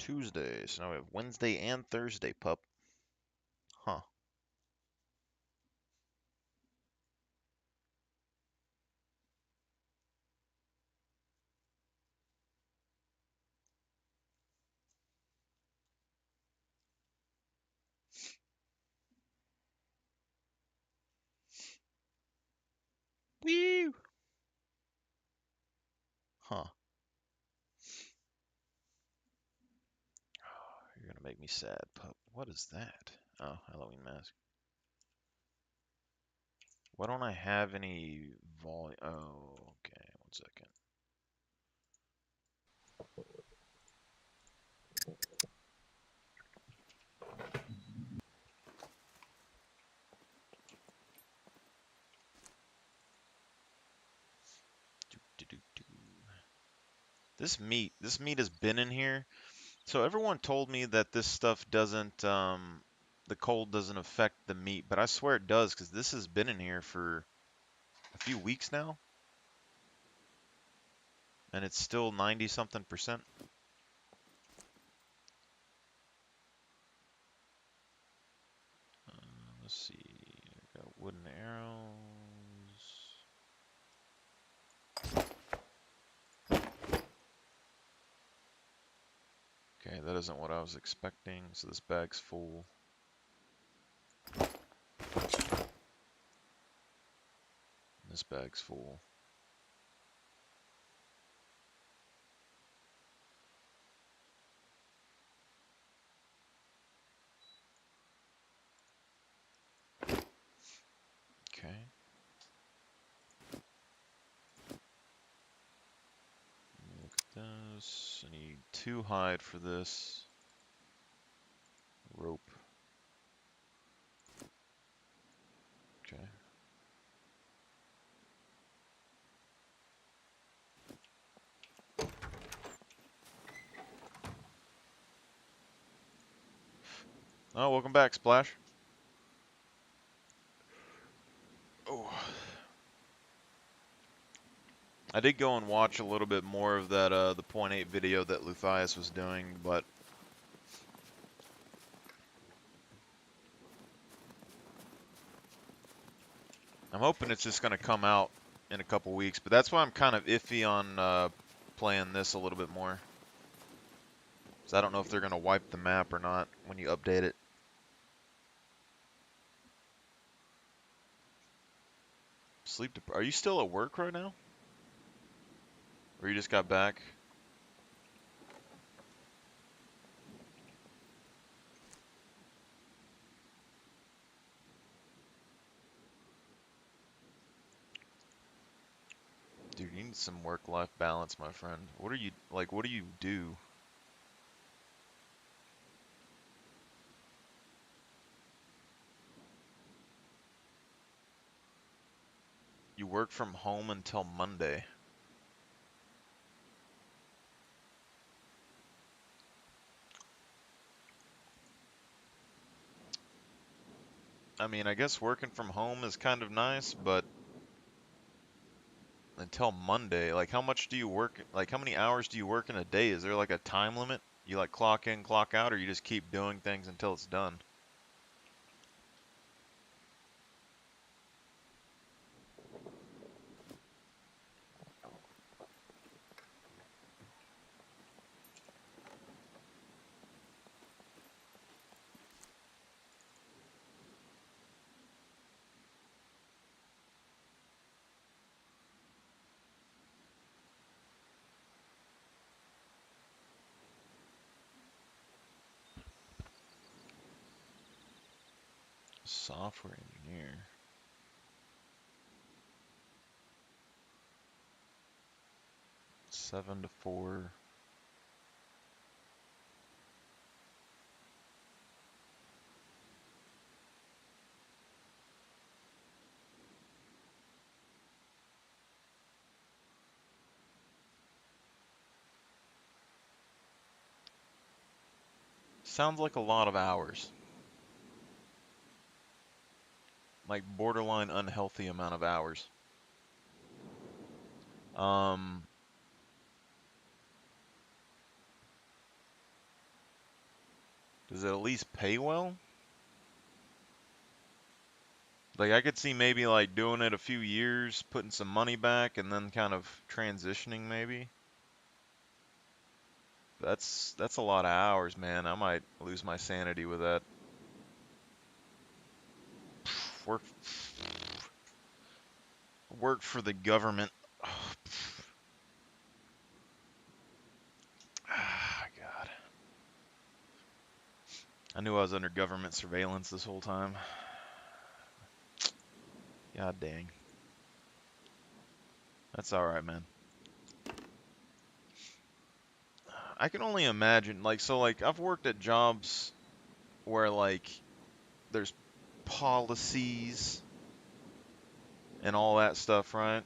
Tuesday. So now we have Wednesday and Thursday, pup. Huh. Woo! Huh. You're gonna make me sad, pup. What is that? Oh, Halloween mask. Why don't I have any volume? Oh, okay. 1 second. This meat has been in here. So everyone told me that this stuff doesn't, the cold doesn't affect the meat, but I swear it does because this has been in here for a few weeks now, and it's still 90 something percent. Let's see. I got wooden arrows. Okay, that isn't what I was expecting. So this bag's full. This bag's full. Okay. Look at this. I need 2 hide for this. Rope. Okay. Oh, welcome back, Splash. Oh. I did go and watch a little bit more of that, the .8 video that Luthias was doing, but I'm hoping it's just going to come out in a couple weeks. But that's why I'm kind of iffy on playing this a little bit more. So I don't know if they're going to wipe the map or not when you update it. Are you still at work right now? Or you just got back? Dude, you need some work-life balance, my friend. What do you do? You work from home until Monday. I mean, I guess working from home is kind of nice, but until Monday, like how much do you work, like how many hours do you work in a day? Is there like a time limit? You like clock in, clock out, or you just keep doing things until it's done? Software engineer. Seven to 4. Sounds like a lot of hours. Like borderline unhealthy amount of hours. Um, Does it at least pay well? Like I could see maybe like doing it a few years, putting some money back, and then kind of transitioning maybe. That's a lot of hours, man. I might lose my sanity with that. Work work for the government. Ah, God. I knew I was under government surveillance this whole time. God dang. That's all right, man. I can only imagine, like, so, like, I've worked at jobs where, like, there's policies and all that stuff, right?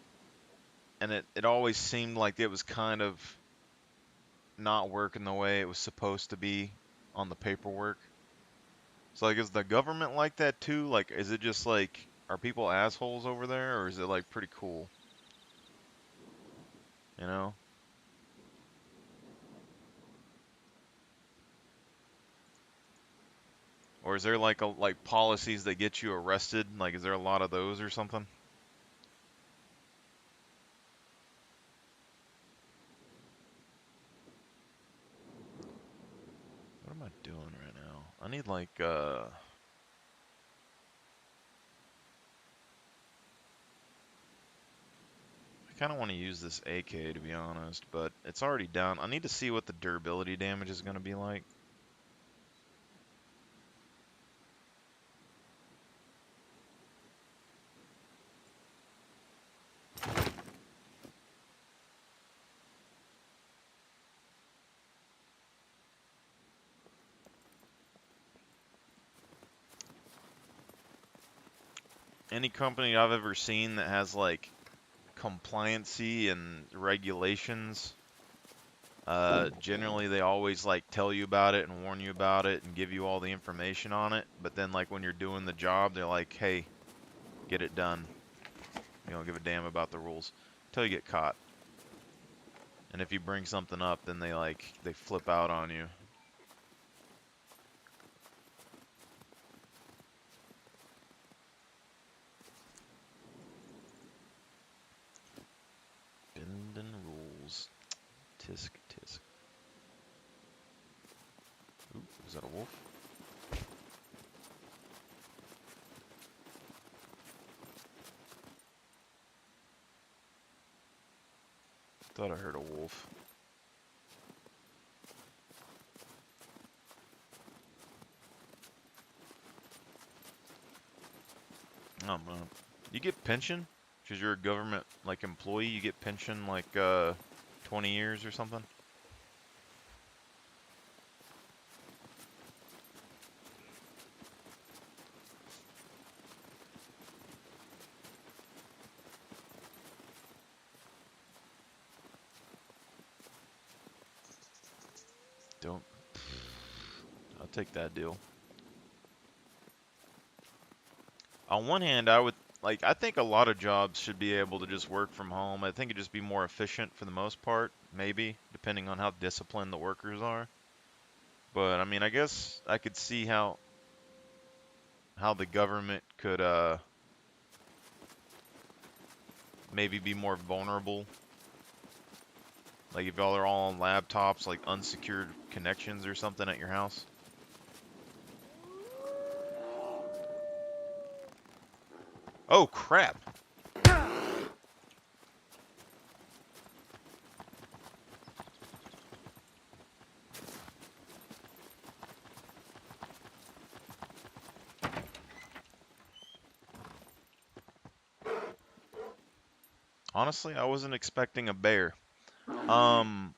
And it always seemed like it was kind of not working the way it was supposed to be on the paperwork. So, like, is the government like that too? Like, is it just like, are people assholes over there, or is it like pretty cool? You know? Or is there like like policies that get you arrested? Like, is there a lot of those or something? What am I doing right now? I need like I kind of want to use this AK to be honest, but it's already down. I need to see what the durability damage is going to be like. Any company I've ever seen that has like compliancy and regulations, generally they always like tell you about it and warn you about it and give you all the information on it. But then like when you're doing the job, they're like, "Hey, get it done. You don't give a damn about the rules until you get caught." And if you bring something up, then they flip out on you. Bending rules. Tisk tisk. Ooh, is that a wolf? Thought I heard a wolf. Oh man. You get pension? Because you're a government like employee, you get pension like 20 years or something? Don't. I'll take that deal. On one hand, I think a lot of jobs should be able to just work from home. I think it'd just be more efficient for the most part, maybe, depending on how disciplined the workers are. But I mean, I guess I could see how the government could maybe be more vulnerable. Like if y'all are all on laptops, like unsecured connections or something at your house. Oh crap. Honestly, I wasn't expecting a bear. Um,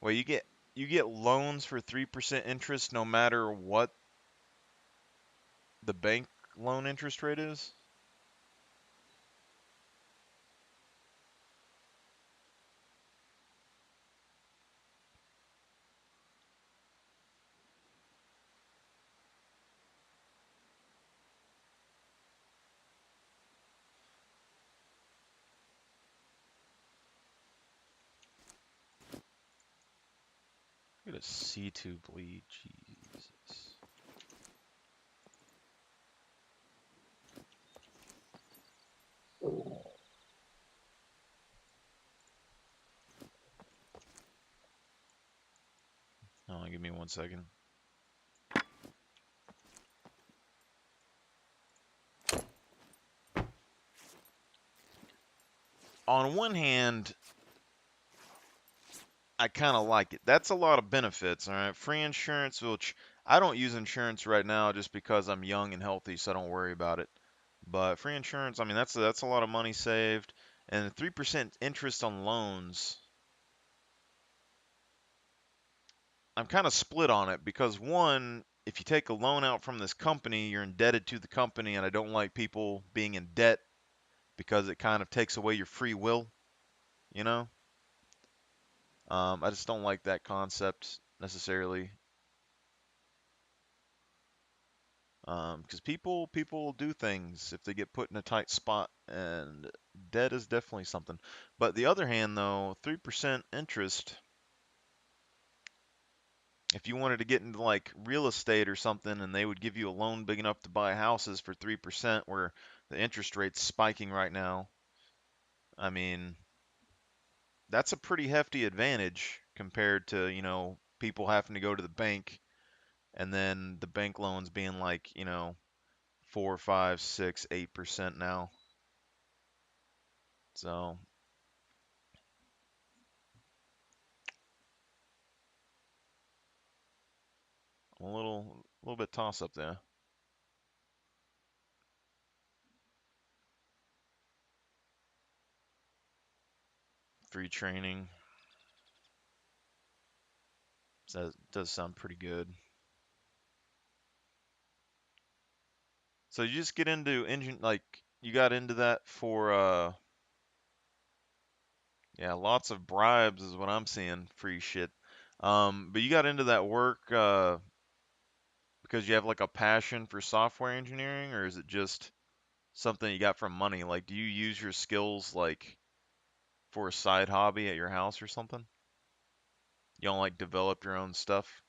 well, you get loans for 3% interest no matter what the bank loan interest rate is? Look at a C2 bleed. Jesus. Hold on, give me 1 second. On one hand, I kind of like it. That's a lot of benefits, all right? Free insurance, which I don't use insurance right now just because I'm young and healthy, so I don't worry about it. But free insurance, I mean, that's a lot of money saved, and 3% interest on loans. I'm kind of split on it because one, if you take a loan out from this company, you're indebted to the company, and I don't like people being in debt because it kind of takes away your free will, you know? I just don't like that concept necessarily. Because people will do things if they get put in a tight spot, and debt is definitely something. But the other hand, though, 3% interest, if you wanted to get into like real estate or something, and they would give you a loan big enough to buy houses for 3%, where the interest rate's spiking right now, I mean, that's a pretty hefty advantage compared to, people having to go to the bank and then the bank loans being like, 4, 5, 6, 8% now. So a little bit toss up there. Free training. That does sound pretty good. So you just get into engine, like you got into that for yeah, lots of bribes is what I'm seeing, free shit. But you got into that work because you have like a passion for software engineering, or is it just something you got from money? Like, do you use your skills like for a side hobby at your house or something? You don't like develop your own stuff?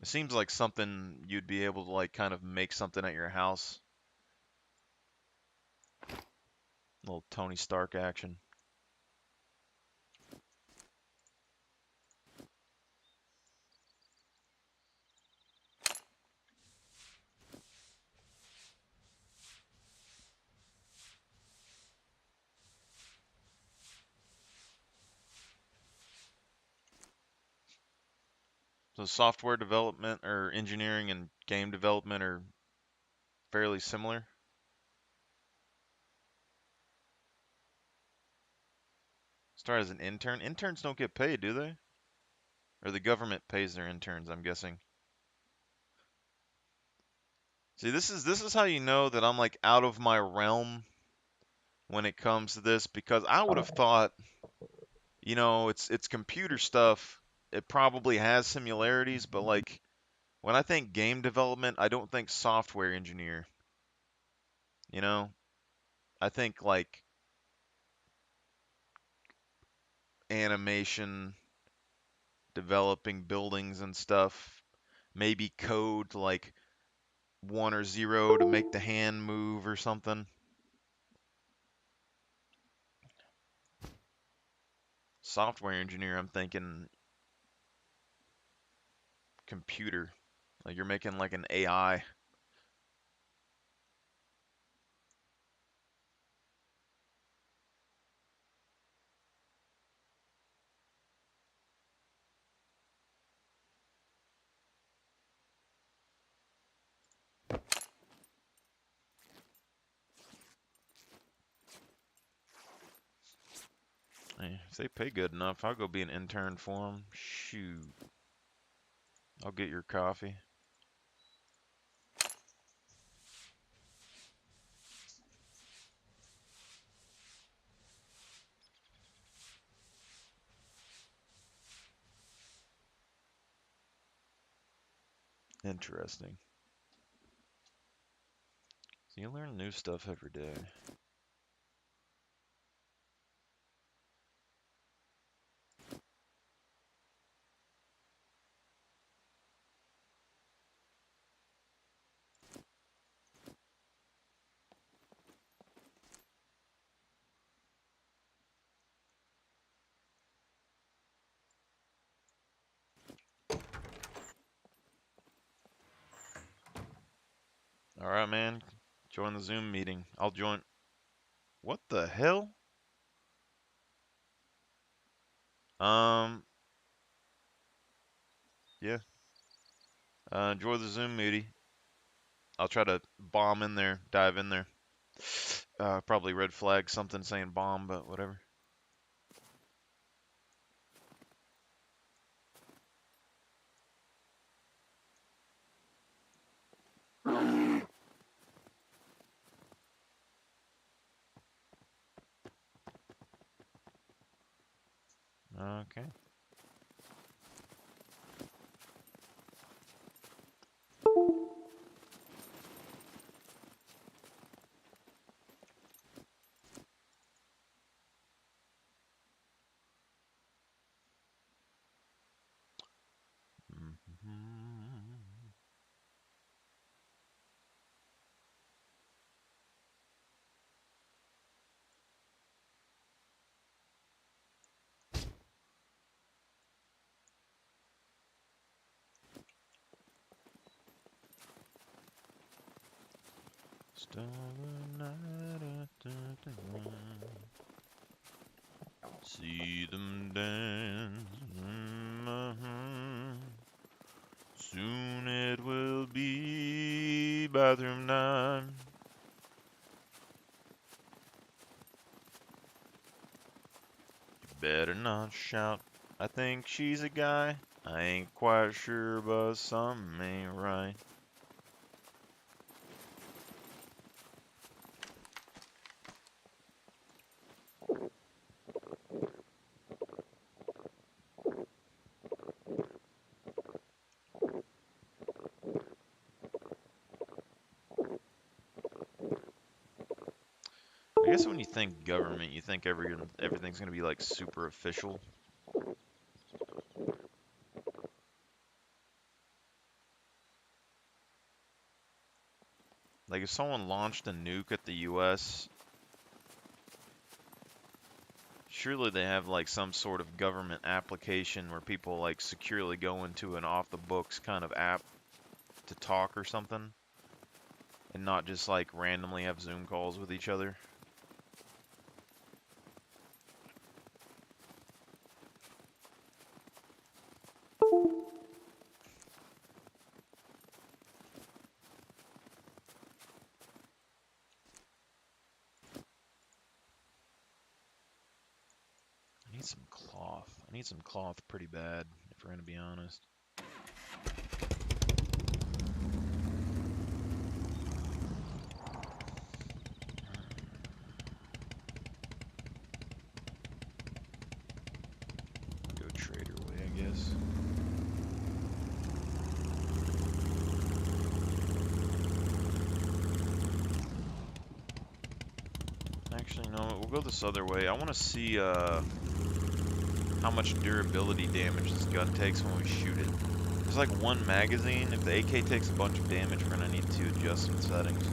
It seems like something you'd be able to like kind of make something at your house. A little Tony Stark action. So software development or engineering and game development are fairly similar. Start as an intern. Interns don't get paid, do they? Or the government pays their interns, I'm guessing. See, this is how you know that I'm like out of my realm when it comes to this, because I would have thought, it's computer stuff. It probably has similarities, but like when I think game development, I don't think software engineer, you know? I think like animation, developing buildings and stuff, maybe code like 1 or 0 to make the hand move or something. Software engineer, I'm thinking computer. Like you're making like an AI. If they pay good enough, I'll go be an intern for them. Shoot. I'll get your coffee. Interesting. So you learn new stuff every day. All right, man. Join the Zoom meeting. I'll join. What the hell? Um, yeah. Join the Zoom meeting. I'll try to bomb in there, dive in there. Probably red flag something saying bomb, but whatever. Okay. See them dance. Soon it will be bathroom time. You better not shout. I think she's a guy. I ain't quite sure, but something ain't right. I guess when you think government, you think everything's gonna be like super official. Like if someone launched a nuke at the US, surely they have like some sort of government application where people like securely go into an off the books kind of app to talk or something, and not just like randomly have Zoom calls with each other. I need some cloth. I need some cloth pretty bad, if we're gonna be honest. Go trader way, I guess. Actually, no, we'll go this other way. I want to see how much durability damage this gun takes when we shoot it. There's like one magazine. If the AK takes a bunch of damage, we're gonna need to adjust some settings.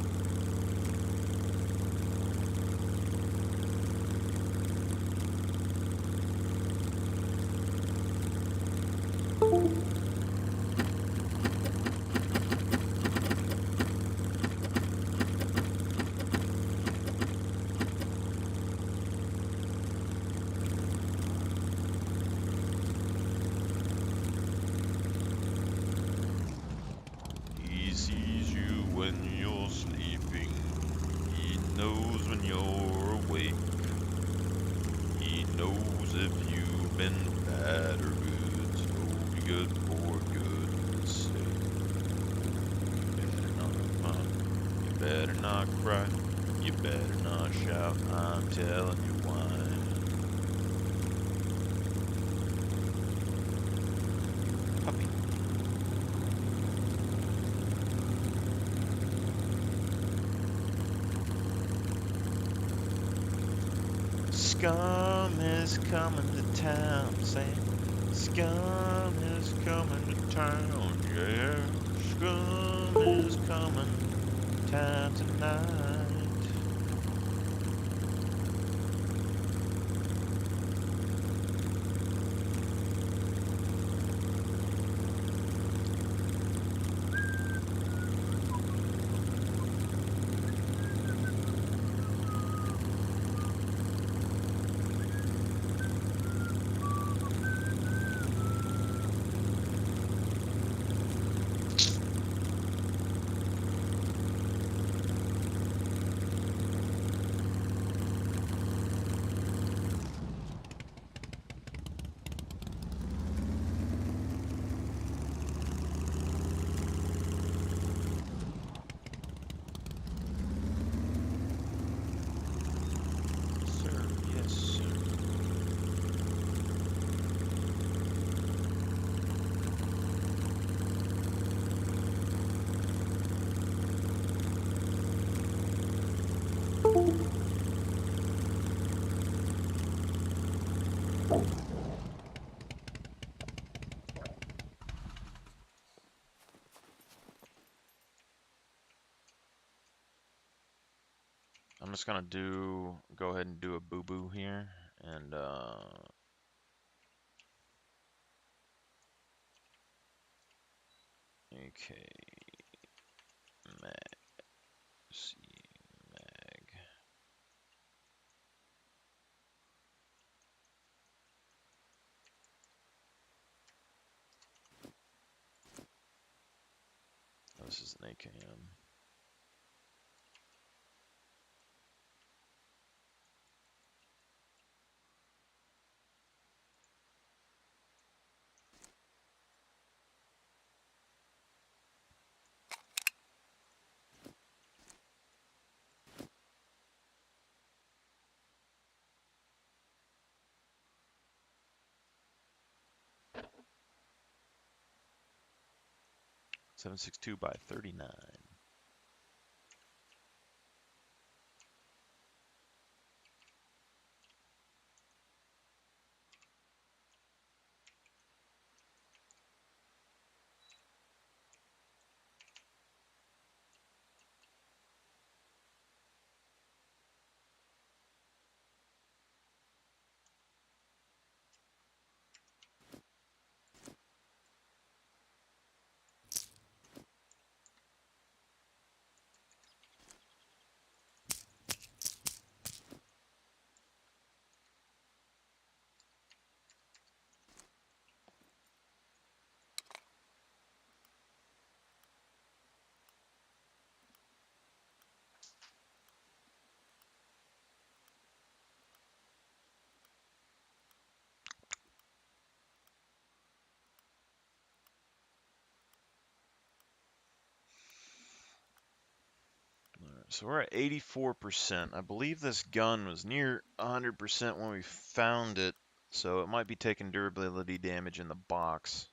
Scum is coming to town, saying Scum is coming to town, yeah. Scum is coming to town tonight. I'm just gonna go ahead and do a boo-boo here, and okay, mag, C, mag. Oh, this is an AKM. .762 by 39. So we're at 84%. I believe this gun was near 100% when we found it, so it might be taking durability damage in the box.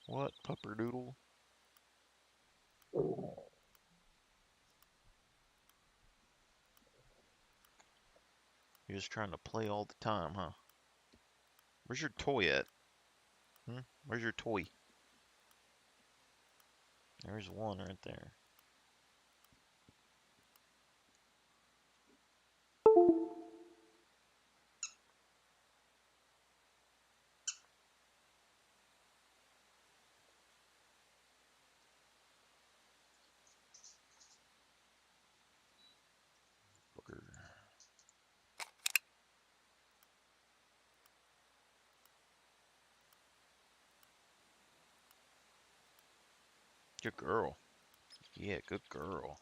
What, pupperdoodle? You're just trying to play all the time, huh? Where's your toy at? Where's your toy? There's one right there. Booger. Good girl. Yeah, good girl.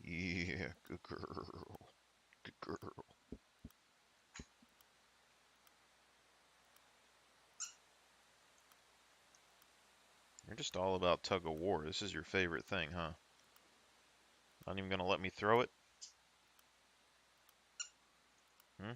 Yeah, good girl. Good girl. You're just all about tug of war. This is your favorite thing, huh? Not even gonna let me throw it? Hmm?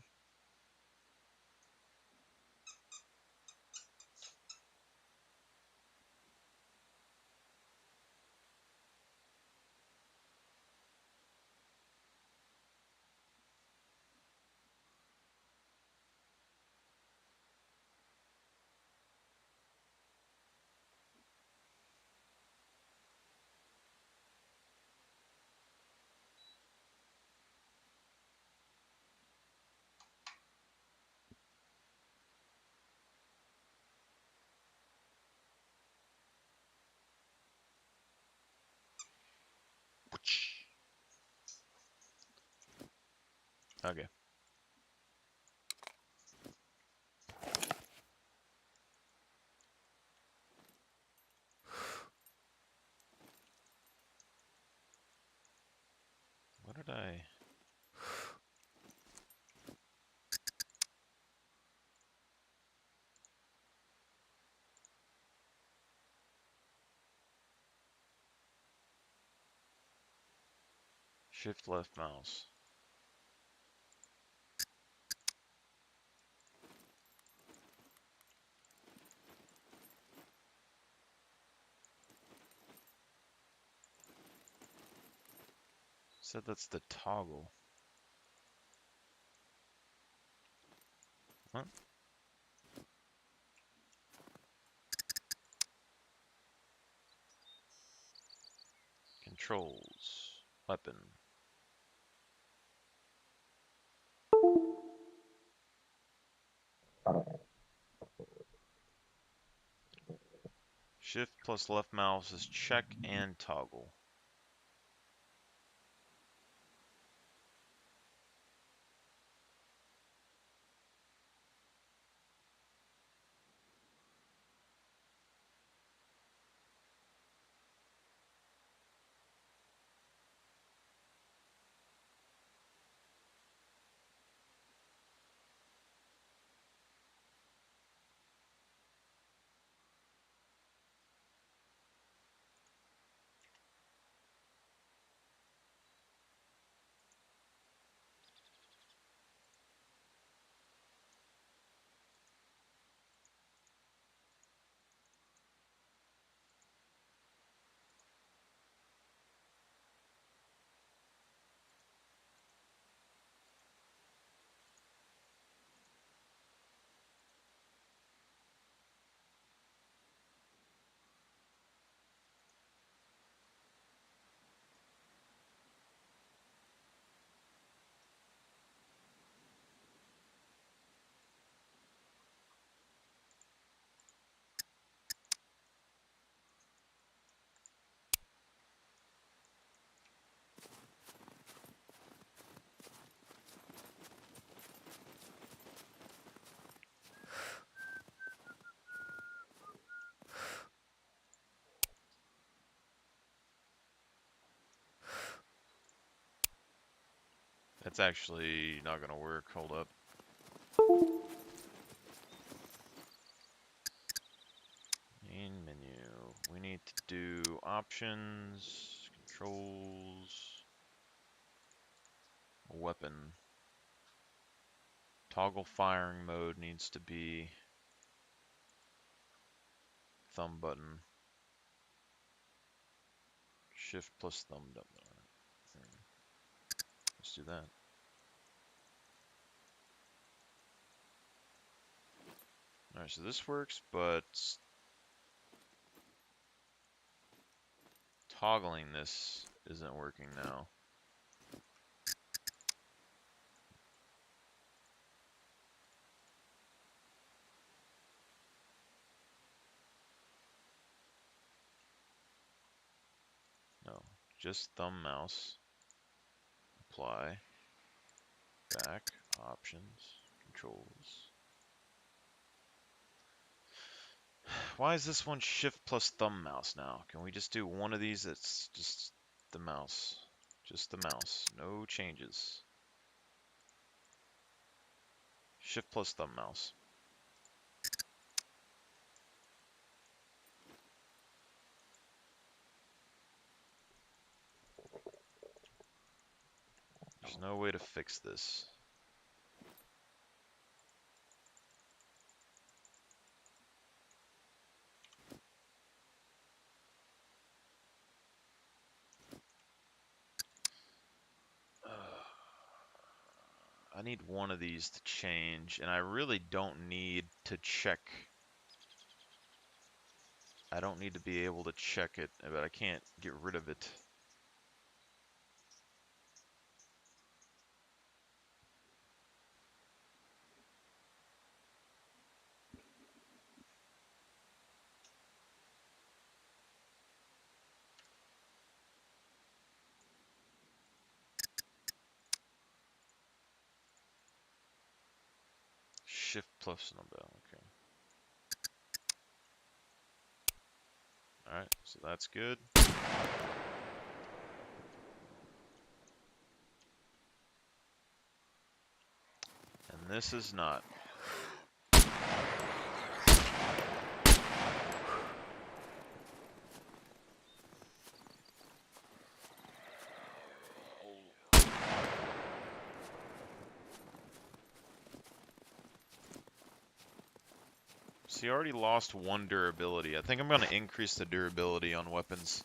Okay. What did I... Shift left mouse. Said that's the toggle. Huh? Controls. Weapon. Shift plus left mouse is check and toggle. That's actually not gonna work. Hold up. Main menu. We need to do options, controls, weapon. Toggle firing mode needs to be thumb button. Shift plus thumb button. Let's do that. Alright, so this works, but toggling this isn't working now. No, just thumb mouse. Apply. Back. Options. Controls. Why is this one shift plus thumb mouse now? Can we just do one of these that's just the mouse? Just the mouse. No changes. Shift plus thumb mouse. There's no way to fix this. I need one of these to change, and I really don't need to check. I don't need to be able to check it, but I can't get rid of it. Shift plus number, okay. Alright, so that's good. And this is not. So you already lost 1 durability. I think I'm going to increase the durability on weapons.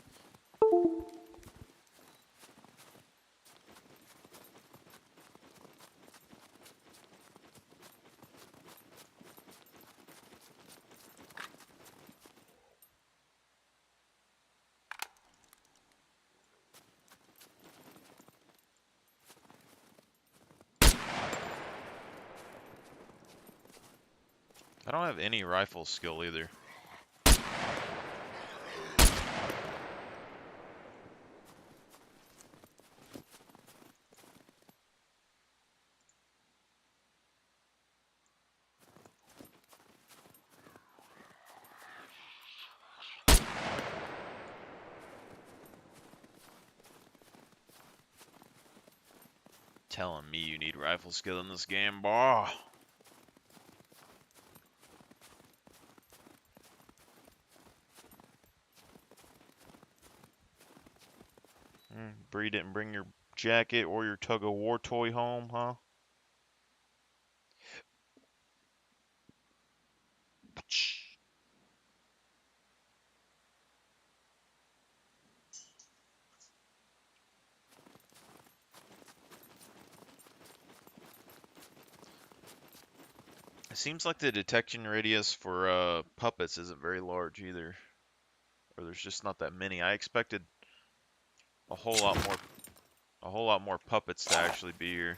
I don't have any rifle skill either. Telling me you need rifle skill in this game, boy. Bree didn't bring your jacket or your tug-of-war toy home, huh? It seems like the detection radius for puppets isn't very large either. Or there's just not that many. I expected a whole lot more puppets to actually be here.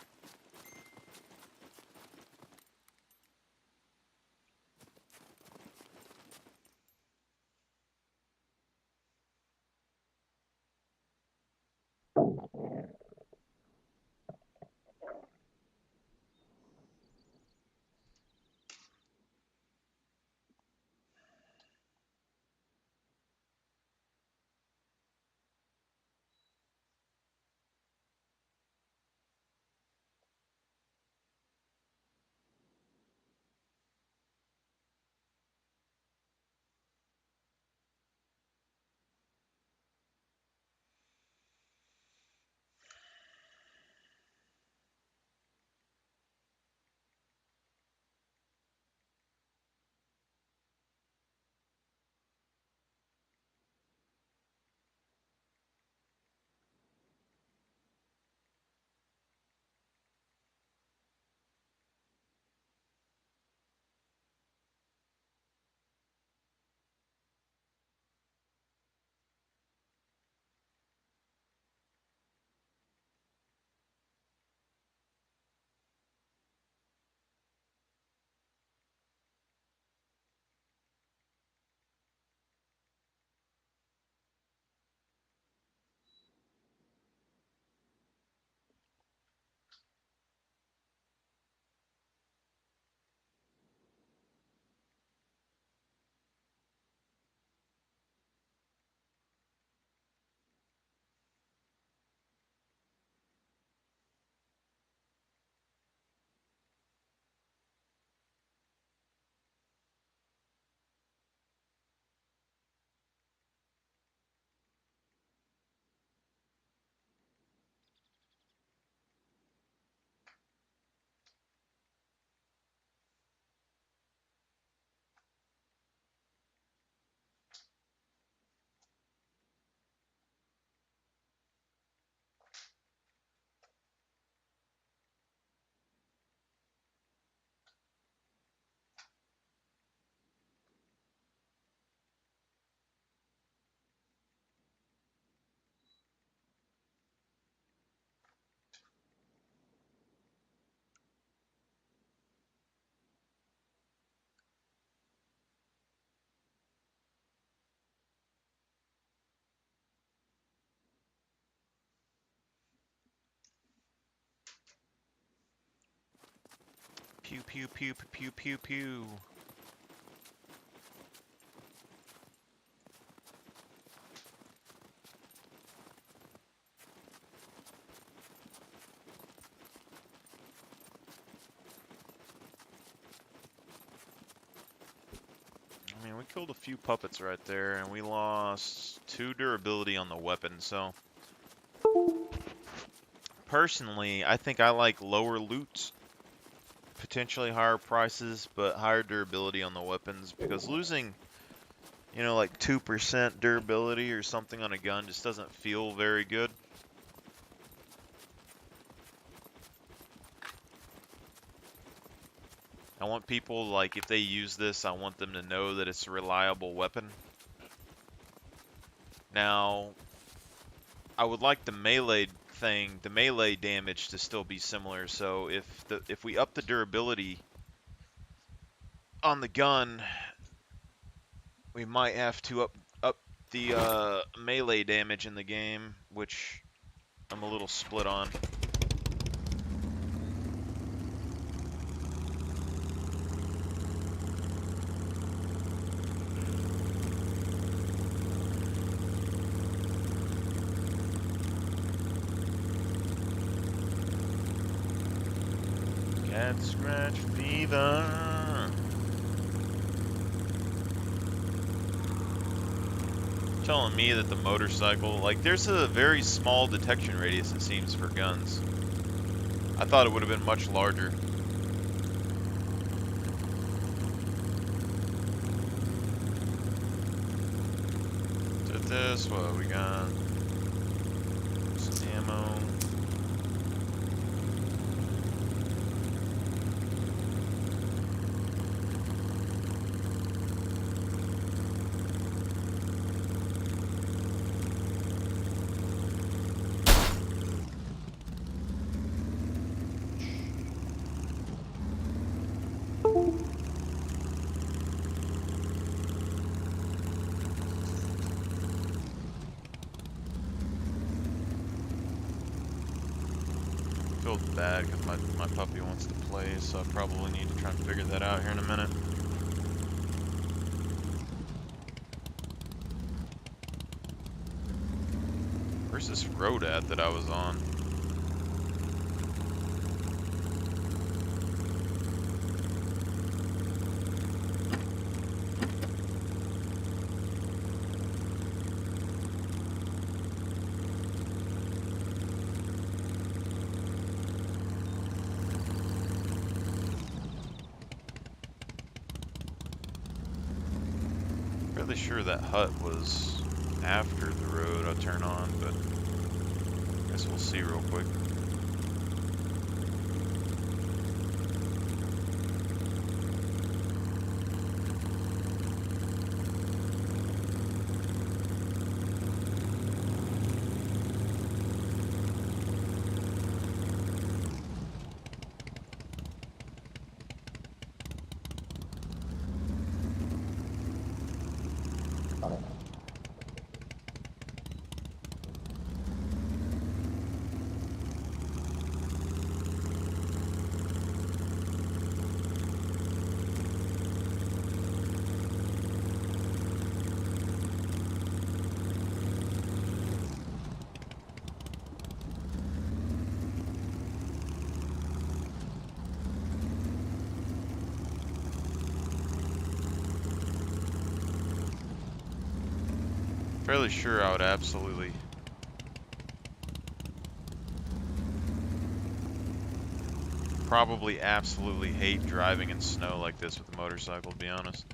Pew pew pew pew pew pew. I mean, we killed a few puppets right there, and we lost 2 durability on the weapon, so... Personally, I think I like lower loot potentially higher prices, but higher durability on the weapons, because losing, you know, like 2% durability or something on a gun just doesn't feel very good. I want people, like, if they use this, I want them to know that it's a reliable weapon. Now, I would like the melee thing, the melee damage to still be similar. So if we up the durability on the gun, we might have to up the melee damage in the game, which I'm a little split on. Cat scratch fever. Telling me that the motorcycle, like, there's a very small detection radius, it seems, for guns. I thought it would have been much larger. Did this, what we got? Some ammo. Feel bad because my puppy wants to play, so I probably need to try and figure that out here in a minute. Where's this road at that I was on? Fairly sure that hut was after the road I turn on, but I guess we'll see real quick. Fairly sure I would probably absolutely hate driving in snow like this with a motorcycle, to be honest.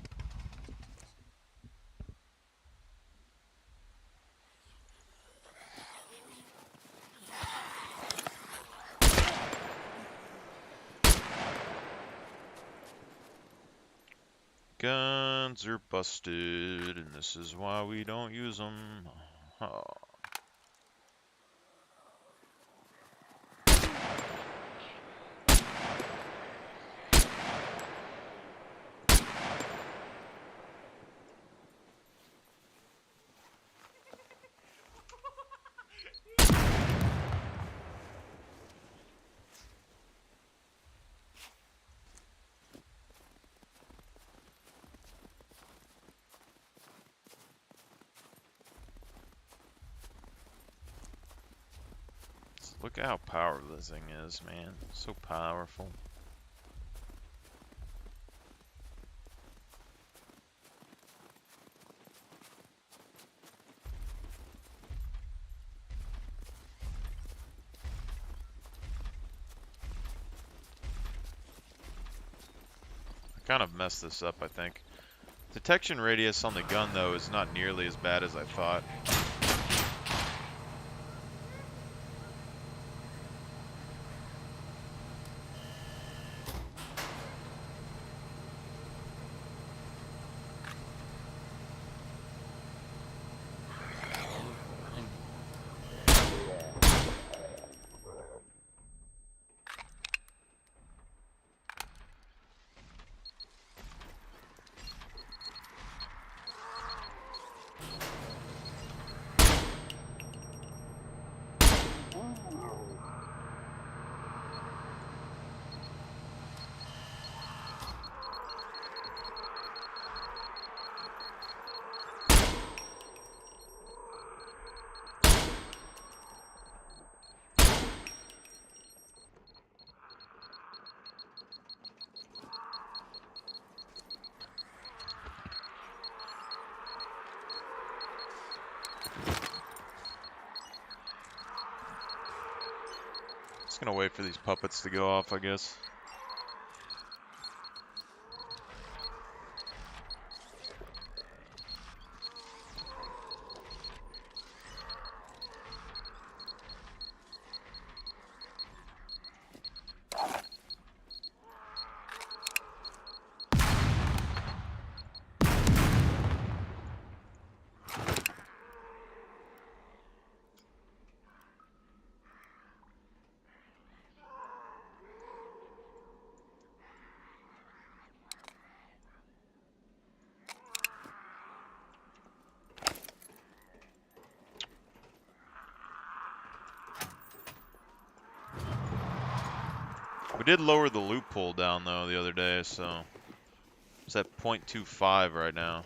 Guns are busted, and this is why we don't use them. Oh. Look at how powerful this thing is, man. So powerful. kind of messed this up, I think. Detection radius on the gun, though, is not nearly as bad as I thought. Just gonna wait for these puppets to go off, I guess. We did lower the loophole down, though, the other day, so it's at 0.25 right now.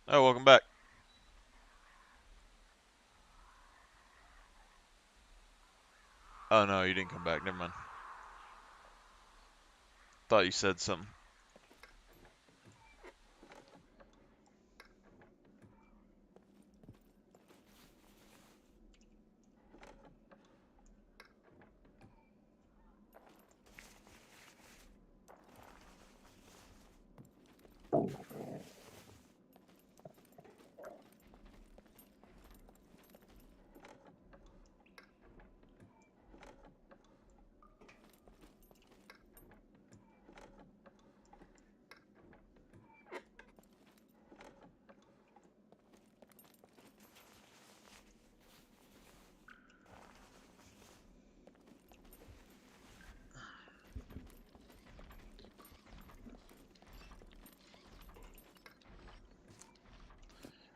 Oh, welcome back. Oh, no, you didn't come back. Never mind. Thought you said something.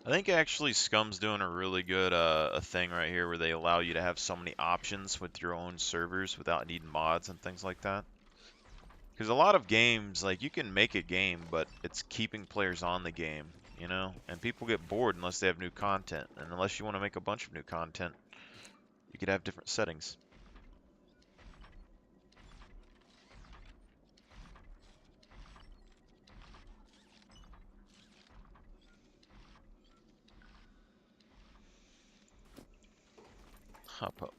I think actually Scum's doing a really good a thing right here where they allow you to have so many options with your own servers without needing mods and things like that. Because a lot of games, like, you can make a game, but it's keeping players on the game, you know? And people get bored unless they have new content. And unless you want to make a bunch of new content, you could have different settings. Hop up.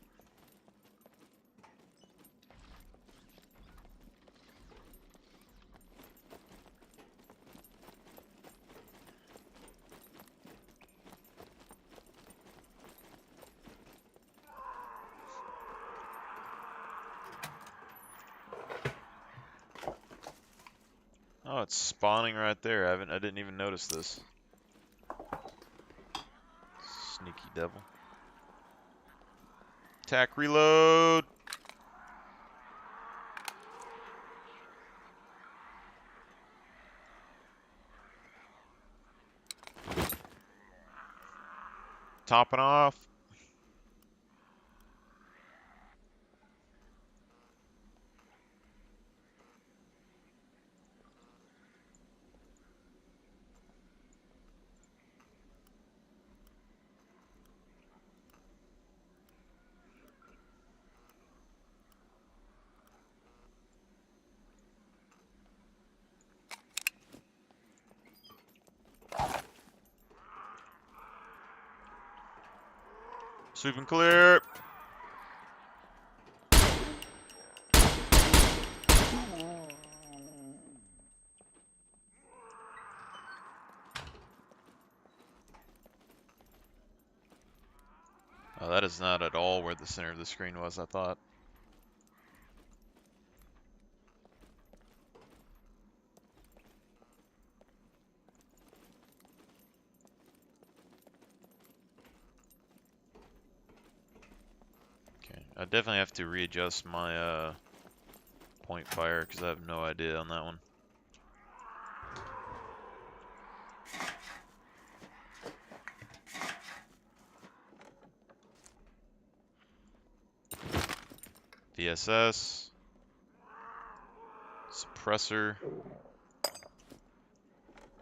Oh, it's spawning right there. I didn't even notice this. Sneaky devil. Attack reload. Topping off. Sweep and clear. Oh, that is not at all where the center of the screen was, I thought. Okay, I definitely have to readjust my point fire because I have no idea on that one. VSS. Suppressor.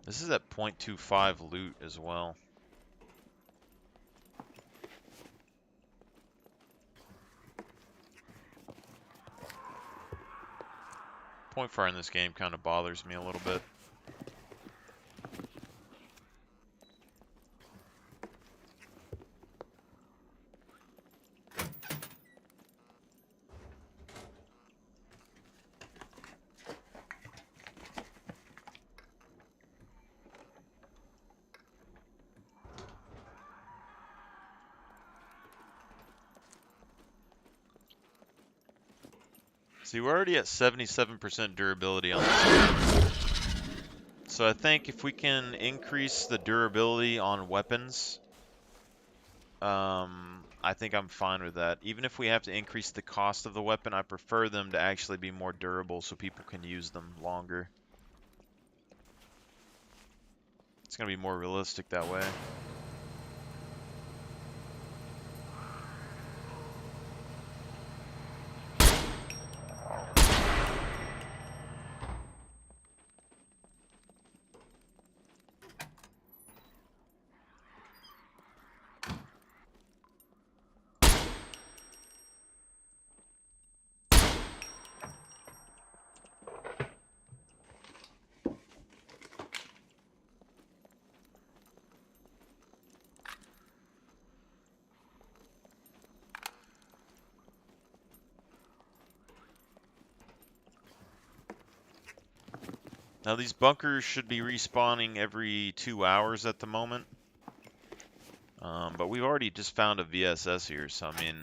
This is at 0.25 loot as well. Point fire in this game kind of bothers me a little bit. See, we're already at 77% durability on this. So I think if we can increase the durability on weapons, I think I'm fine with that. Even if we have to increase the cost of the weapon, I prefer them to actually be more durable so people can use them longer. It's going to be more realistic that way. Now these bunkers should be respawning every 2 hours at the moment. But we've already just found a VSS here, so I mean,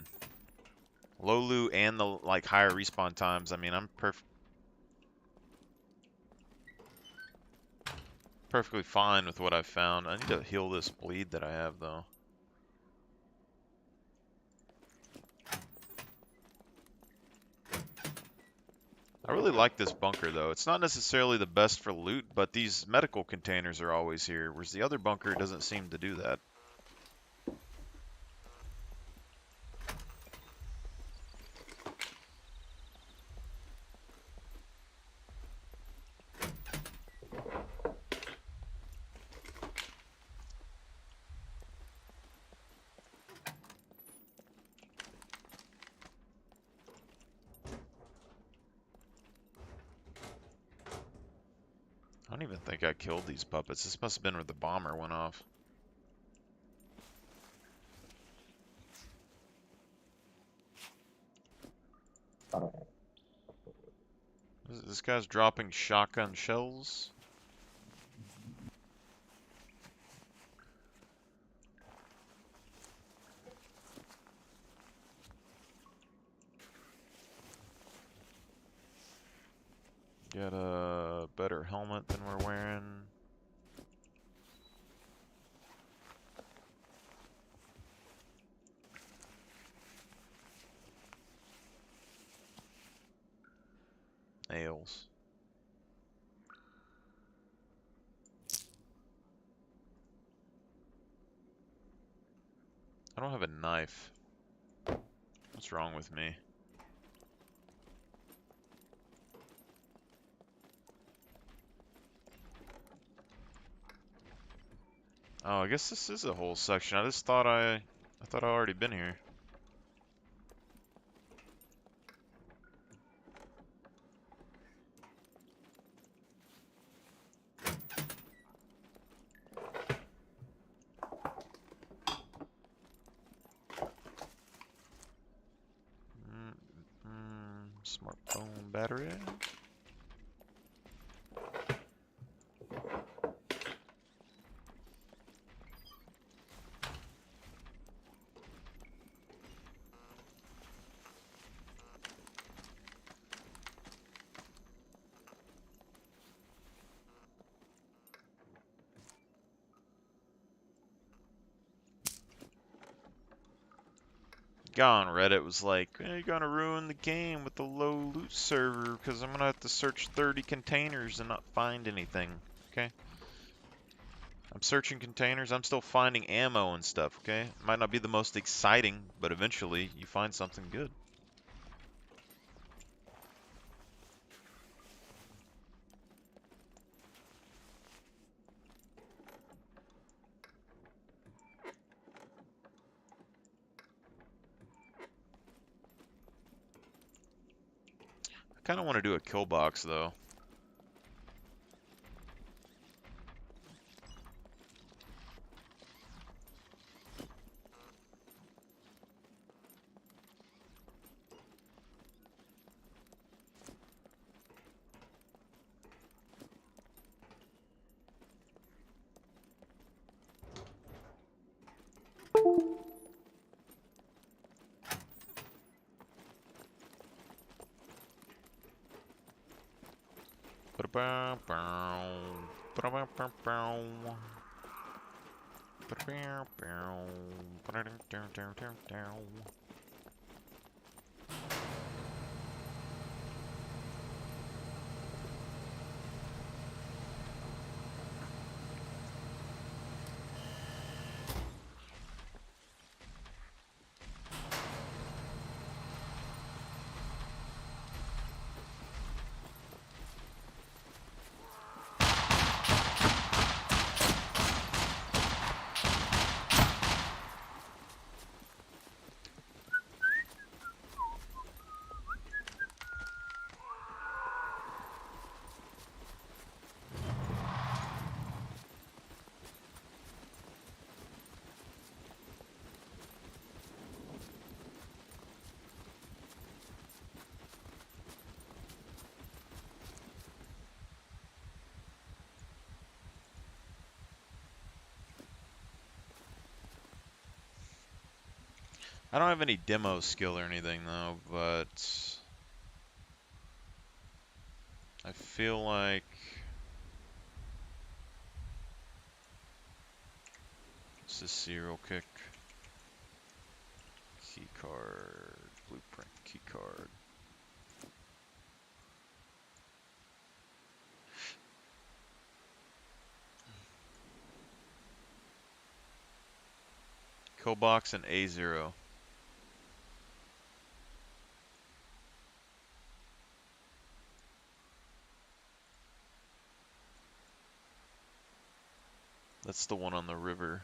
low loot and the like higher respawn times, I mean, I'm perfectly fine with what I've found. I need to heal this bleed that I have though. I really like this bunker though. It's not necessarily the best for loot, but these medical containers are always here, whereas the other bunker doesn't seem to do that. I don't even think I killed these puppets. This must have been where the bomber went off. This guy's dropping shotgun shells. Get a better helmet than we're wearing. Nails. I don't have a knife. What's wrong with me? Oh, I guess this is a whole section. I just thought I thought I'd already been here. Smartphone battery. Guy on Reddit was like, you're gonna ruin the game with the low loot server because I'm gonna have to search 30 containers and not find anything. Okay? I'm searching containers, I'm still finding ammo and stuff, okay? Might not be the most exciting, but eventually you find something good. I kinda wanna do a kill box though. I don't have any demo skill or anything though, but I feel like it's a serial kick. Key card, blueprint, key card. Kill box and A0. That's the one on the river.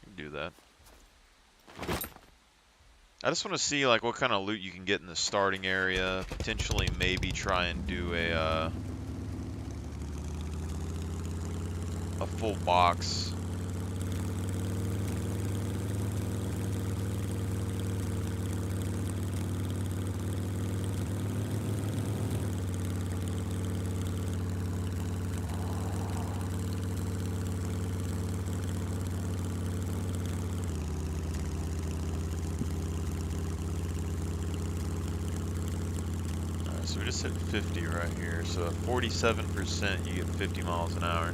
You can do that. I just want to see like what kind of loot you can get in the starting area. Potentially, maybe try and do a full box. So we just hit 50 right here. So at 47%, you get 50 miles an hour.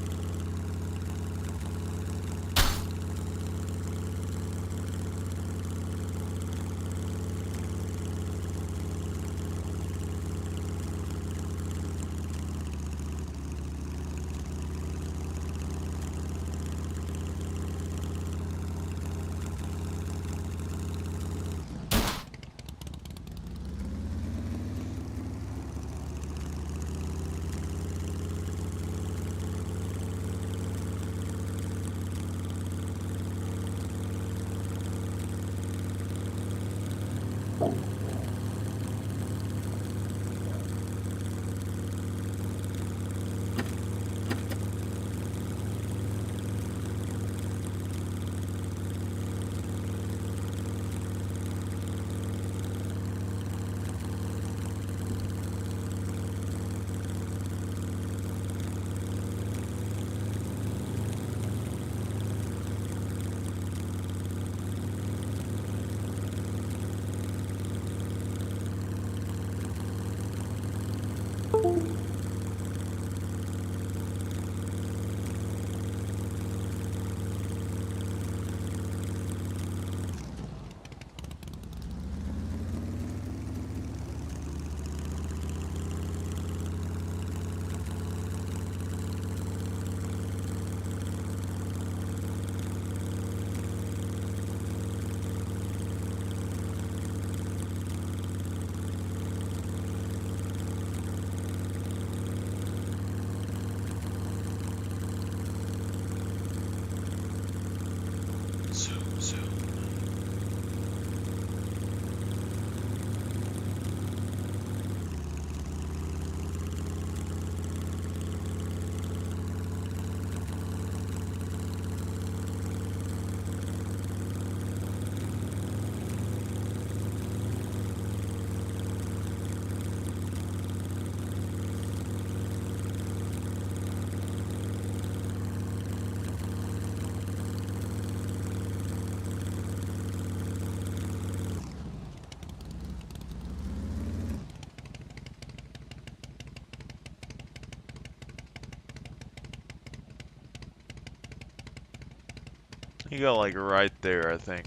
You go like right there, I think.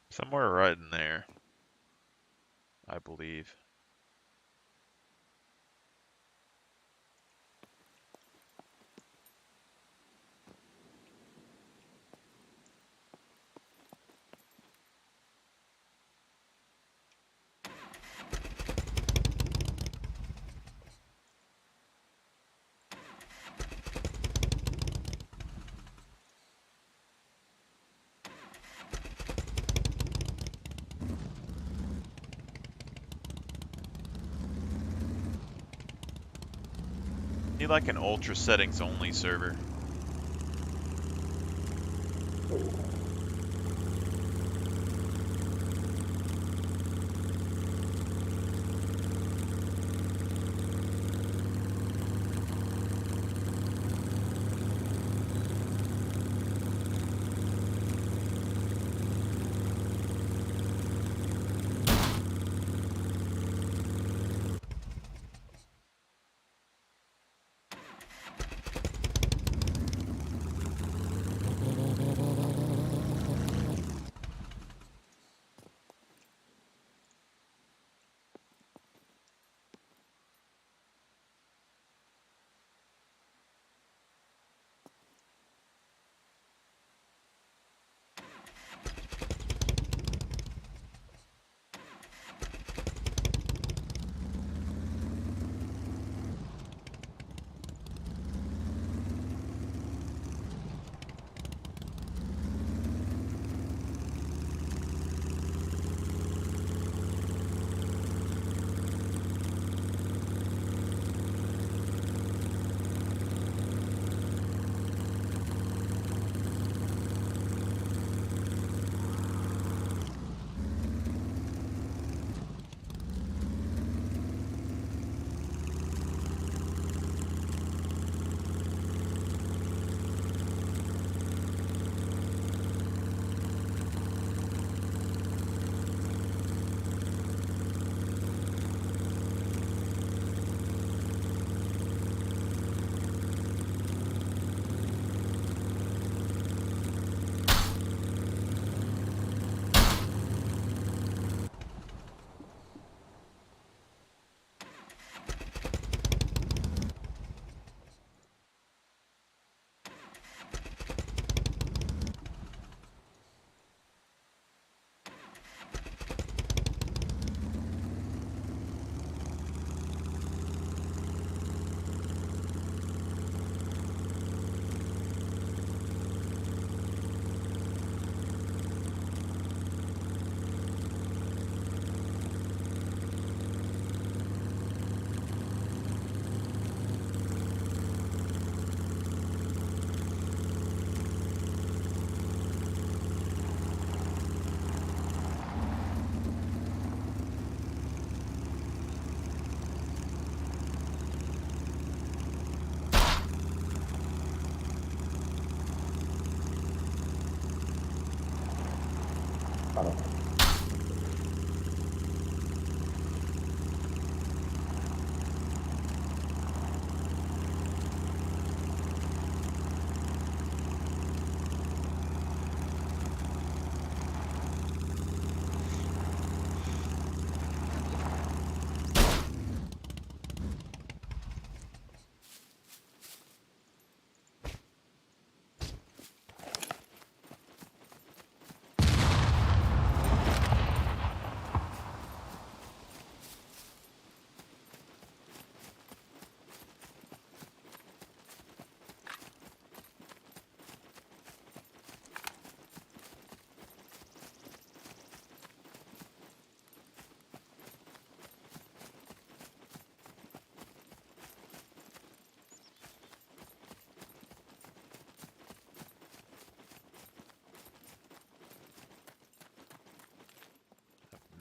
Somewhere right in there, I believe. Need like an ultra settings only server. don't know.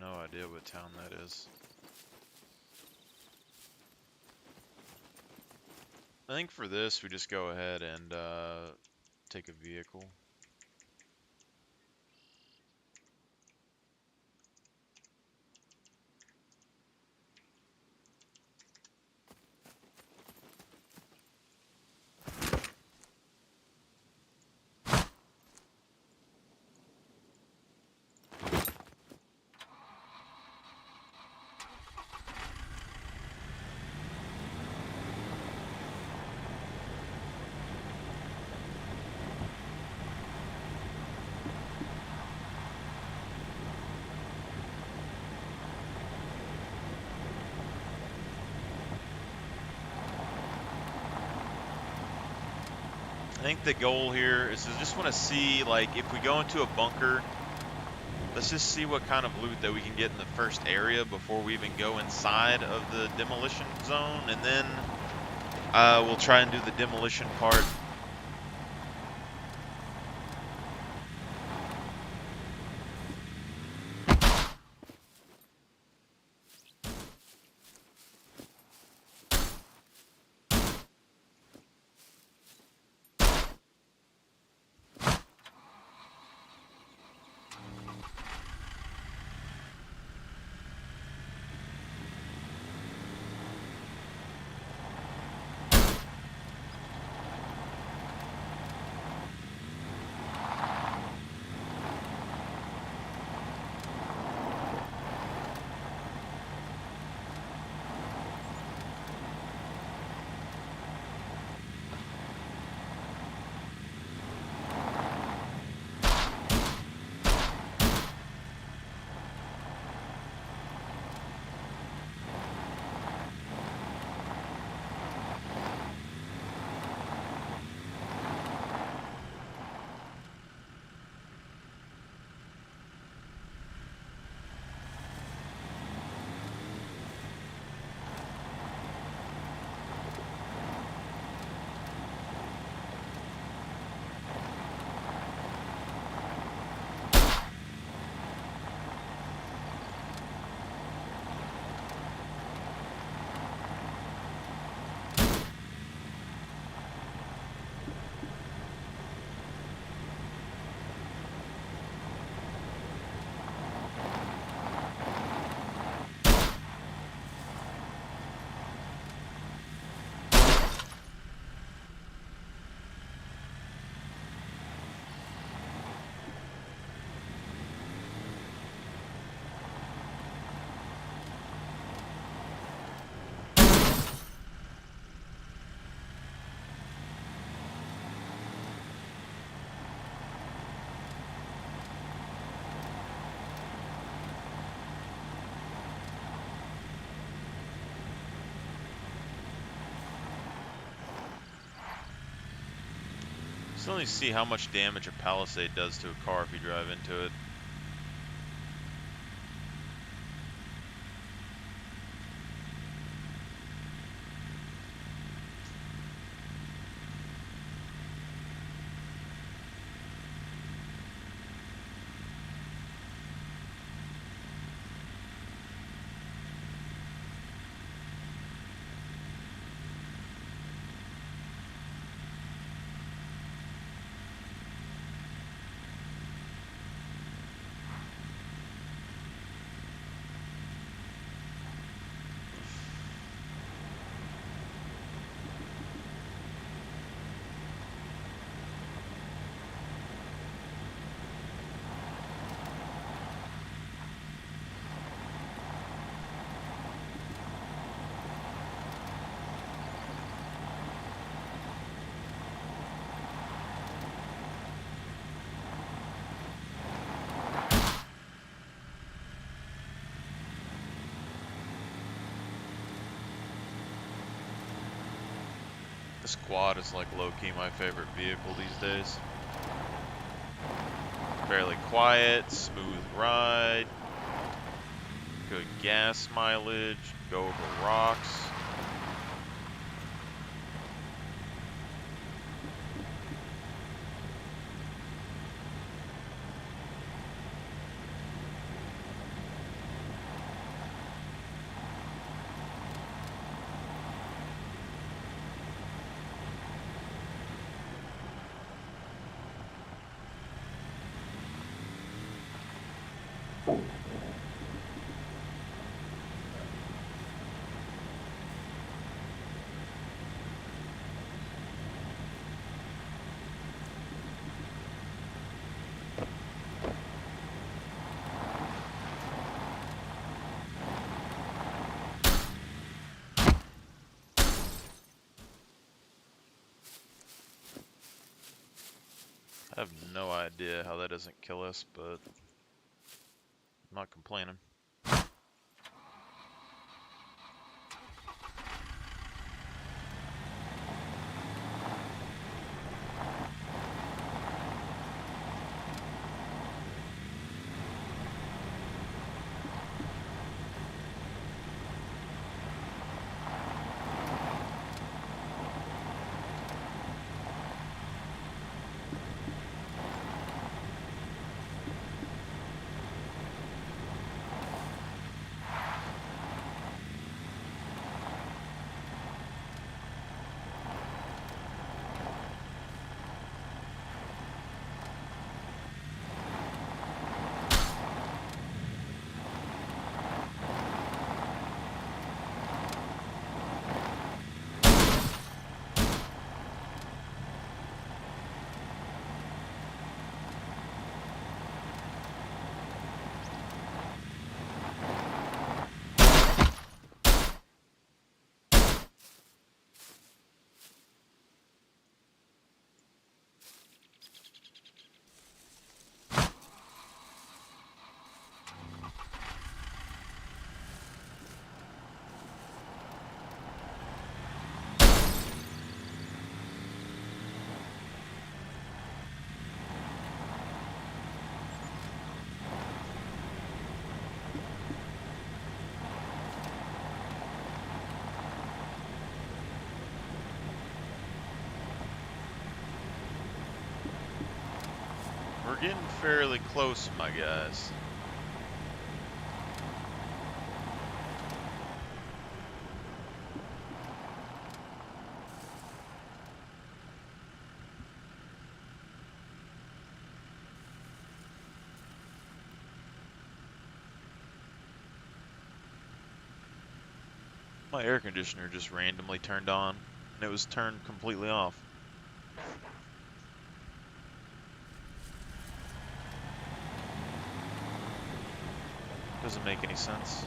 No idea what town that is. I think for this, we just go ahead and take a vehicle. I think the goal here is to just want to see, like, if we go into a bunker, let's just see what kind of loot that we can get in the first area before we even go inside of the demolition zone, and then we'll try and do the demolition part. Still need to see how much damage a Palisade does to a car if you drive into it. This quad is like low-key my favorite vehicle these days. Fairly quiet, smooth ride, good gas mileage, go over rocks. I have no idea how that doesn't kill us, but I'm not complaining. We're getting fairly close, my guys. My air conditioner just randomly turned on, and it was turned completely off. Doesn't make any sense.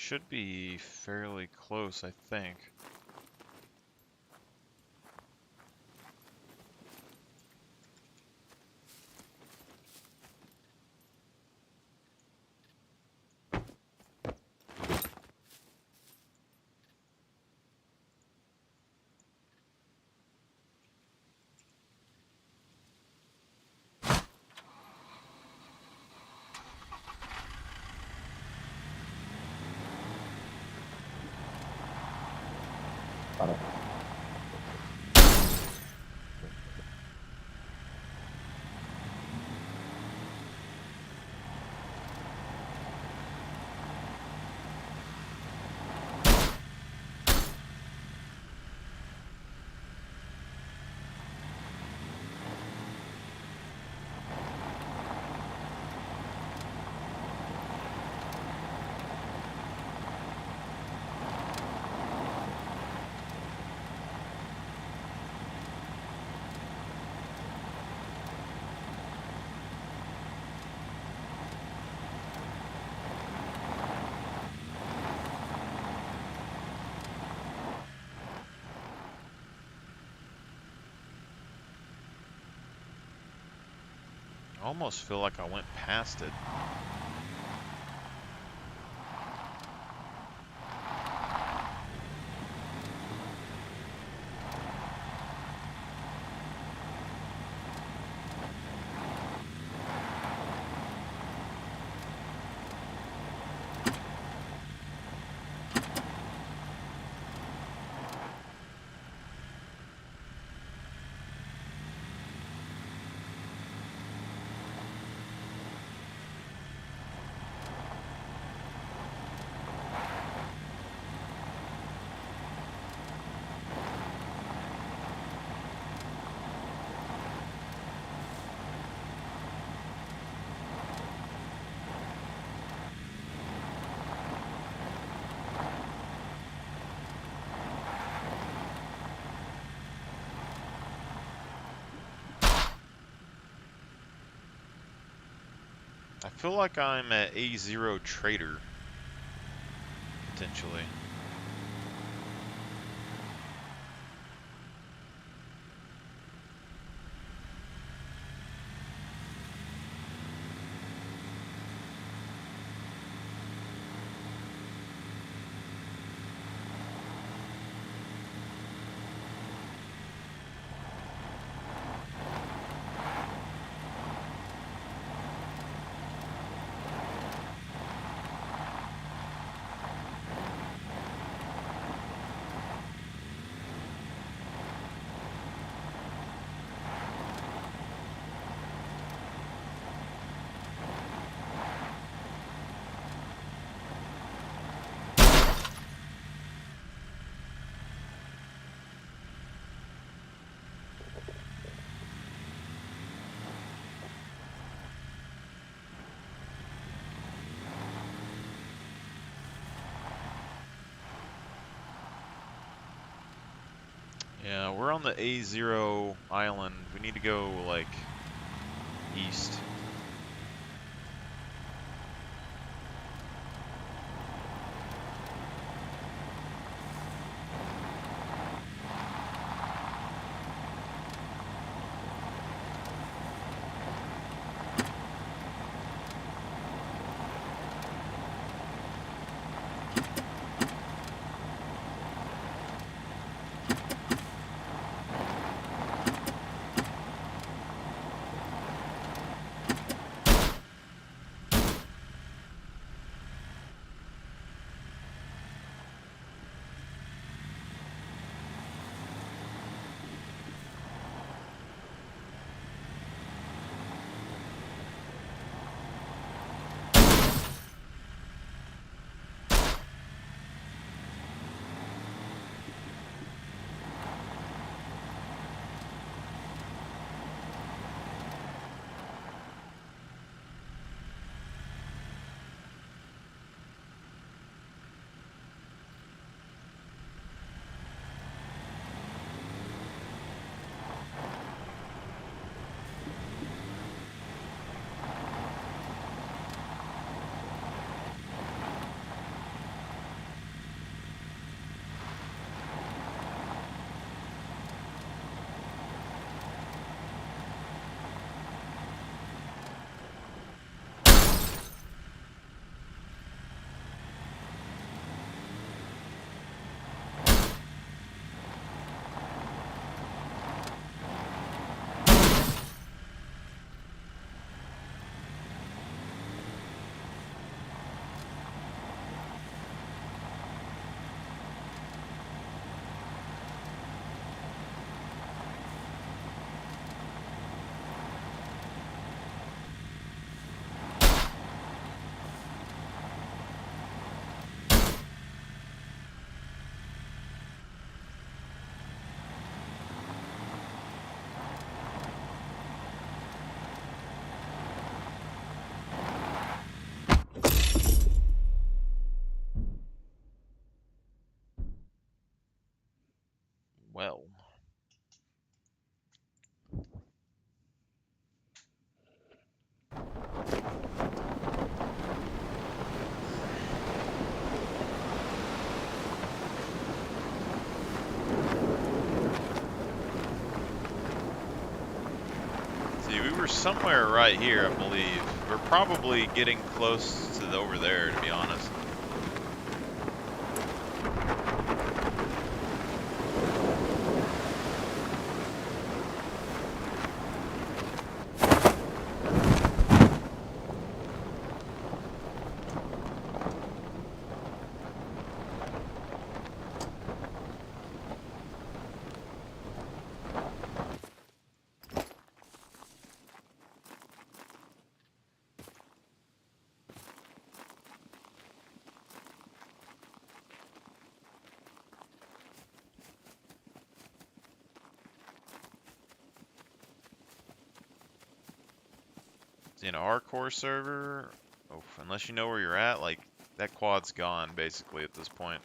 should be fairly close, I think. Got it. I almost feel like I went past it. I feel like I'm at A0 Trader, potentially. Yeah, we're on the A0 island. We need to go, like, east. See, we were somewhere right here, I believe. We're probably getting close to over there, to be honest. In a hardcore server, oh, unless you know where you're at, like, that quad's gone, basically, at this point.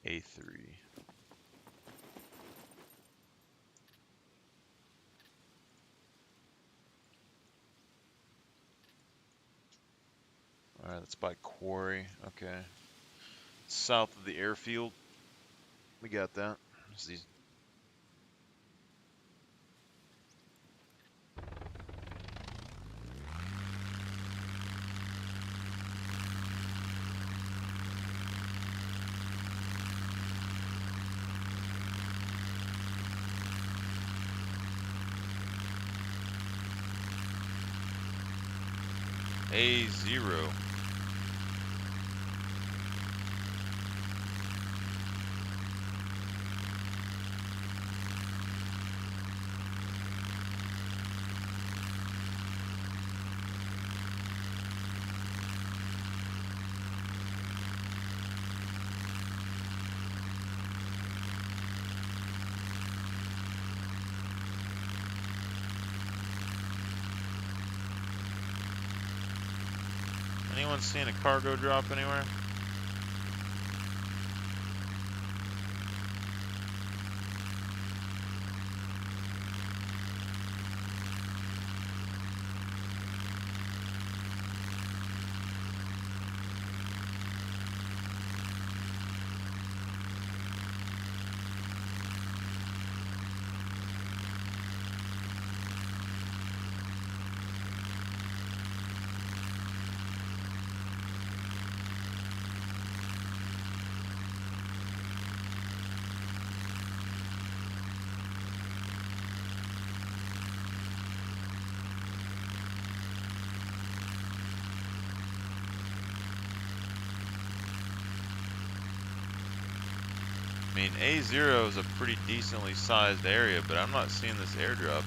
A3. Alright, that's by Quarry. Okay. South of the airfield. We got that. There's these. A0. Anyone seeing a cargo drop anywhere? I mean, A0 is a pretty decently sized area, but I'm not seeing this airdrop.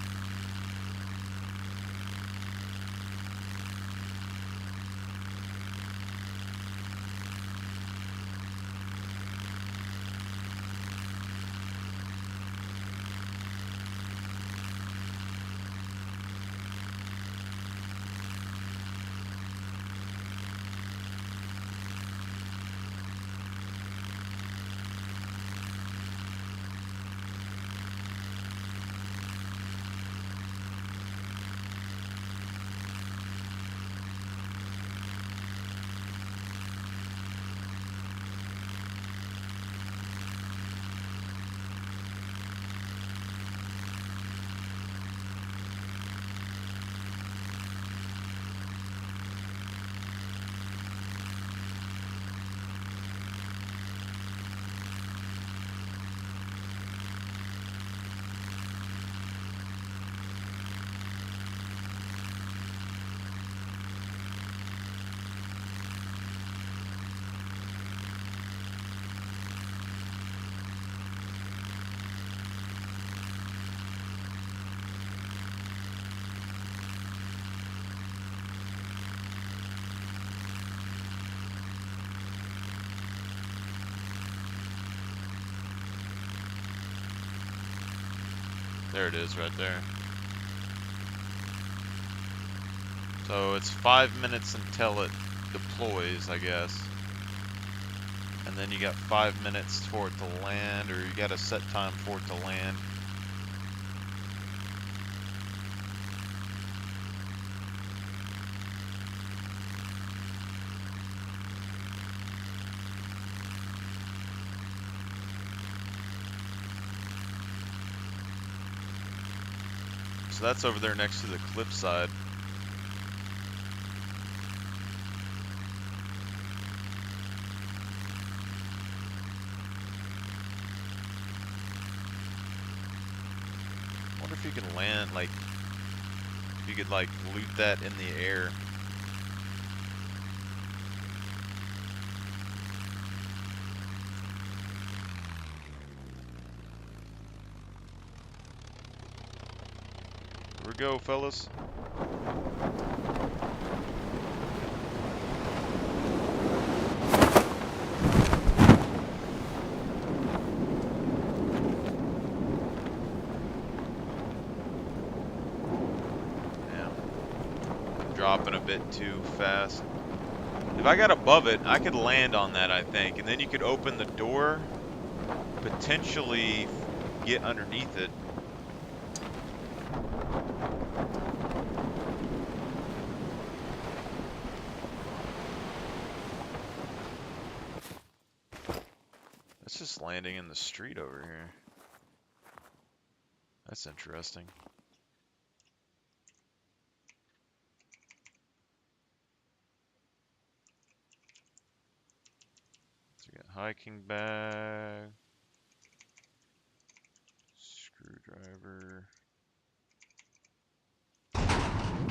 There it is right there. So it's 5 minutes until it deploys, I guess. And then you got 5 minutes for it to land, or you got a set time for it to land. So that's over there next to the cliffside. I wonder if you can land, like, if you could, like, loot that in the air. Here we go, fellas. Dropping a bit too fast. If I got above it, I could land on that, I think, and then you could open the door, potentially get underneath it. It's just landing in the street over here. That's interesting. So we got hiking bag, screwdriver,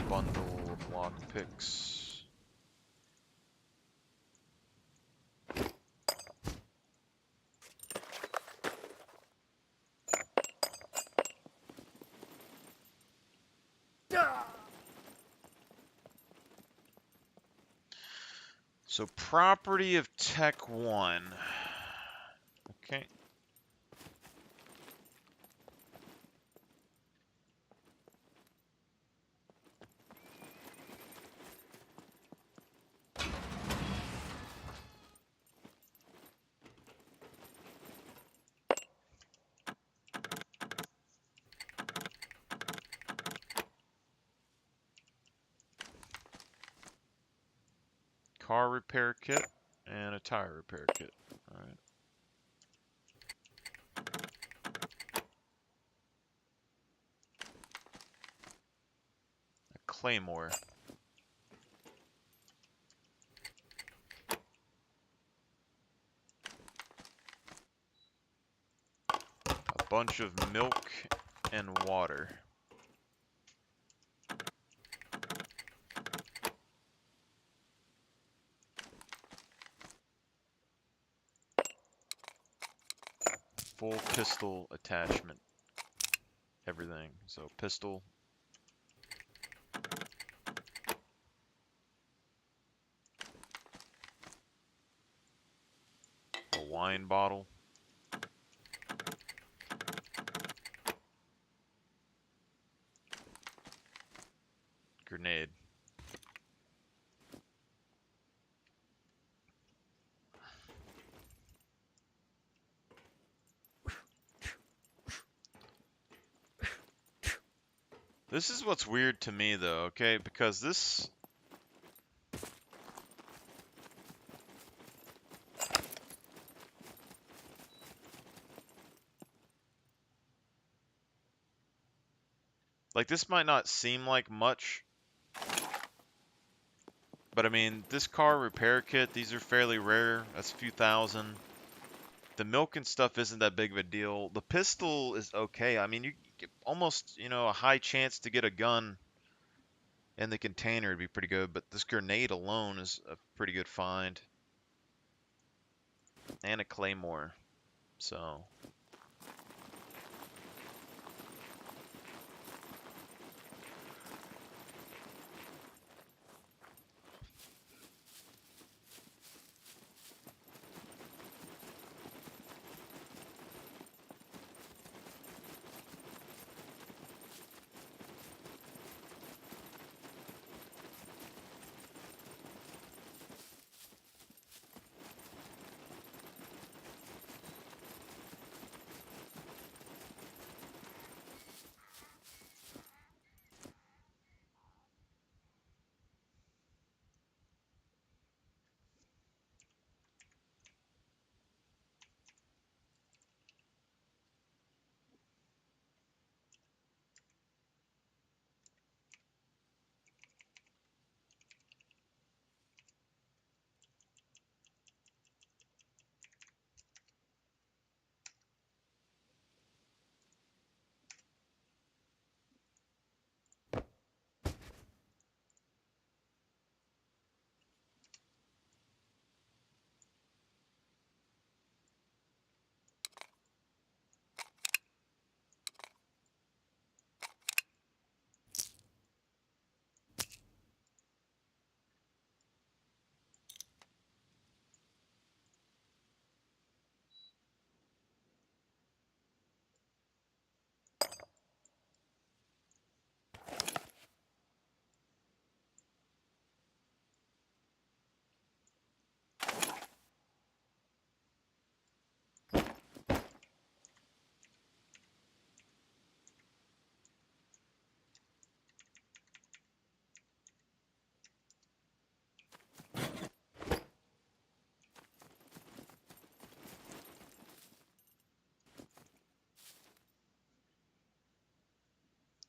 bundle of lock picks. So property of Tech 1. Okay. Car repair kit and a tire repair kit. All right. A claymore. A bunch of milk and water. Full pistol attachment. Everything. So pistol. A wine bottle. Grenade. This is what's weird to me though, okay? Because this... Like, this might not seem like much. But I mean, this car repair kit, these are fairly rare. That's a few thousand. The milk and stuff isn't that big of a deal. The pistol is okay. I mean, you get almost, you know, a high chance to get a gun in the container would be pretty good. But this grenade alone is a pretty good find. And a claymore. So...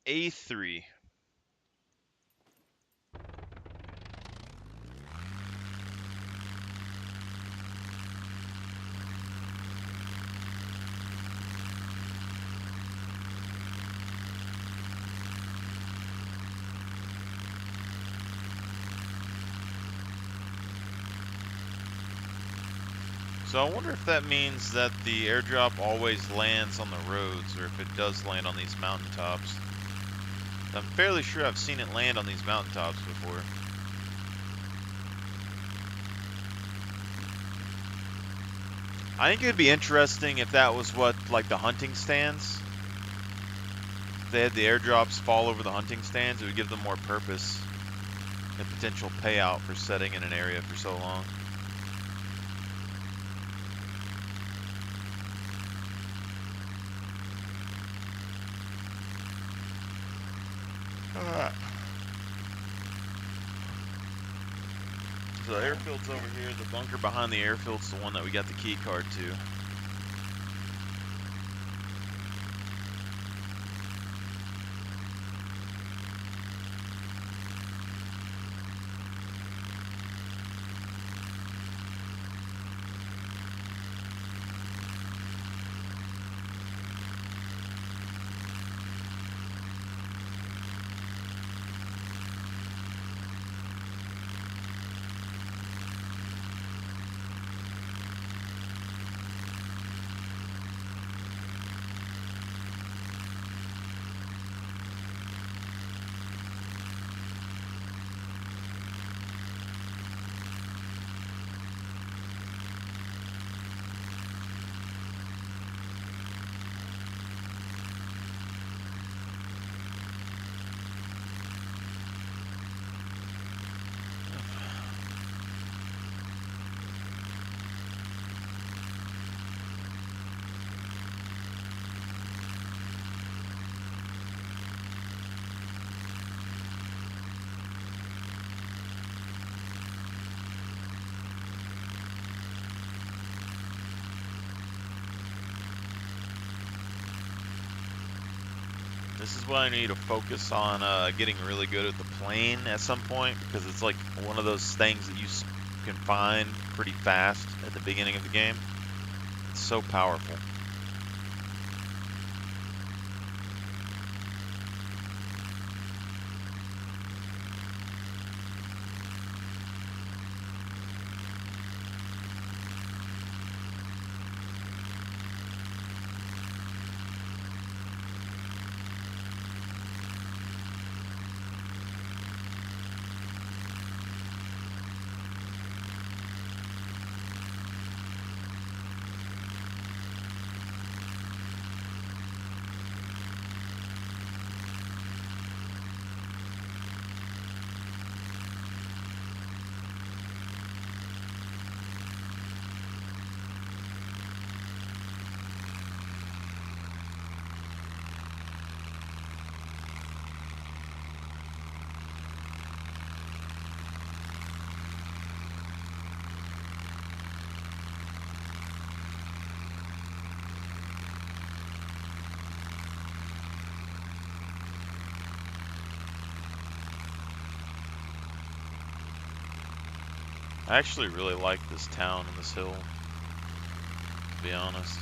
A3. So I wonder if that means that the airdrop always lands on the roads, or if it does land on these mountaintops. I'm fairly sure I've seen it land on these mountaintops before. I think it'd be interesting if that was what, like, the hunting stands. If they had the airdrops fall over the hunting stands, it would give them more purpose and potential payout for setting in an area for so long. So the airfield's over here. The bunker behind the airfield's the one that we got the key card to. This is why I need to focus on getting really good at the plane at some point, because it's like one of those things that you can find pretty fast at the beginning of the game. It's so powerful. I actually really like this town and this hill, to be honest.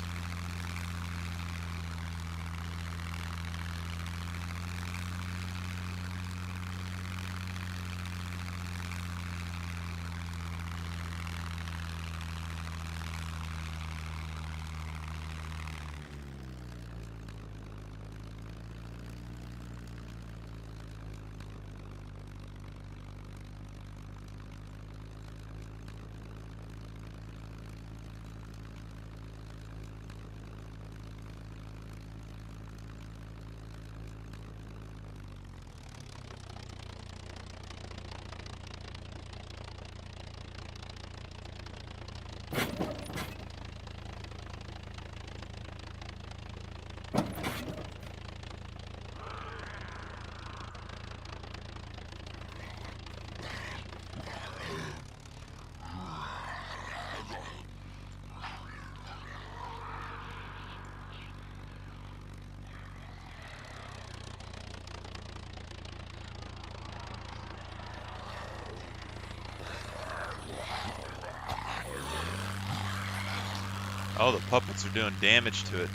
Oh, the puppets are doing damage to it.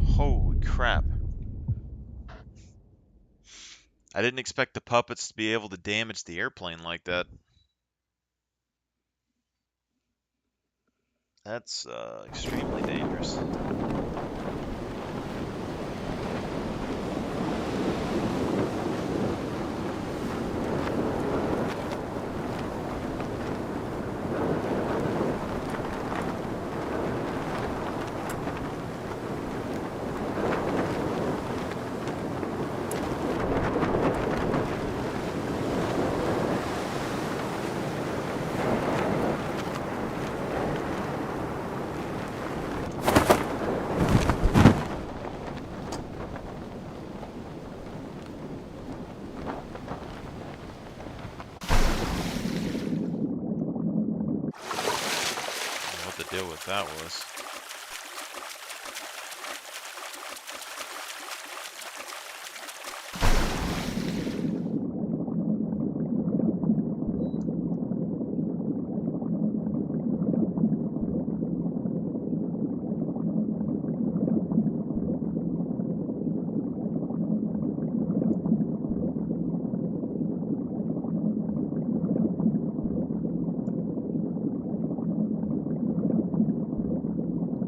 Holy crap. I didn't expect the puppets to be able to damage the airplane like that. That's extremely dangerous. What the deal with that was.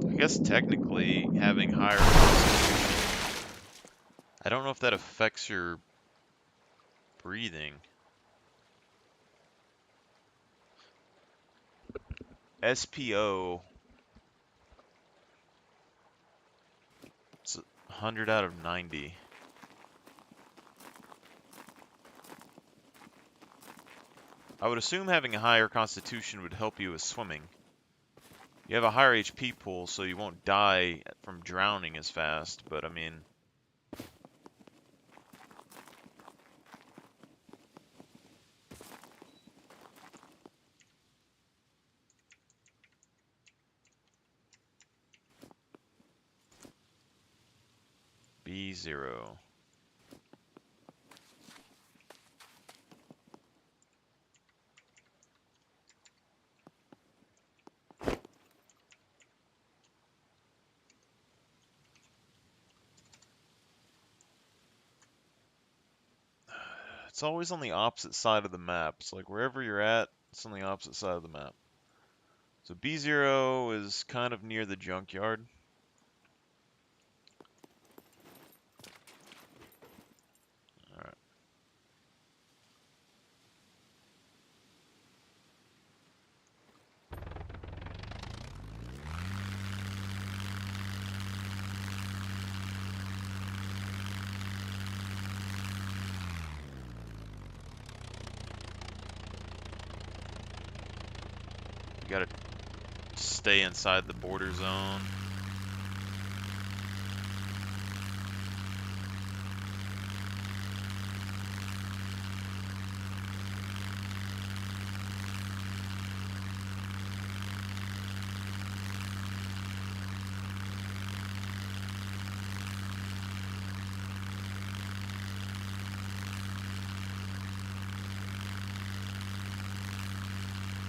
I guess technically having higher constitution, I don't know if that affects your breathing. SPO, it's 100 out of 90. I would assume having a higher constitution would help you with swimming. You have a higher HP pool, so you won't die from drowning as fast, but I mean... B0. It's always on the opposite side of the map. It's like wherever you're at, it's on the opposite side of the map. So B0 is kind of near the junkyard. Alright. You gotta stay inside the border zone.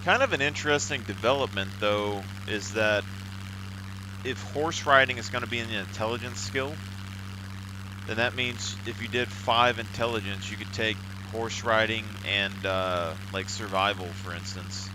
Kind of an interesting development, though, is that if horse riding is going to be an intelligence skill, then that means if you did 5 intelligence, you could take horse riding and, like, survival, for instance.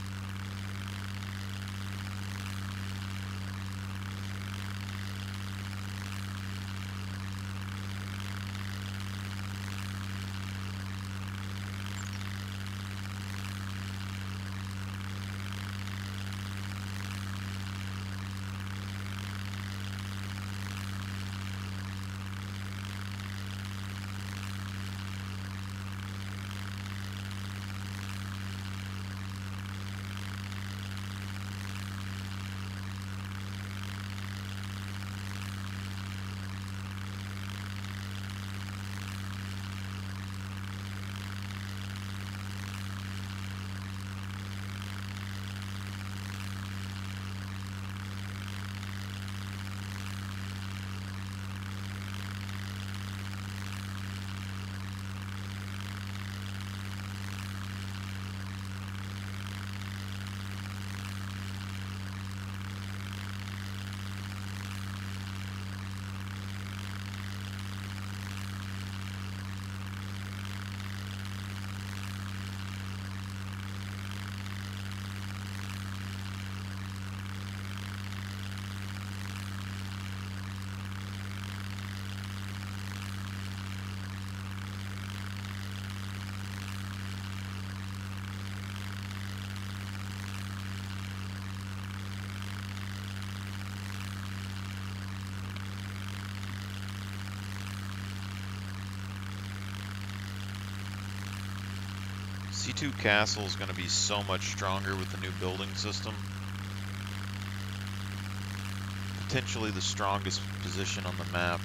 C2 Castle is going to be so much stronger with the new building system. Potentially the strongest position on the map.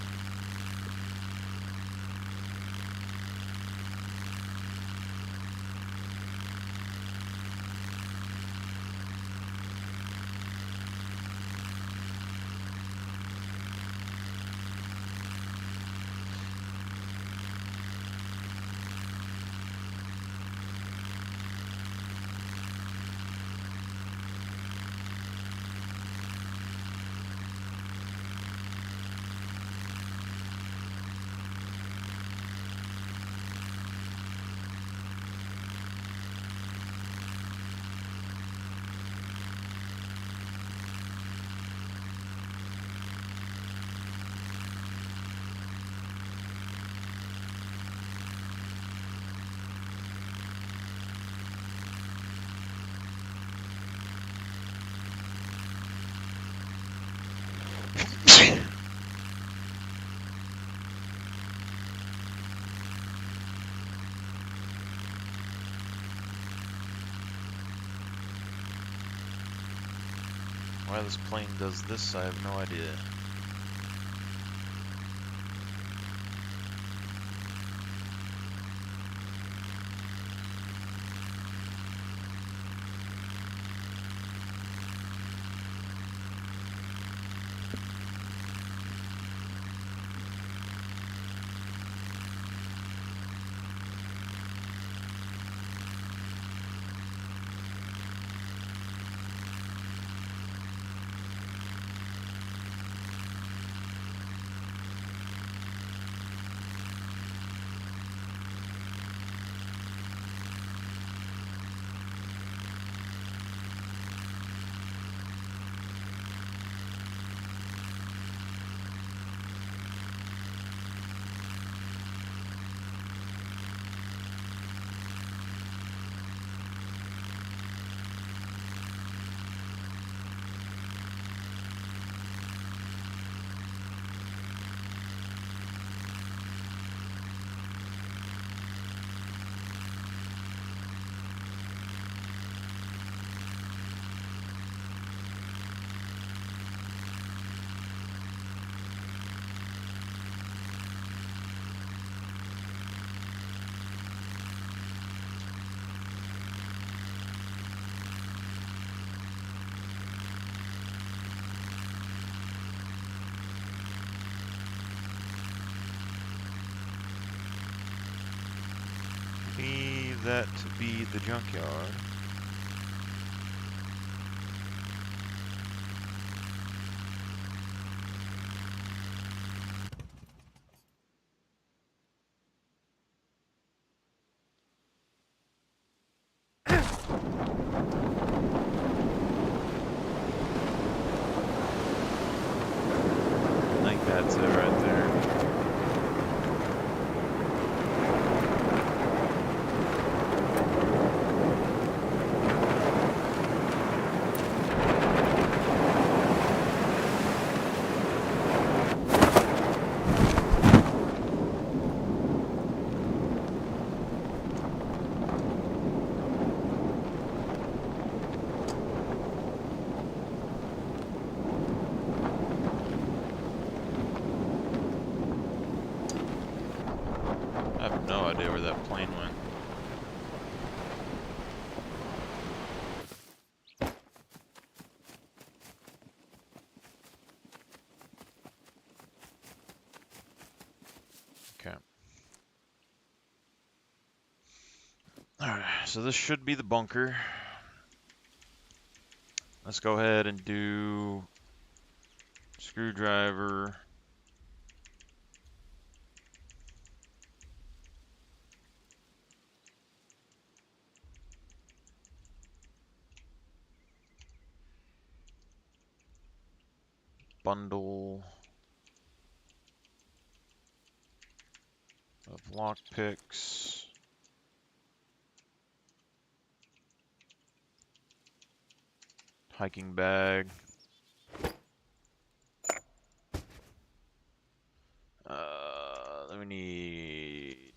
Why this plane does this, I have no idea. Leave that to be the junkyard. I think that's it right there. I have no idea where that plane went. Okay. Alright, so this should be the bunker. Let's go ahead and do screwdriver. Bundle of lockpicks. Hiking bag. Then we need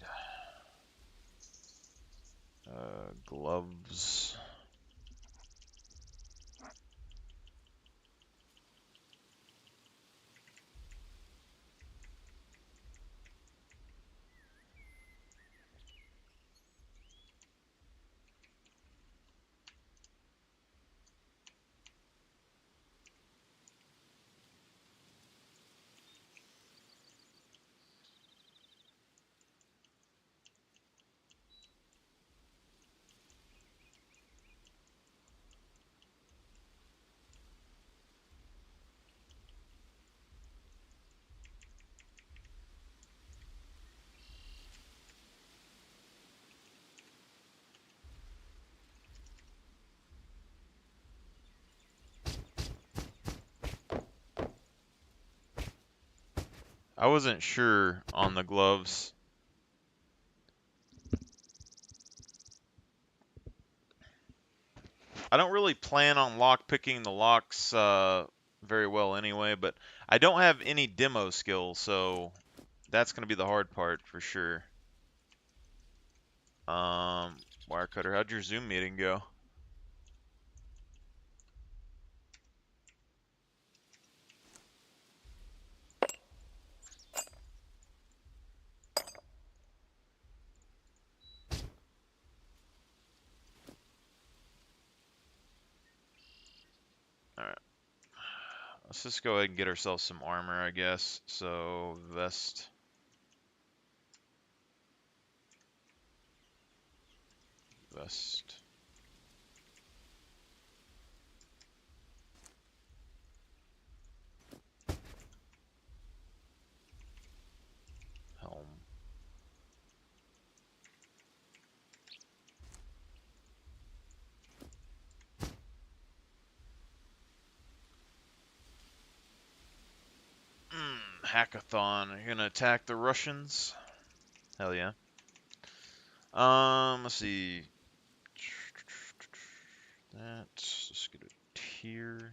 I wasn't sure on the gloves. I don't really plan on lock picking the locks very well anyway, but I don't have any demo skills, so that's going to be the hard part for sure. Wire cutter, how'd your Zoom meeting go? Alright, let's just go ahead and get ourselves some armor, I guess. So, vest. Vest. Helm. Hackathon. You're gonna attack the Russians? Hell yeah. Let's see. Let's just get a tier.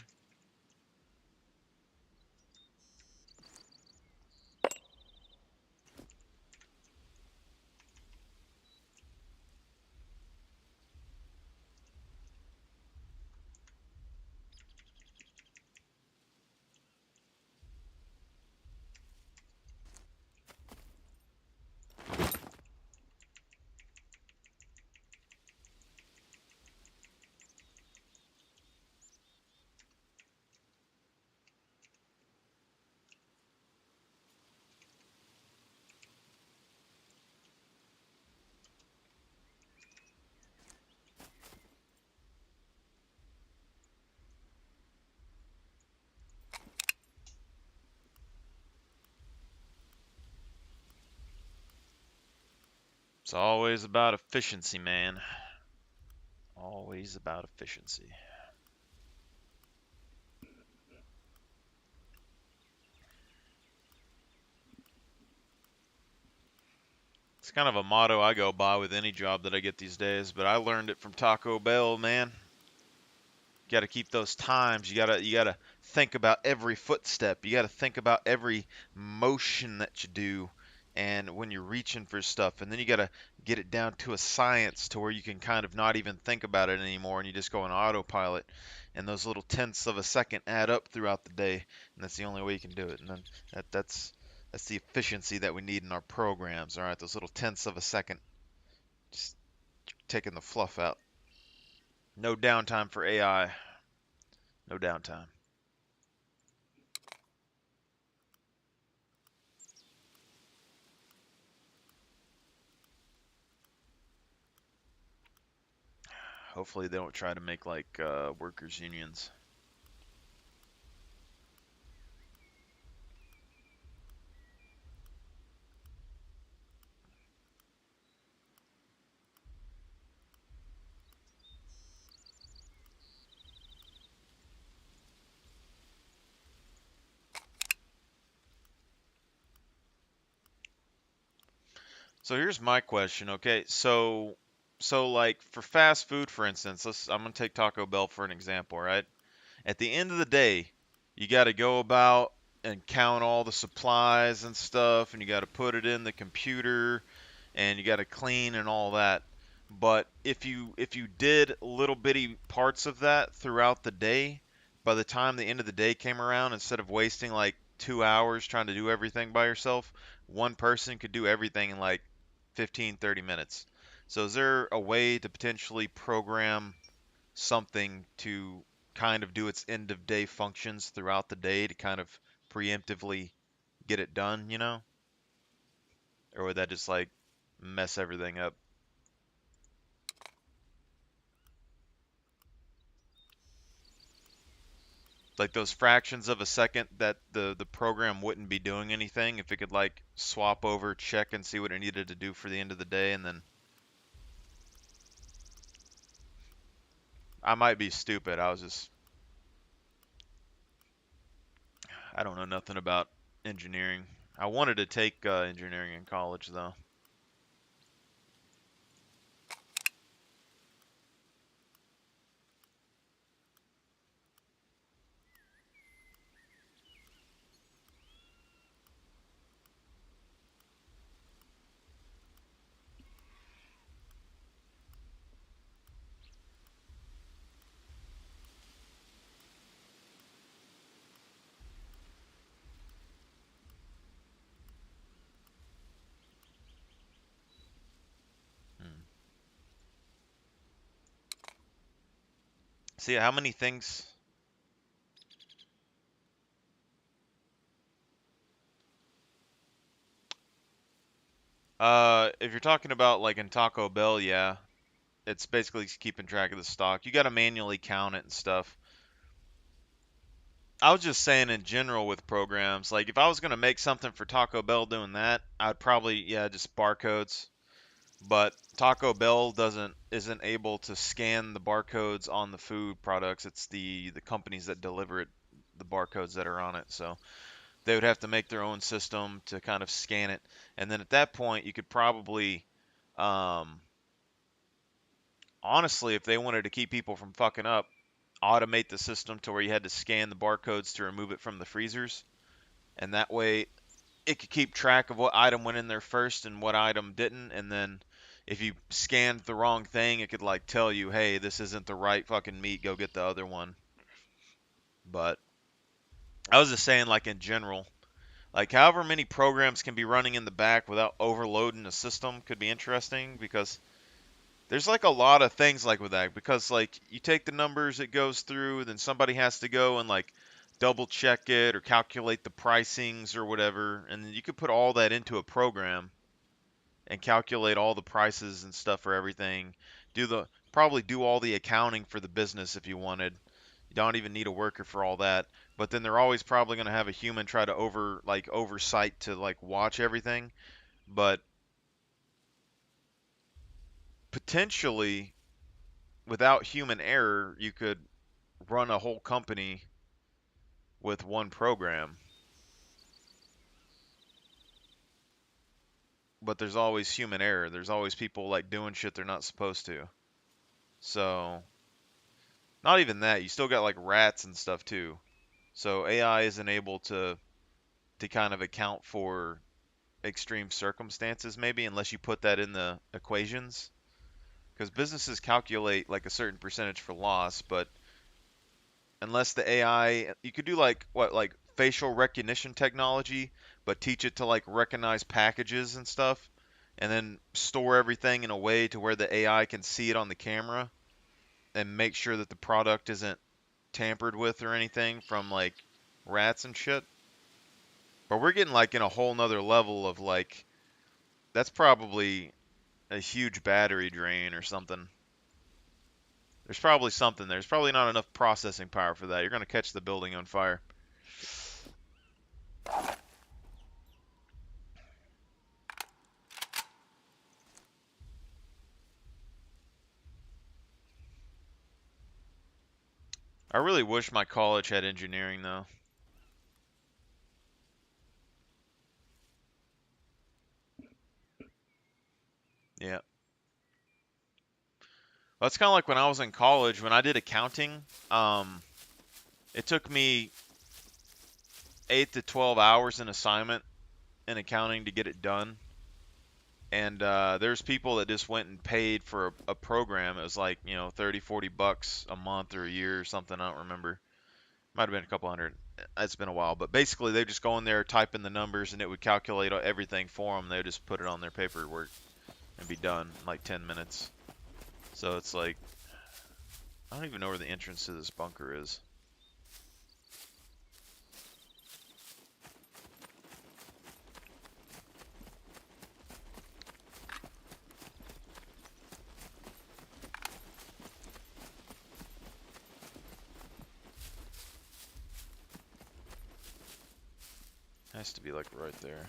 It's always about efficiency, man. Always about efficiency. It's kind of a motto I go by with any job that I get these days, but I learned it from Taco Bell, man. You got to keep those times. You got to think about every footstep. You got to think about every motion that you do and when you're reaching for stuff. And then you got to get it down to a science to where you can kind of not even think about it anymore and you just go on autopilot. And those little tenths of a second add up throughout the day, and that's the only way you can do it. And then that's the efficiency that we need in our programs. All right, those little tenths of a second, just taking the fluff out. No downtime for AI. No downtime. Hopefully they don't try to make like workers unions. So here's my question, okay? So like for fast food, for instance, I'm gonna take Taco Bell for an example, right? At the end of the day, you got to go about and count all the supplies and stuff, and you got to put it in the computer, and you got to clean and all that. But if you did little bitty parts of that throughout the day, by the time the end of the day came around, instead of wasting like 2 hours trying to do everything by yourself, one person could do everything in like 15, 30 minutes. So is there a way to potentially program something to kind of do its end of day functions throughout the day to kind of preemptively get it done, you know? Or would that just like mess everything up? Like those fractions of a second that the program wouldn't be doing anything if it could like swap over, check and see what it needed to do for the end of the day and then I might be stupid. I don't know nothing about engineering. I wanted to take engineering in college though. Hmm. See how many things. If you're talking about like in Taco Bell, yeah, it's basically keeping track of the stock. You got to manually count it and stuff. I was just saying in general with programs, like if I was gonna make something for Taco Bell doing that, I'd probably yeah just barcodes. But Taco Bell isn't able to scan the barcodes on the food products. It's the companies that deliver it, the barcodes that are on it. So they would have to make their own system to kind of scan it. And then at that point, you could probably, um, honestly, if they wanted to keep people from fucking up, automate the system to where you had to scan the barcodes to remove it from the freezers. And that way it could keep track of what item went in there first and what item didn't, and then if you scanned the wrong thing, it could like tell you, hey, this isn't the right fucking meat, go get the other one. But I was just saying, like in general, like however many programs can be running in the back without overloading the system could be interesting because there's like a lot of things like with that because like you take the numbers it goes through, then somebody has to go and like double check it or calculate the pricings or whatever, and then you could put all that into a program and calculate all the prices and stuff for everything. Probably do all the accounting for the business if you wanted. You don't even need a worker for all that. But then they're always probably going to have a human try to oversight to like watch everything. But potentially without human error, you could run a whole company with one program. But there's always human error. There's always people like doing shit they're not supposed to. So, not even that. You still got like rats and stuff too. So AI isn't able to kind of account for extreme circumstances maybe unless you put that in the equations because businesses calculate like a certain percentage for loss, but unless the AI you could do like what like facial recognition technology but teach it to like recognize packages and stuff and then store everything in a way to where the AI can see it on the camera and make sure that the product isn't tampered with or anything from like rats and shit. But we're getting like in a whole nother level of like that's probably a huge battery drain or something. There's probably something there. There's probably not enough processing power for that. You're gonna catch the building on fire. I really wish my college had engineering though. Yeah. Well, it's kind of like when I was in college when I did accounting. Um, it took me 8 to 12 hours an assignment in accounting to get it done. And there's people that just went and paid for a program. It was like, 30, $40 a month or a year or something. I don't remember. Might have been a couple hundred. It's been a while, but basically they just go in there, type in the numbers, and it would calculate everything for them. They would just put it on their paperwork and be done in like 10 minutes. So it's like I don't even know where the entrance to this bunker is. It has to be like right there.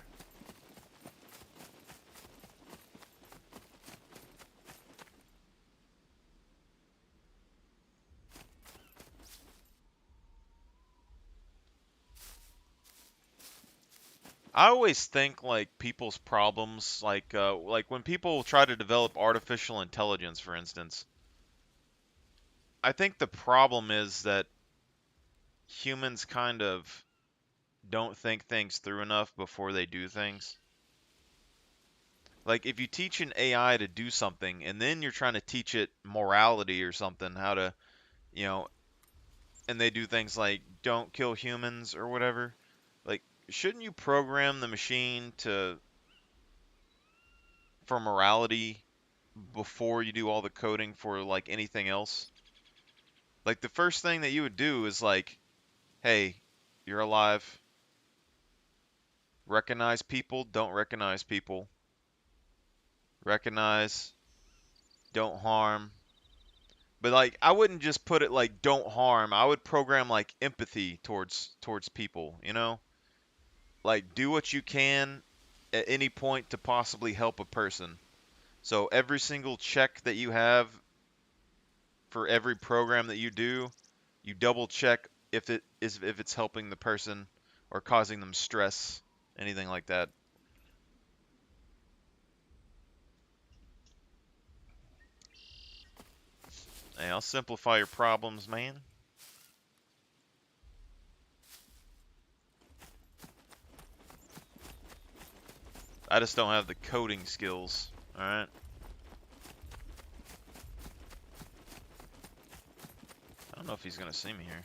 I always think like people's problems, like when people try to develop artificial intelligence, for instance, I think the problem is that humans kind of don't think things through enough before they do things. Like if you teach an AI to do something and then you're trying to teach it morality or something, how to, you know, and they do things like don't kill humans or whatever, like shouldn't you program the machine to for morality before you do all the coding for like anything else? Like the first thing that you would do is like, hey, you're alive. Recognize people, don't recognize people. Recognize, don't harm. But like I wouldn't just put it like don't harm. I would program like empathy towards people, you know? Like do what you can at any point to possibly help a person. So every single check that you have for every program that you do, you double check if it's helping the person or causing them stress, anything like that. Hey, I'll simplify your problems, man. I just don't have the coding skills. All right. I don't know if he's gonna see me here.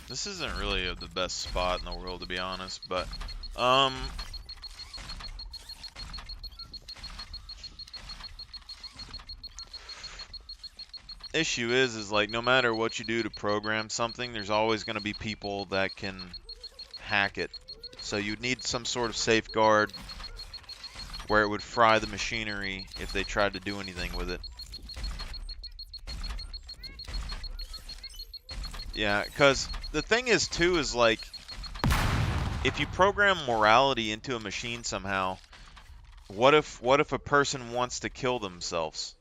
This isn't really the best spot in the world, to be honest, but um, issue is like no matter what you do to program something, there's always going to be people that can hack it. So you'd need some sort of safeguard where it would fry the machinery if they tried to do anything with it. Yeah, because the thing is too is like if you program morality into a machine somehow, what if a person wants to kill themselves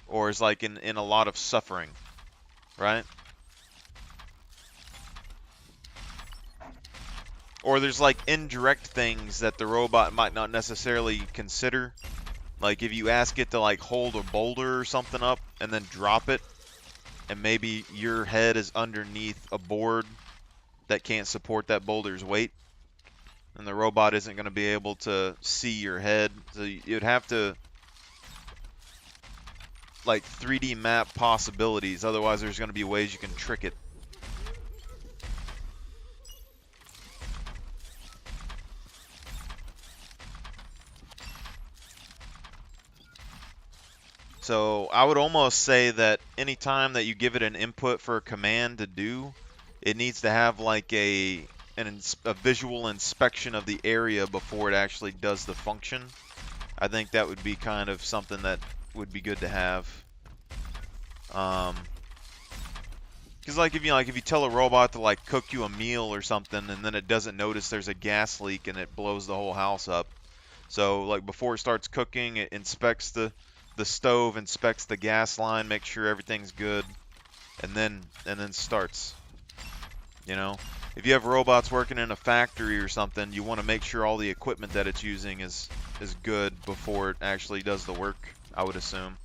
or is like in a lot of suffering, right? Or there's like indirect things that the robot might not necessarily consider. Like if you ask it to like hold a boulder or something up and then drop it, and maybe your head is underneath a board that can't support that boulder's weight, and the robot isn't going to be able to see your head. So you'd have to like 3D map possibilities. Otherwise, there's going to be ways you can trick it. So I would almost say that anytime that you give it an input for a command to do, it needs to have like a visual inspection of the area before it actually does the function. I think that would be kind of something that would be good to have. Because like if you tell a robot to like cook you a meal or something, and then it doesn't notice there's a gas leak and it blows the whole house up. So like before it starts cooking, it inspects the stove, inspects the gas line, makes sure everything's good, and then starts. You know, if you have robots working in a factory or something, you want to make sure all the equipment that it's using is good before it actually does the work, I would assume.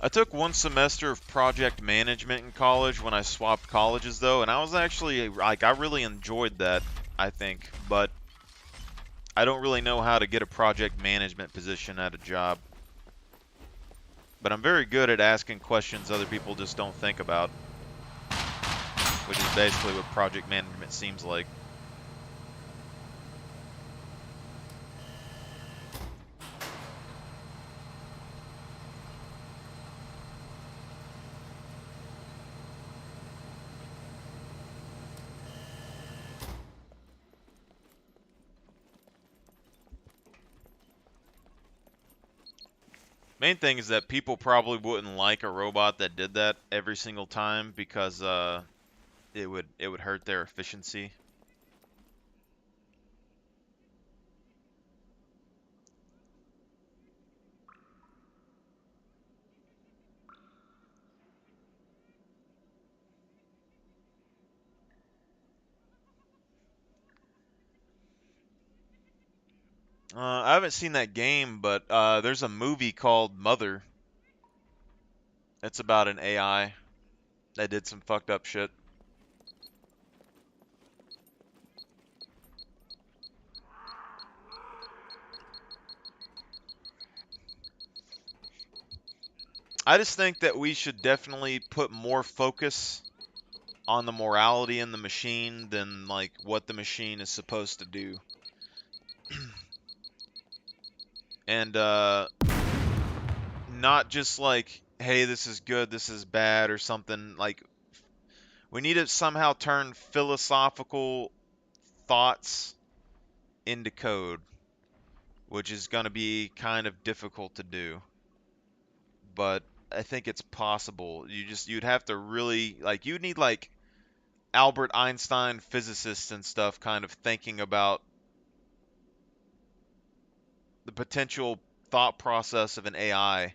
I took one semester of project management in college when I swapped colleges, though, and I was actually, like, I really enjoyed that, I think, but I don't really know how to get a project management position at a job. But I'm very good at asking questions other people just don't think about, which is basically what project management seems like. Main thing is that people probably wouldn't like a robot that did that every single time because it would hurt their efficiency. I haven't seen that game, but there's a movie called Mother. It's about an AI that did some fucked up shit. I just think that we should definitely put more focus on the morality in the machine than like what the machine is supposed to do. And not just like, hey, this is good, this is bad, or something. Like, we need to somehow turn philosophical thoughts into code, which is going to be kind of difficult to do. But I think it's possible. You'd have to really, like, you'd need like Albert Einstein physicists and stuff kind of thinking about the potential thought process of an AI.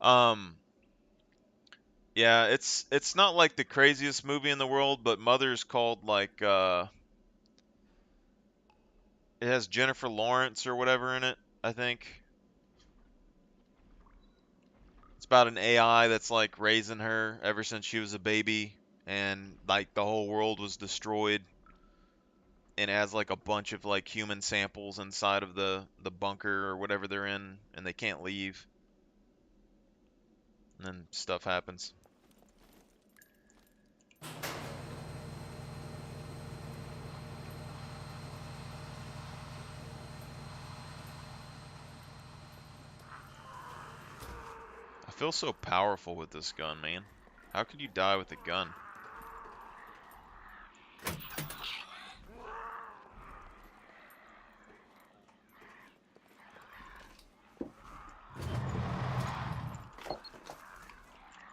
Um, yeah, it's not like the craziest movie in the world, but Mother's called like it has Jennifer Lawrence or whatever in it, I think. It's about an AI that's like raising her ever since she was a baby, and like the whole world was destroyed, and it has like a bunch of like human samples inside of the bunker or whatever they're in, and they can't leave, and then stuff happens. I feel so powerful with this gun, man. How could you die with a gun?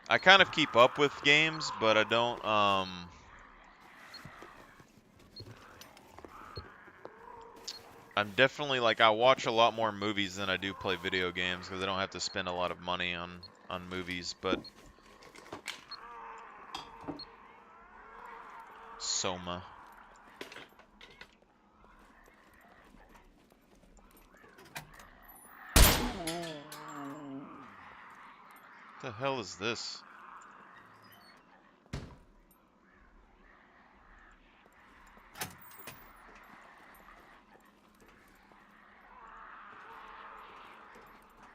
I kind of keep up with games, but I don't, I'm definitely, like, I watch a lot more movies than I do play video games, because I don't have to spend a lot of money on movies, but Soma. What the hell is this?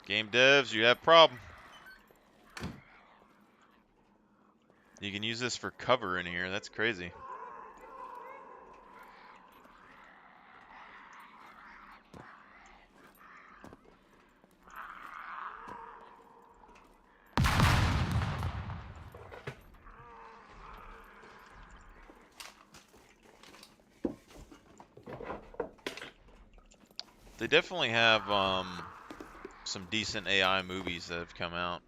Game devs, you have problem. You can use this for cover in here, that's crazy. They definitely have, some decent AI movies that have come out.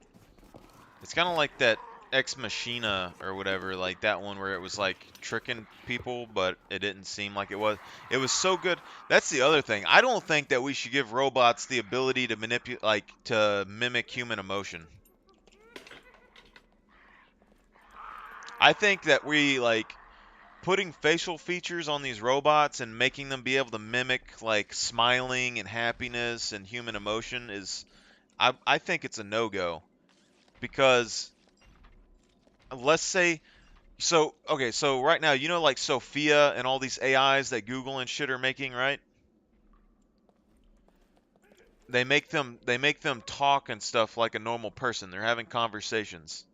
It's kind of like that Ex Machina or whatever, like that one where it was like tricking people, but it didn't seem like it was. It was so good. That's the other thing. I don't think that we should give robots the ability to manipulate, like to mimic human emotion. I think that we like putting facial features on these robots and making them be able to mimic like smiling and happiness and human emotion is, I think it's a no-go. Because let's say, so okay, so right now, you know, like Sophia and all these AIs that Google and shit are making, right? They make them talk and stuff like a normal person. They're having conversations.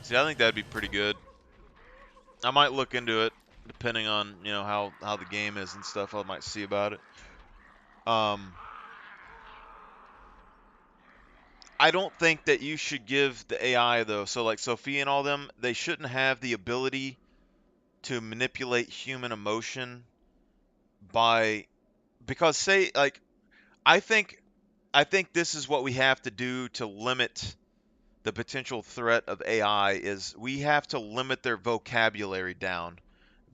See, I think that'd be pretty good. I might look into it, depending on, you know, how the game is and stuff. I might see about it. Um, I don't think that you should give the AI though. So like Sophia and all them, they shouldn't have the ability to manipulate human emotion by, because say like I think I think this is what we have to do to limit the potential threat of AI is we have to limit their vocabulary down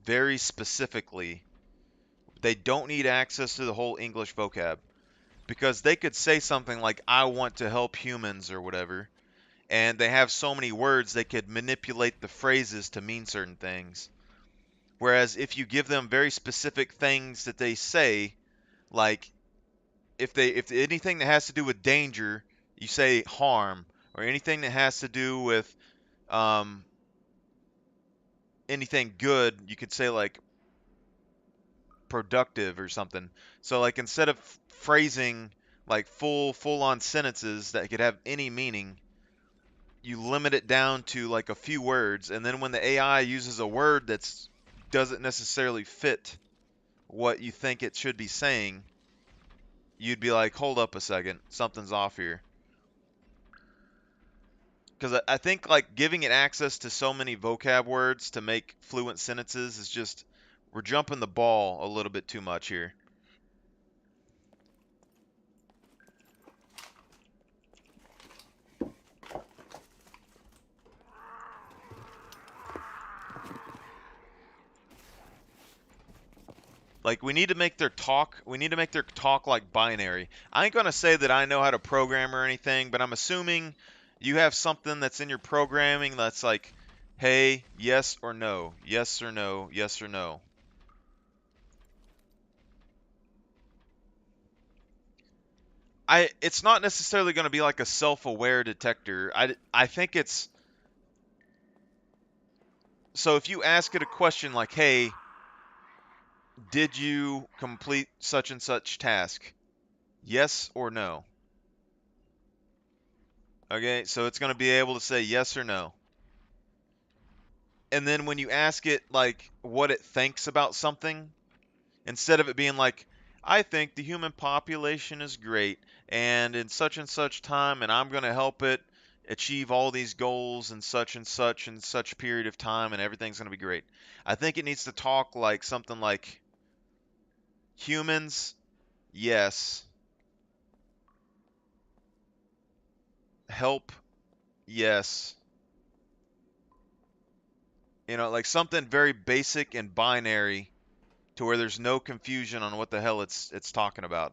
very specifically. They don't need access to the whole English vocab because they could say something like I want to help humans or whatever, and they have so many words they could manipulate the phrases to mean certain things. Whereas if you give them very specific things that they say, like if anything that has to do with danger, you say harm, or anything that has to do with um, anything good, you could say like productive or something. So like instead of phrasing like full on sentences that could have any meaning, you limit it down to like a few words, and then when the AI uses a word that's doesn't necessarily fit what you think it should be saying, you'd be like, hold up a second, something's off here. Because I think like giving it access to so many vocab words to make fluent sentences is just, we're jumping the ball a little bit too much here. Like we need to make their talk like binary. I ain't gonna say that I know how to program or anything, but I'm assuming you have something that's in your programming that's like, hey, yes or no, yes or no, yes or no. It's not necessarily going to be like a self-aware detector. I think it's, so if you ask it a question like, hey, did you complete such and such task? Yes or no? Okay, so it's going to be able to say yes or no. And then when you ask it like what it thinks about something, instead of it being like, I think the human population is great and in such and such time, and I'm going to help it achieve all these goals in such and such period of time, and everything's going to be great. I think it needs to talk like something like, humans, yes, help, yes. You know, like something very basic and binary to where there's no confusion on what the hell it's talking about.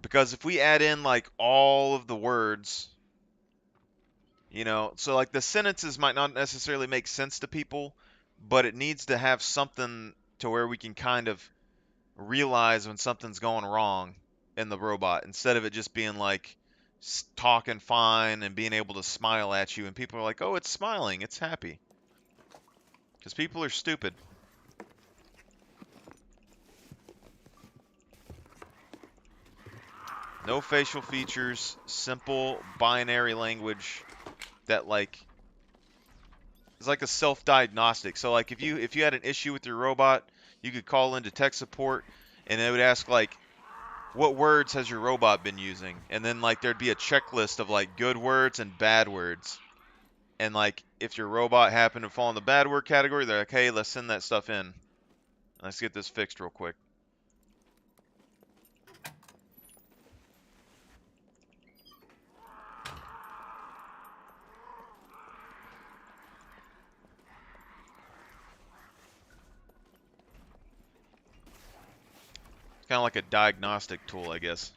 Because if we add in like all of the words, you know, so like the sentences might not necessarily make sense to people, but it needs to have something to where we can kind of realize when something's going wrong in the robot instead of it just being like talking fine and being able to smile at you and people are like, "Oh, it's smiling, it's happy." Cuz people are stupid. No facial features, simple binary language that like is like a self-diagnostic. So like if you had an issue with your robot, you could call into tech support and they would ask like, what words has your robot been using? And then like there'd be a checklist of like good words and bad words. And like if your robot happened to fall in the bad word category, they're like, hey, let's send that stuff in. Let's get this fixed real quick. Kind of like a diagnostic tool, I guess.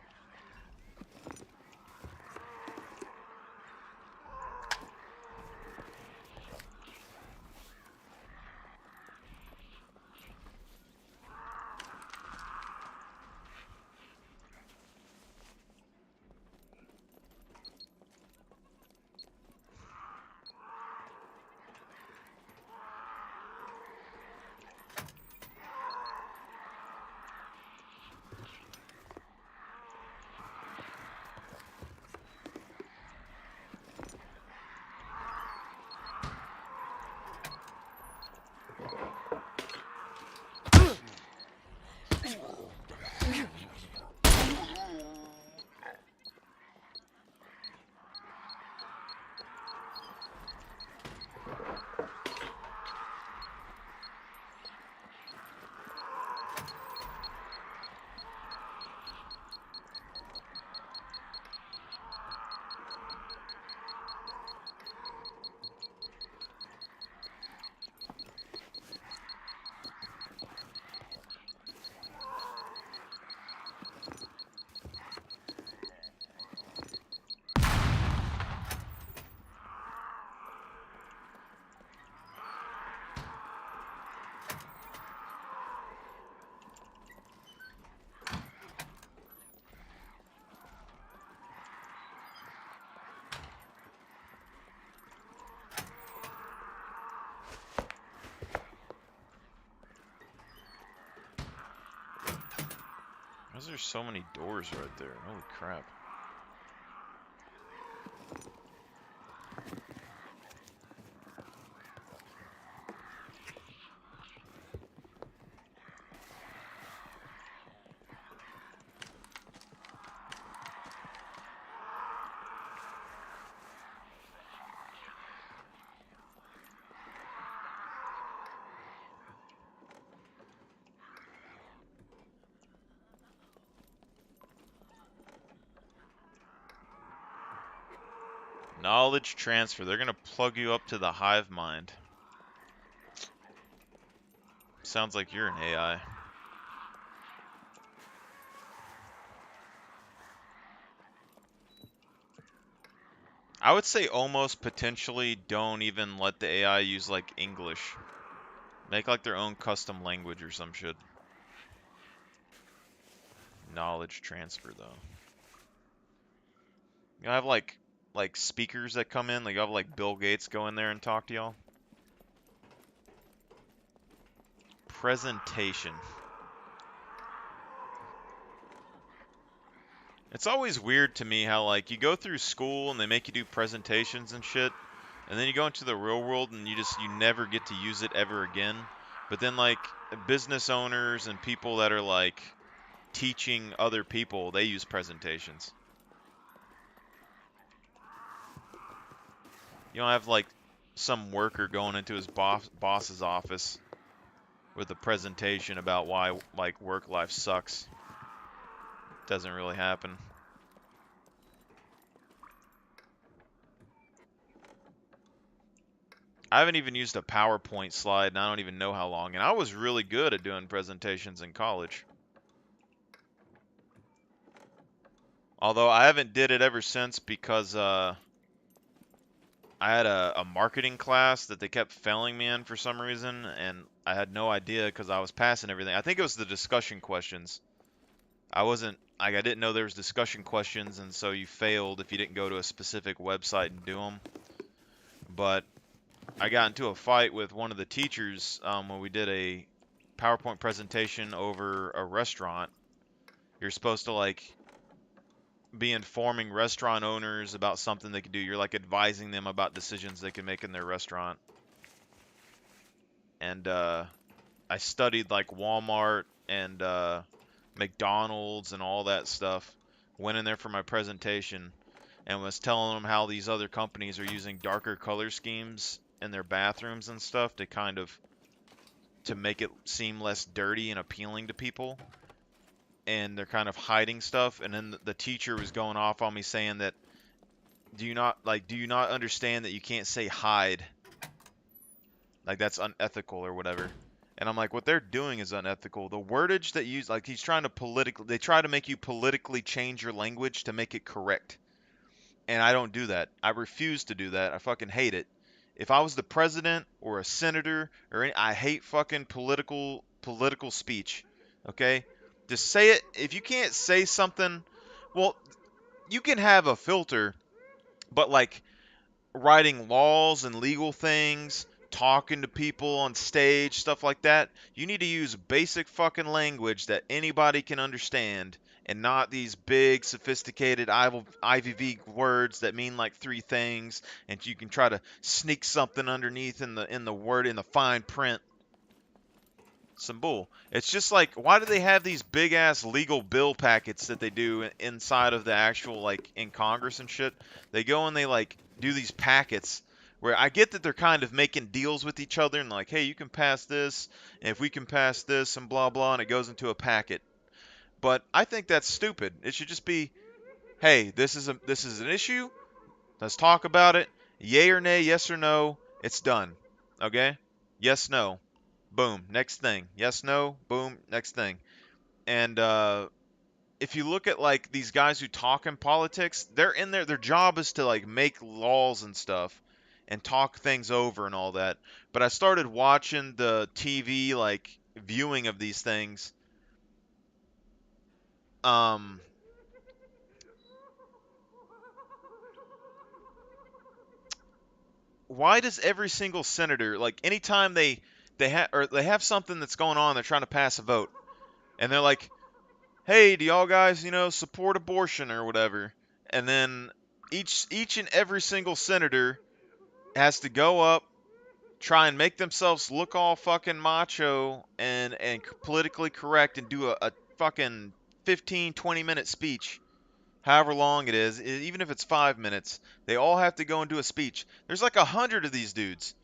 Why is there so many doors right there? Holy crap. Knowledge transfer. They're gonna plug you up to the hive mind. Sounds like you're an AI. I would say almost potentially don't even let the AI use like English. Make like their own custom language or some shit. Knowledge transfer though. You have like speakers that come in, like you have like Bill Gates go in there and talk to y'all. Presentation. It's always weird to me how like you go through school and they make you do presentations and shit, and then you go into the real world and you never get to use it ever again. But then like business owners and people that are like teaching other people, they use presentations. You don't have like some worker going into his boss's office with a presentation about why like work life sucks. Doesn't really happen. I haven't even used a PowerPoint slide, and I don't even know how long. And I was really good at doing presentations in college. Although I haven't did it ever since because I had a marketing class that they kept failing me in for some reason, and I had no idea because I was passing everything. I think it was the discussion questions. I wasn't like I didn't know there was discussion questions, and so you failed if you didn't go to a specific website and do them. But I got into a fight with one of the teachers when we did a PowerPoint presentation over a restaurant. You're supposed to like be informing restaurant owners about something they can do. You're like advising them about decisions they can make in their restaurant. And I studied like Walmart and McDonald's and all that stuff. Went in there for my presentation and was telling them how these other companies are using darker color schemes in their bathrooms and stuff to kind of to make it seem less dirty and appealing to people. And they're kind of hiding stuff. And then the teacher was going off on me saying that do you not understand that you can't say hide? Like that's unethical or whatever. And I'm like, what they're doing is unethical. The wordage that use, like he's trying to they try to make you politically change your language to make it correct. And I don't do that. I refuse to do that. I fucking hate it. If I was the president or a senator or any, I hate fucking political speech. Okay? Just say it. If you can't say something, well, you can have a filter, but like writing laws and legal things, talking to people on stage, stuff like that, you need to use basic fucking language that anybody can understand and not these big sophisticated IVV words that mean like three things and you can try to sneak something underneath in the word in the fine print. Some bull. It's just like, why do they have these big ass legal bill packets that they do inside of the actual, like, in Congress and shit? They go and they like do these packets where I get that they're kind of making deals with each other and like, hey, you can pass this, and if we can pass this and blah blah, and it goes into a packet. But I think that's stupid. It should just be, hey, this is an issue. Let's talk about it. Yay or nay, yes or no. It's done. Okay? Yes, no. Boom. Next thing. Yes, no. Boom. Next thing. And if you look at like these guys who talk in politics, they're in there. Their job is to like make laws and stuff and talk things over and all that. But I started watching the TV like viewing of these things. Um, why does every single senator like anytime they have something that's going on, they're trying to pass a vote, and they're like, hey, do y'all guys, support abortion or whatever? And then each and every single senator has to go up, try and make themselves look all fucking macho and politically correct and do a fucking 15, 20-minute speech, however long it is, even if it's 5 minutes. They all have to go and do a speech. There's like 100 of these dudes.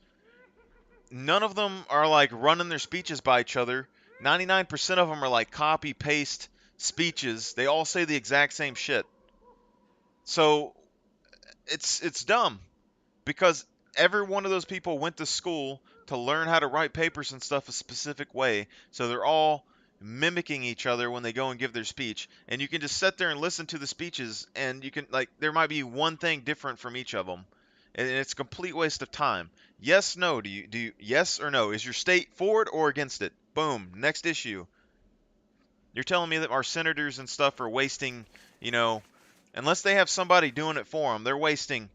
None of them are like running their speeches by each other. 99% of them are like copy paste speeches. They all say the exact same shit. So it's dumb because every one of those people went to school to learn how to write papers and stuff a specific way. So they're all mimicking each other when they go and give their speech. And you can just sit there and listen to the speeches and you can like there might be one thing different from each of them. And it's a complete waste of time. Yes, no, do you yes or no? Is your state for it or against it? Boom, next issue. You're telling me that our senators and stuff are wasting, unless they have somebody doing it for them, they're wasting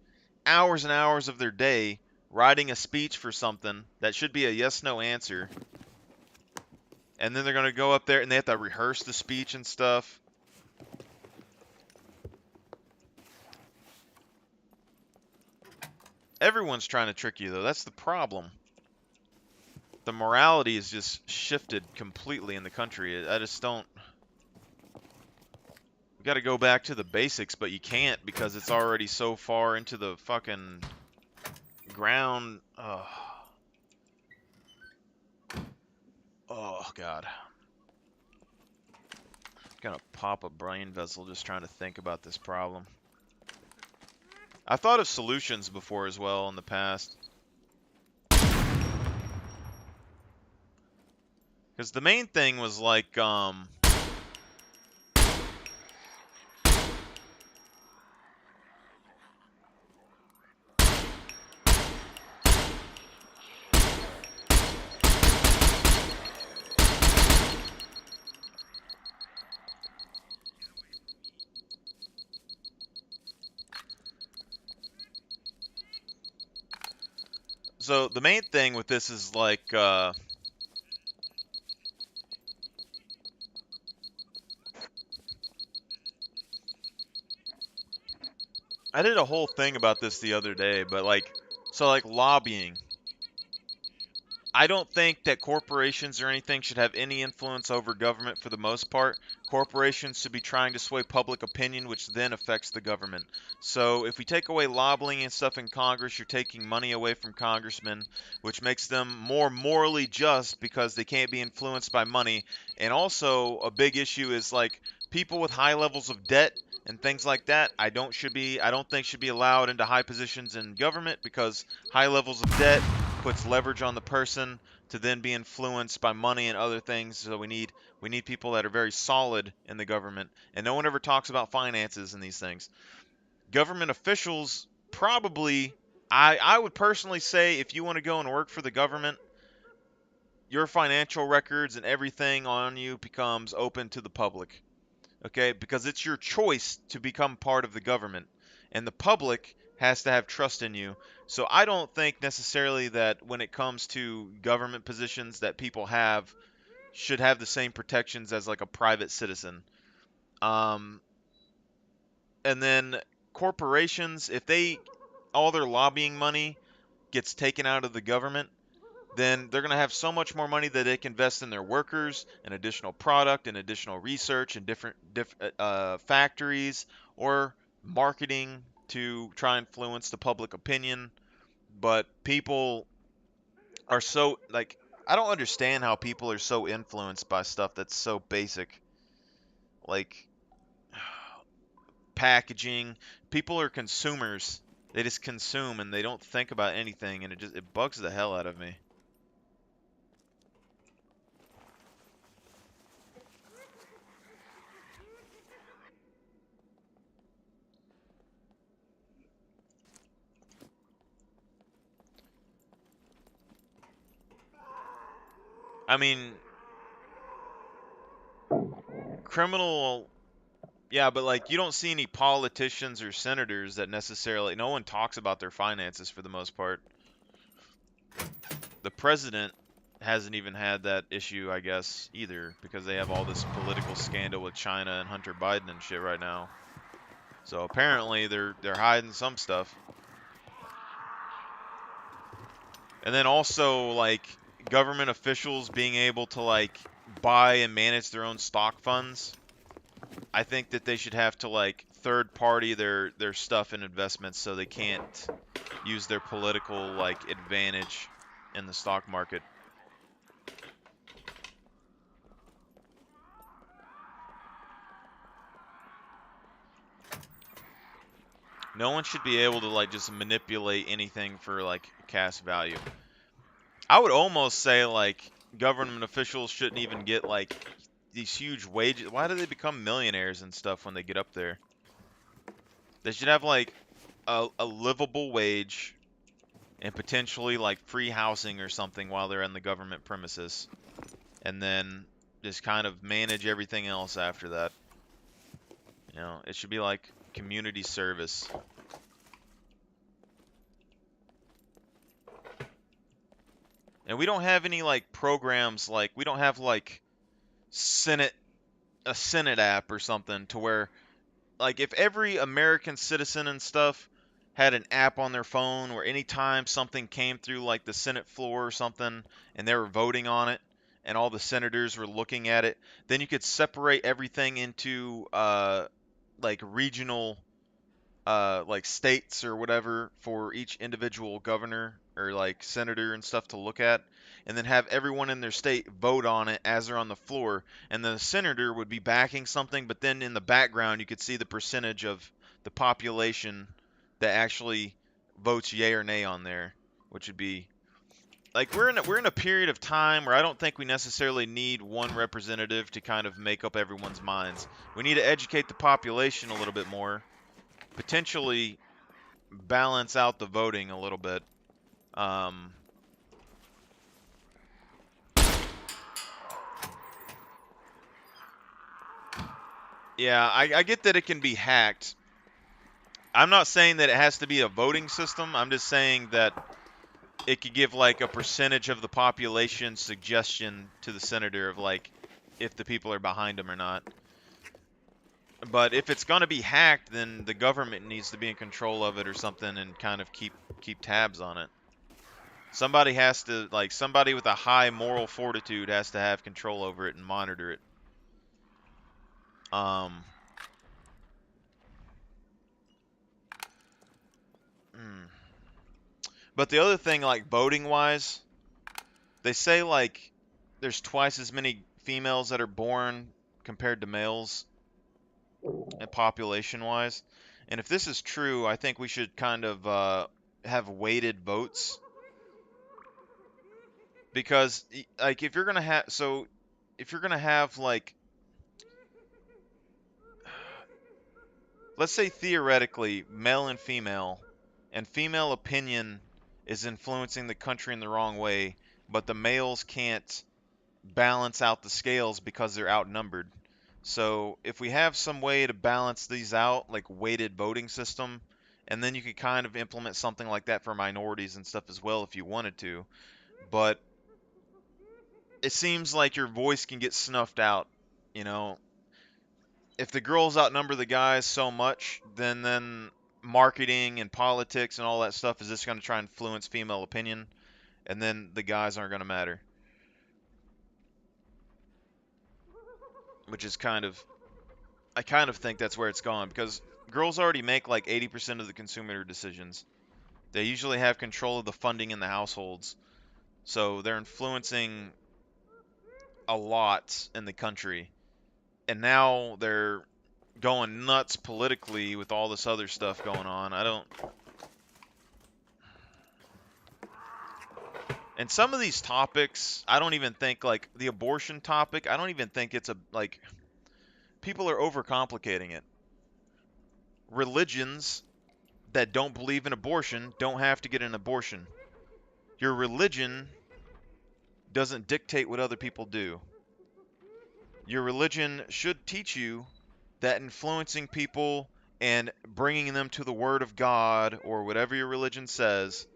hours and hours of their day writing a speech for something that should be a yes-no answer. And then they're going to go up there and they have to rehearse the speech and stuff. Everyone's trying to trick you, though. That's the problem. The morality is just shifted completely in the country. I just don't... You got to go back to the basics, but you can't because it's already so far into the fucking ground. Oh, God. I'm gonna pop a brain vessel just trying to think about this problem. I thought of solutions before as well in the past. Because the main thing was like, so the main thing with this is like, I did a whole thing about this the other day, but like, so like lobbying. I don't think that corporations or anything should have any influence over government for the most part. Corporations should be trying to sway public opinion, which then affects the government. So if we take away lobbying and stuff in Congress, you're taking money away from congressmen, which makes them more morally just because they can't be influenced by money. And also a big issue is like people with high levels of debt and things like that. I don't think should be allowed into high positions in government because high levels of debt puts leverage on the person, to then be influenced by money and other things. So we need people that are very solid in the government, and no one ever talks about finances and these things. Government officials probably, I would personally say, if you want to go and work for the government, your financial records and everything on you becomes open to the public. Okay, because it's your choice to become part of the government, and the public has to have trust in you. So I don't think necessarily that when it comes to government positions that people have should have the same protections as like a private citizen. Um, and then corporations, if they all their lobbying money gets taken out of the government, then they're going to have so much more money that they can invest in their workers and additional product and additional research and different factories or marketing to try and influence the public opinion. But people are so like, I don't understand how people are so influenced by stuff that's so basic, like packaging. People are consumers. They just consume and they don't think about anything, and it bugs the hell out of me. I mean, criminal, yeah, but like you don't see any politicians or senators that necessarily, no one talks about their finances for the most part. The president hasn't even had that issue, I guess, either, because they have all this political scandal with China and Hunter Biden and shit right now. So apparently they're hiding some stuff. And then also like government officials being able to like buy and manage their own stock funds. I think that they should have to like third party their stuff and investments so they can't use their political like advantage in the stock market. No one should be able to like just manipulate anything for like cash value. I would almost say like government officials shouldn't even get like these huge wages. Why do they become millionaires and stuff when they get up there? They should have like a livable wage and potentially like free housing or something while they're in the government premises, and then just kind of manage everything else after that. It should be like community service. And we don't have any like programs, like we don't have like Senate a Senate app or something to where like if every American citizen and stuff had an app on their phone where anytime something came through like the Senate floor or something and they were voting on it and all the senators were looking at it, then you could separate everything into like regional like states or whatever for each individual governor or like senator and stuff to look at, and then have everyone in their state vote on it as they're on the floor, and the senator would be backing something, but then in the background you could see the percentage of the population that actually votes yay or nay on there, which would be like we're in a period of time where I don't think we necessarily need one representative to kind of make up everyone's minds. We need to educate the population a little bit more, potentially balance out the voting a little bit. Um, yeah, I get that it can be hacked. I'm not saying that it has to be a voting system. I'm just saying that it could give like a percentage of the population suggestion to the senator of like if the people are behind him or not. But if it's going to be hacked, then the government needs to be in control of it or something and kind of keep tabs on it. Somebody has to, like, somebody with a high moral fortitude has to have control over it and monitor it. Um, hmm. But the other thing, like voting wise, they say like there's twice as many females that are born compared to males, and population wise. And if this is true, I think we should kind of have weighted votes. because like if you're gonna have like, let's say theoretically male and female opinion is influencing the country in the wrong way, but the males can't balance out the scales because they're outnumbered. So if we have some way to balance these out, like weighted voting system, and then you could kind of implement something like that for minorities and stuff as well if you wanted to. But it seems like your voice can get snuffed out. You know, if the girls outnumber the guys so much, then marketing and politics and all that stuff is just going to try and influence female opinion, and then the guys aren't going to matter, which is I kind of think that's where it's gone because girls already make like 80% of the consumer decisions. They usually have control of the funding in the households, so they're influencing a lot in the country. And now they're going nuts politically with all this other stuff going on. I don't. And some of these topics, I don't even think like the abortion topic. I don't even think it's a like people are overcomplicating it. Religions that don't believe in abortion don't have to get an abortion. Your religion doesn't dictate what other people do. Your religion should teach you that influencing people and bringing them to the word of God or whatever your religion says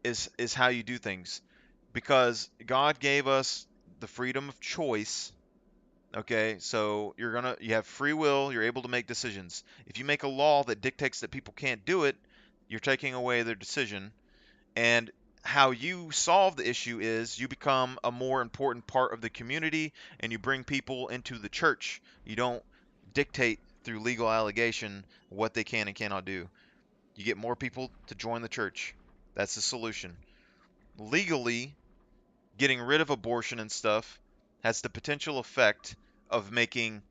is how you do things, because God gave us the freedom of choice. Okay, so you have free will, you're able to make decisions. If you make a law that dictates that people can't do it, you're taking away their decision. And how you solve the issue is you become a more important part of the community and you bring people into the church. You don't dictate through legal allegation what they can and cannot do. You get more people to join the church. That's the solution. Legally, getting rid of abortion and stuff has the potential effect of making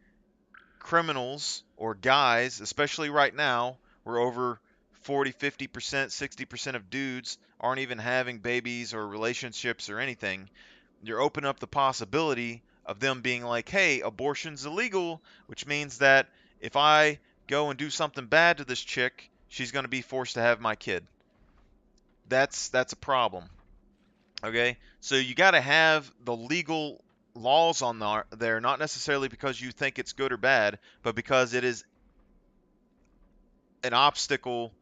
criminals or guys, especially right now, where over 40, 50%, 60% of dudes aren't even having babies or relationships or anything. You're opening up the possibility of them being like, hey, abortion's illegal, which means that if I go and do something bad to this chick, she's going to be forced to have my kid. That's a problem. Okay, so you got to have the legal laws on there, not necessarily because you think it's good or bad, but because it is an obstacle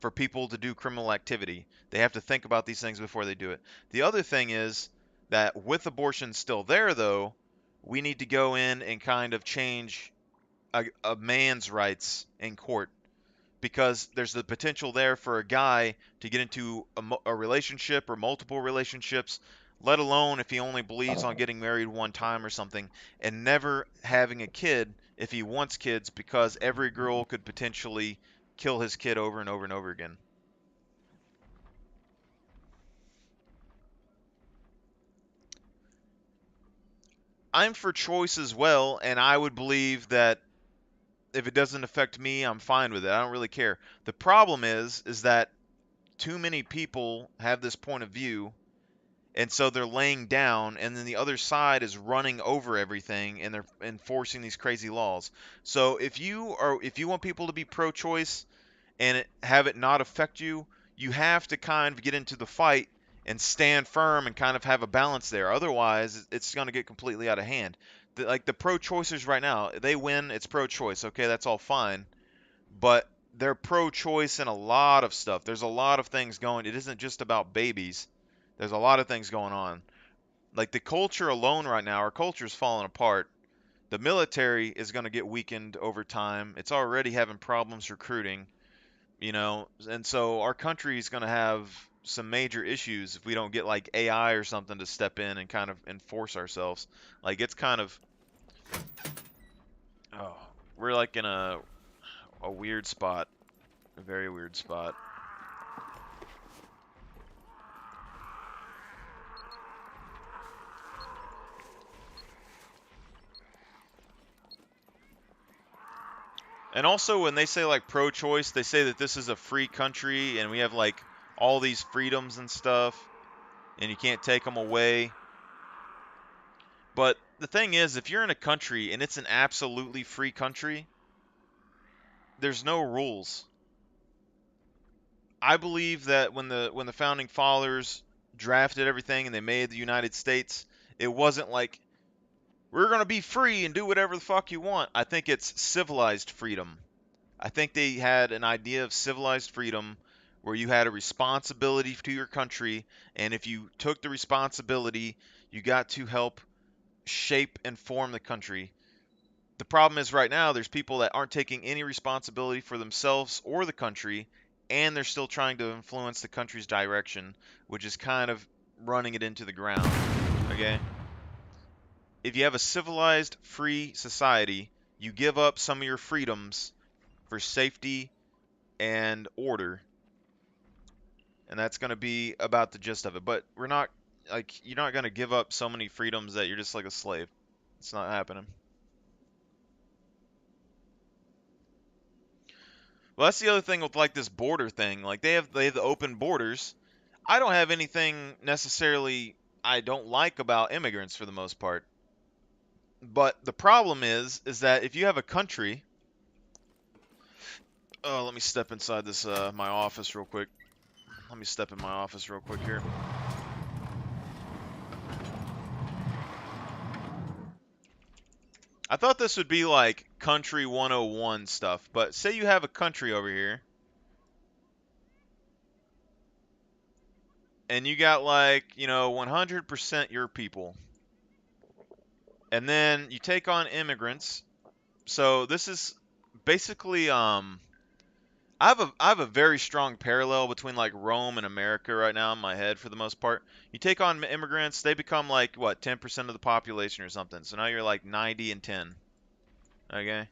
for people to do criminal activity. They have to think about these things before they do it. The other thing is that with abortion still there, though, we need to go in and kind of change a man's rights in court, because there's the potential there for a guy to get into a relationship or multiple relationships, let alone if he only believes on getting married one time or something, and never having a kid if he wants kids, because every girl could potentially kill his kid over and over and over again. I'm for choice as well, and I would believe that if it doesn't affect me, I'm fine with it. I don't really care. The problem is that too many people have this point of view, and so they're laying down, and then the other side is running over everything, and they're enforcing these crazy laws. So if you want people to be pro-choice and have it not affect you, you have to kind of get into the fight and stand firm and kind of have a balance there. Otherwise, it's going to get completely out of hand. Like the pro-choicers right now, they win, it's pro-choice. Okay, that's all fine, but they're pro-choice in a lot of stuff. There's a lot of things going. It isn't just about babies. There's a lot of things going on. Like the culture alone right now, our culture is falling apart. The military is going to get weakened over time. It's already having problems recruiting, and so our country is going to have some major issues if we don't get like AI or something to step in and kind of enforce ourselves. Like it's kind of, oh, we're like in a weird spot, a very weird spot. And also, when they say like pro-choice, they say that this is a free country and we have like all these freedoms and stuff. and you can't take them away. But the thing is, if you're in a country and it's an absolutely free country, there's no rules. I believe that when the founding fathers drafted everything and they made the United States, it wasn't like we're going to be free and do whatever the fuck you want. I think it's civilized freedom. I think they had an idea of civilized freedom where you had a responsibility to your country, and if you took the responsibility, you got to help shape and form the country. The problem is right now there's people that aren't taking any responsibility for themselves or the country, and they're still trying to influence the country's direction, which is kind of running it into the ground. Okay? If you have a civilized, free society, you give up some of your freedoms for safety and order, and that's going to be about the gist of it. But we're not, like, you're not going to give up so many freedoms that you're just like a slave. It's not happening. Well, that's the other thing with like this border thing. Like they have the open borders. I don't have anything necessarily I don't like about immigrants for the most part. But the problem is that if you have a country, oh, let me step inside this my office real quick. Let me step in my office real quick here. I thought this would be like country 101 stuff, but say you have a country over here and you got like, 100% your people. And then you take on immigrants. So this is basically I have a very strong parallel between like Rome and America right now in my head for the most part. You take on immigrants, they become like what, 10% of the population or something. So now you're like 90 and 10. Okay?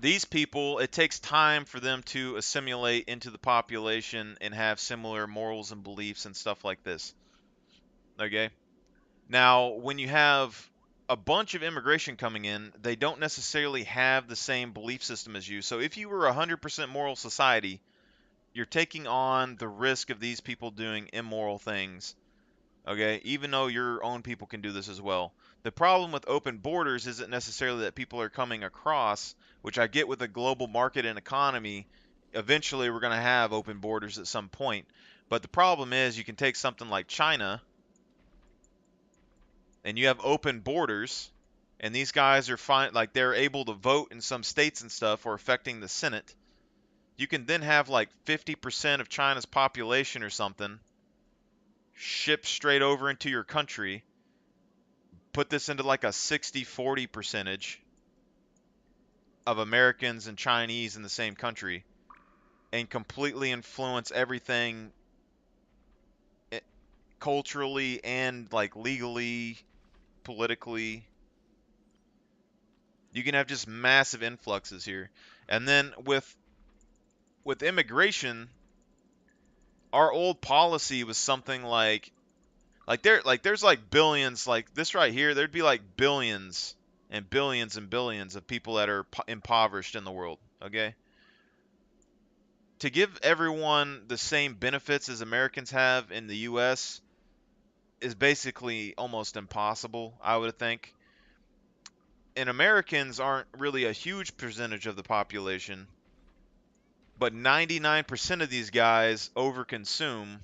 These people, it takes time for them to assimilate into the population and have similar morals and beliefs and stuff like this. Okay? Now, when you have a bunch of immigration coming in, they don't necessarily have the same belief system as you. So if you were a 100% moral society, you're taking on the risk of these people doing immoral things. Okay? Even though your own people can do this as well. The problem with open borders isn't necessarily that people are coming across, which I get with a global market and economy. Eventually, we're going to have open borders at some point. But the problem is you can take something like China and you have open borders, and these guys are fine, like they're able to vote in some states and stuff or affecting the Senate. You can then have like 50% of China's population or something shipped straight over into your country. Put this into like a 60-40 percentage of Americans and Chinese in the same country and completely influence everything culturally and like legally, politically. You can have just massive influxes here. And then with immigration, our old policy was something there's like billions, like this right here, there'd be like billions and billions and billions of people that are impoverished in the world, okay? To give everyone the same benefits as Americans have in the US is basically almost impossible, I would think. And Americans aren't really a huge percentage of the population, but 99% of these guys overconsume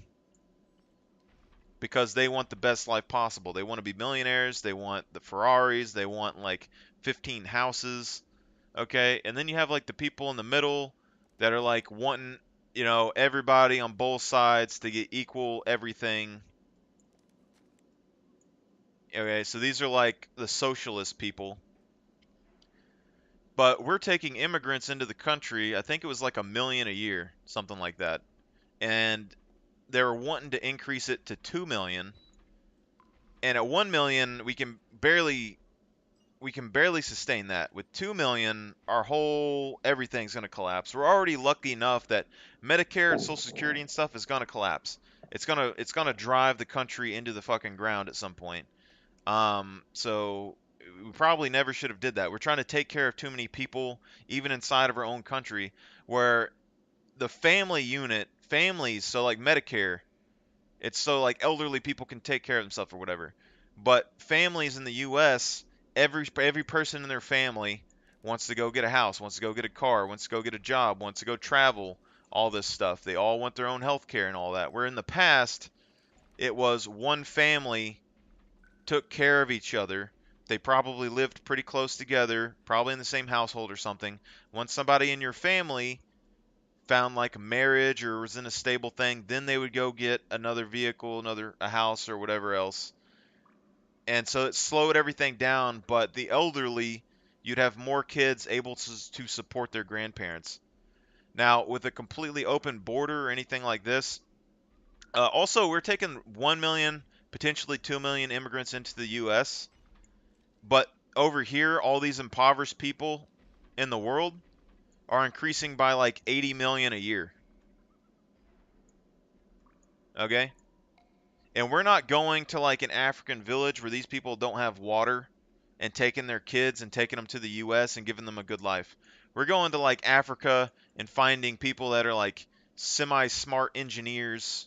because they want the best life possible. They want to be millionaires, they want the Ferraris, they want like 15 houses, okay? And then you have like the people in the middle that are like wanting, everybody on both sides to get equal everything. Okay, so these are like the socialist people. But we're taking immigrants into the country. I think it was like 1 million a year, something like that. And they were wanting to increase it to 2 million. And at 1 million, we can barely sustain that. With 2 million, our whole everything's going to collapse. We're already lucky enough that Medicare and Social Security and stuff is going to collapse. It's going to drive the country into the fucking ground at some point. So we probably never should have did that. We're trying to take care of too many people, even inside of our own country, where the family unit, families, so like Medicare, it's so like elderly people can take care of themselves or whatever. But families in the U.S., every person in their family wants to go get a house, wants to go get a car, wants to go get a job, wants to go travel, all this stuff. They all want their own health care and all that. Where in the past, it was one family took care of each other. They probably lived pretty close together, probably in the same household or something. Once somebody in your family found like a marriage or was in a stable thing, then they would go get another vehicle, a house or whatever else. And so it slowed everything down, but the elderly, you'd have more kids able to support their grandparents. Now, with a completely open border or anything like this, also we're taking 1 million, potentially 2 million immigrants into the U.S., but over here, all these impoverished people in the world are increasing by like 80 million a year. Okay? And we're not going to like an African village where these people don't have water and taking their kids and taking them to the US and giving them a good life. We're going to like Africa and finding people that are like semi-smart engineers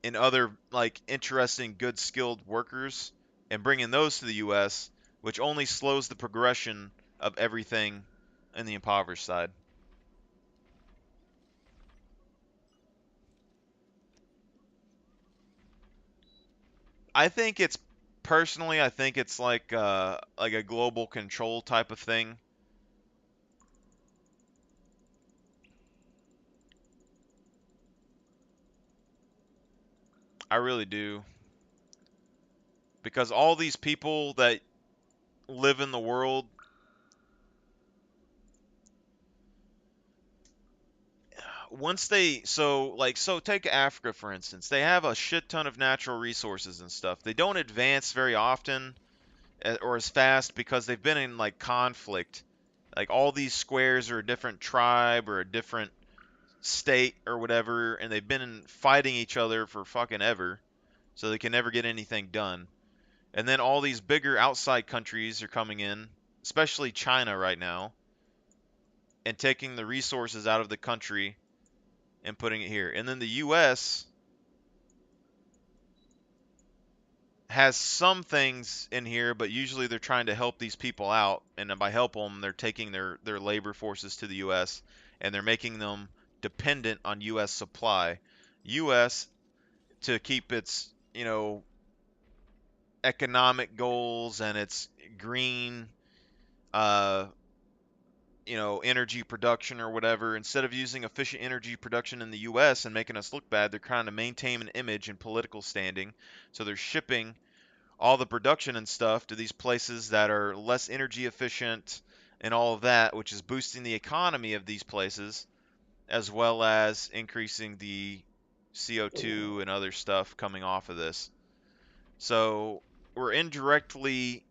and other like interesting, good skilled workers and bringing those to the US, which only slows the progression of everything in the impoverished side. I think it's personally, I think it's like a global control type of thing. I really do. Because all these people that live in the world, once they, so take Africa for instance. They have a shit ton of natural resources and stuff. They don't advance very often or as fast because they've been in like conflict. Like all these squares are a different tribe or a different state or whatever, and they've been fighting each other for fucking ever, so they can never get anything done. And then all these bigger outside countries are coming in, especially China right now, and taking the resources out of the country and putting it here. And then the US has some things in here, but usually they're trying to help these people out, and by help them, they're taking their labor forces to the US and they're making them dependent on US supply. US to keep its, economic goals and its green uh, energy production or whatever, instead of using efficient energy production in the US and making us look bad, they're trying to maintain an image and political standing. So they're shipping all the production and stuff to these places that are less energy efficient and all of that, which is boosting the economy of these places as well as increasing the CO2 and other stuff coming off of this. So we're indirectly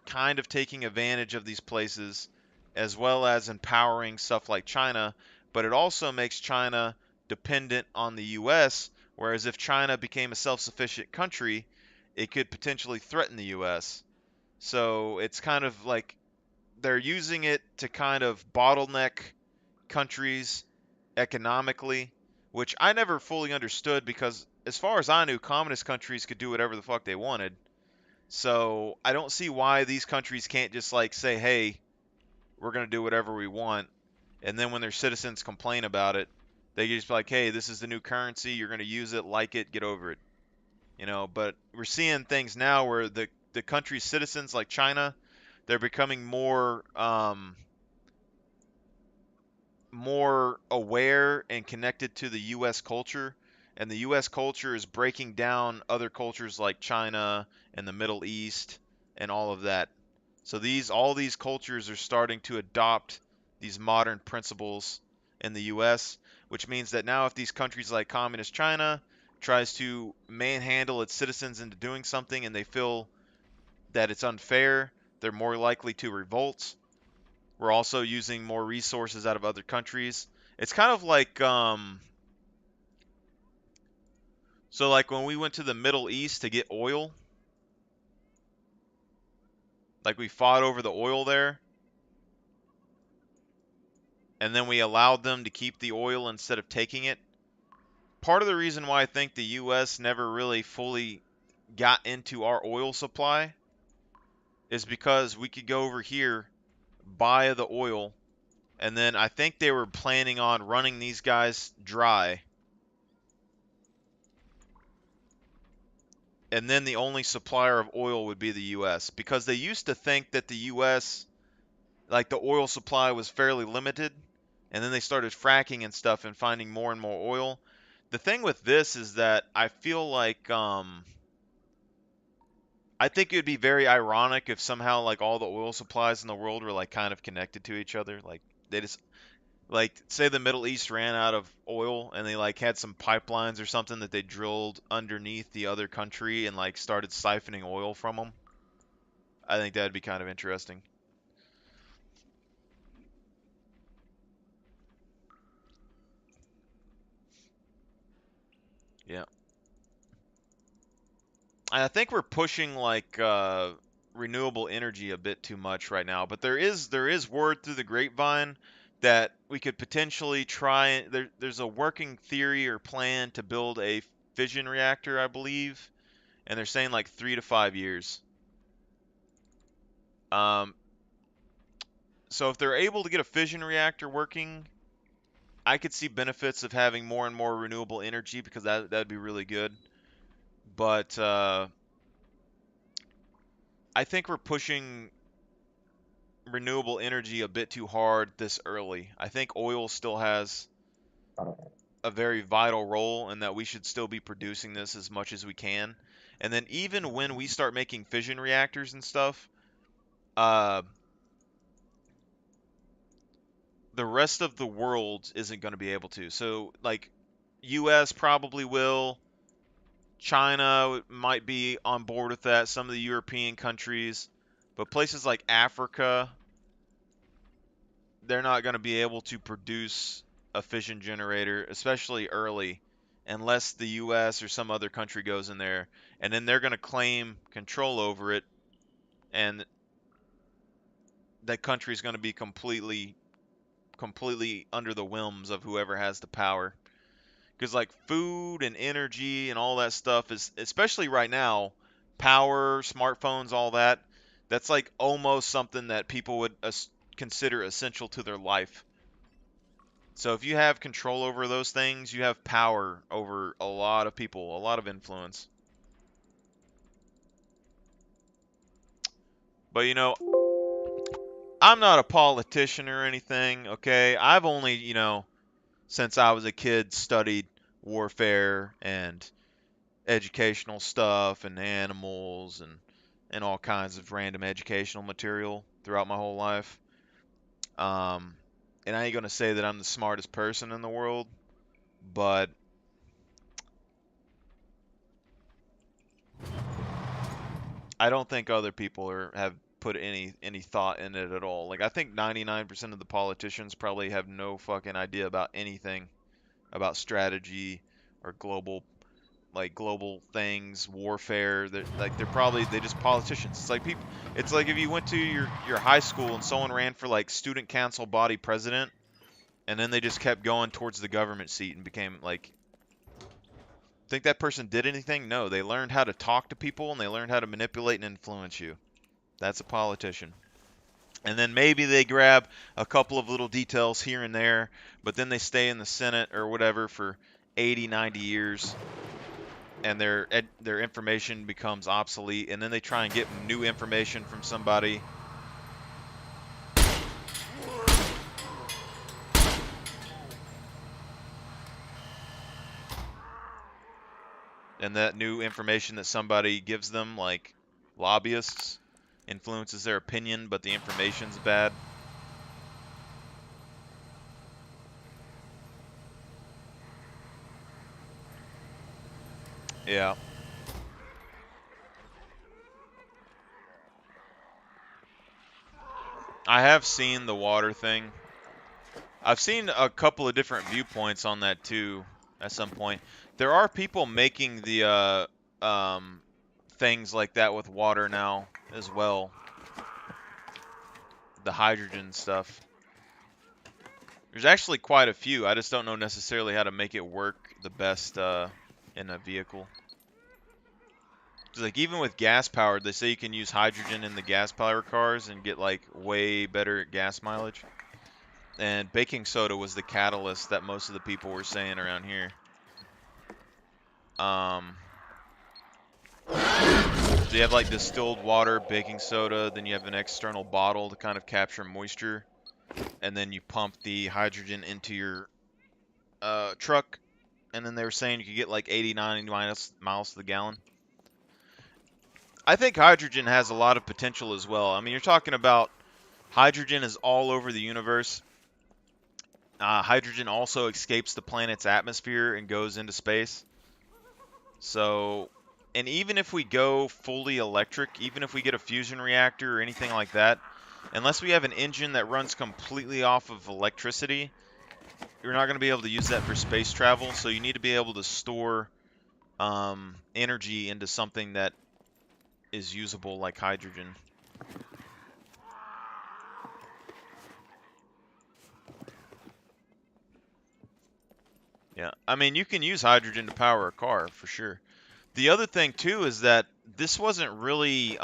kind of taking advantage of these places as well as empowering stuff like China, but it also makes China dependent on the US, whereas if China became a self-sufficient country, it could potentially threaten the US. So it's kind of like they're using it to kind of bottleneck countries economically, which I never fully understood because as far as I knew, communist countries could do whatever the fuck they wanted. So I don't see why these countries can't just like say, "Hey, we're gonna do whatever we want," and then when their citizens complain about it, they just be like, "Hey, this is the new currency. You're gonna use it, like it, get over it." But we're seeing things now where the country's citizens, like China, they're becoming more aware and connected to the U.S. culture, and the U.S. culture is breaking down other cultures like China and the Middle East and all of that. So all these cultures are starting to adopt these modern principles in the U.S., which means that now if these countries like communist China tries to manhandle its citizens into doing something and they feel that it's unfair, they're more likely to revolt. We're also using more resources out of other countries. It's kind of like so like when we went to the Middle East to get oil, like we fought over the oil there. and then we allowed them to keep the oil instead of taking it. Part of the reason why I think the US never really fully got into our oil supply is because we could go over here, buy the oil, and then I think they were planning on running these guys dry. And then the only supplier of oil would be the US, because they used to think that the US, like the oil supply was fairly limited, and then they started fracking and stuff and finding more and more oil. The thing with this is that I feel like I think it would be very ironic if somehow like all the oil supplies in the world were like kind of connected to each other. Like they just like say the Middle East ran out of oil and they like had some pipelines or something that they drilled underneath the other country and like started siphoning oil from them. I think that'd be kind of interesting. Yeah. And I think we're pushing like renewable energy a bit too much right now, but there is word through the grapevine that we could potentially try. There's a working theory or plan to build a fission reactor, I believe, and they're saying like 3 to 5 years. Um, so if they're able to get a fission reactor working, I could see benefits of having more and more renewable energy because that'd be really good. But I think we're pushing renewable energy a bit too hard this early. I think oil still has a very vital role in that we should still be producing this as much as we can. And then even when we start making fission reactors and stuff, uh, the rest of the world isn't going to be able to. So like US probably will, China might be on board with that, some of the European countries, but places like Africa, they're not going to be able to produce a fission generator, especially early, unless the US or some other country goes in there, and then they're going to claim control over it, and that country is going to be completely under the whims of whoever has the power. Because like food and energy and all that stuff is, especially right now, power, smartphones, all that, that's like almost something that people would consider essential to their life. So if you have control over those things, you have power over a lot of people, a lot of influence. But I'm not a politician or anything, okay? I've only, since I was a kid studied warfare and educational stuff and animals and all kinds of random educational material throughout my whole life. Um and I ain't going to say that I'm the smartest person in the world, but I don't think other people have put any thought in it at all. Like I think 99% of the politicians probably have no fucking idea about anything about strategy or global things, warfare. They're probably they just politicians. It's like people. It's like if you went to your high school and someone ran for like student council body president, and then they just kept going towards the government seat and became like. Think that person did anything? No, they learned how to talk to people and they learned how to manipulate and influence you. That's a politician. And then maybe they grab a couple of little details here and there, but then they stay in the Senate or whatever for 80, 90 years, and their information becomes obsolete, and then they try and get new information from somebody, and that new information that somebody gives them, like lobbyists, influences their opinion, but the information's bad. Yeah. I have seen the water thing. I've seen a couple of different viewpoints on that too at some point. There are people making the things like that with water now as well. The hydrogen stuff. There's actually quite a few. I just don't know necessarily how to make it work the best in a vehicle. 'Cause, like, even with gas powered, they say you can use hydrogen in the gas powered cars and get like way better gas mileage. And baking soda was the catalyst that most of the people were saying around here. So you have like distilled water, baking soda, then you have an external bottle to kind of capture moisture, and then you pump the hydrogen into your truck, and then they were saying you could get like 80, 90 miles to the gallon. I think hydrogen has a lot of potential as well. I mean, you're talking about hydrogen is all over the universe. Hydrogen also escapes the planet's atmosphere and goes into space. So, and even if we go fully electric, even if we get a fusion reactor or anything like that, unless we have an engine that runs completely off of electricity, you're not going to be able to use that for space travel. So you need to be able to store energy into something that is usable like hydrogen. Yeah, I mean, you can use hydrogen to power a car for sure. The other thing too is that this wasn't really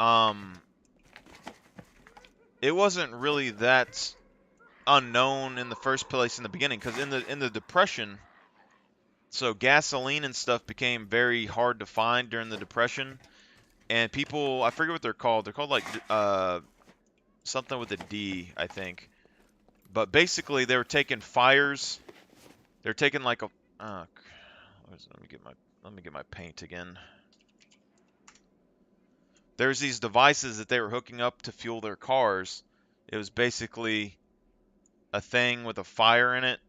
it wasn't really that unknown in the first place in the beginning, because in the Depression, so gasoline and stuff became very hard to find during the Depression, and people, I forget what they're called. They're called like something with a D, I think. But basically, they were taking fires. They're taking like a let me get my paint again. There's these devices that they were hooking up to fuel their cars. It was basically a thing with a fire in it,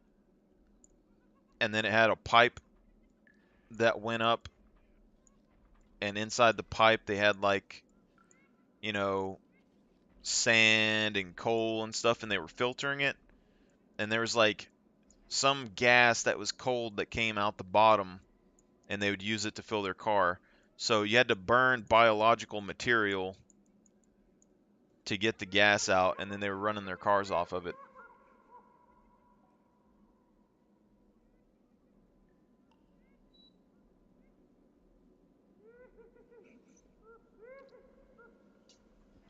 and then it had a pipe that went up, and inside the pipe they had like, you know, sand and coal and stuff, and they were filtering it, and there was like some gas that was cold that came out the bottom, and they would use it to fill their car. So you had to burn biological material to get the gas out, and then they were running their cars off of it.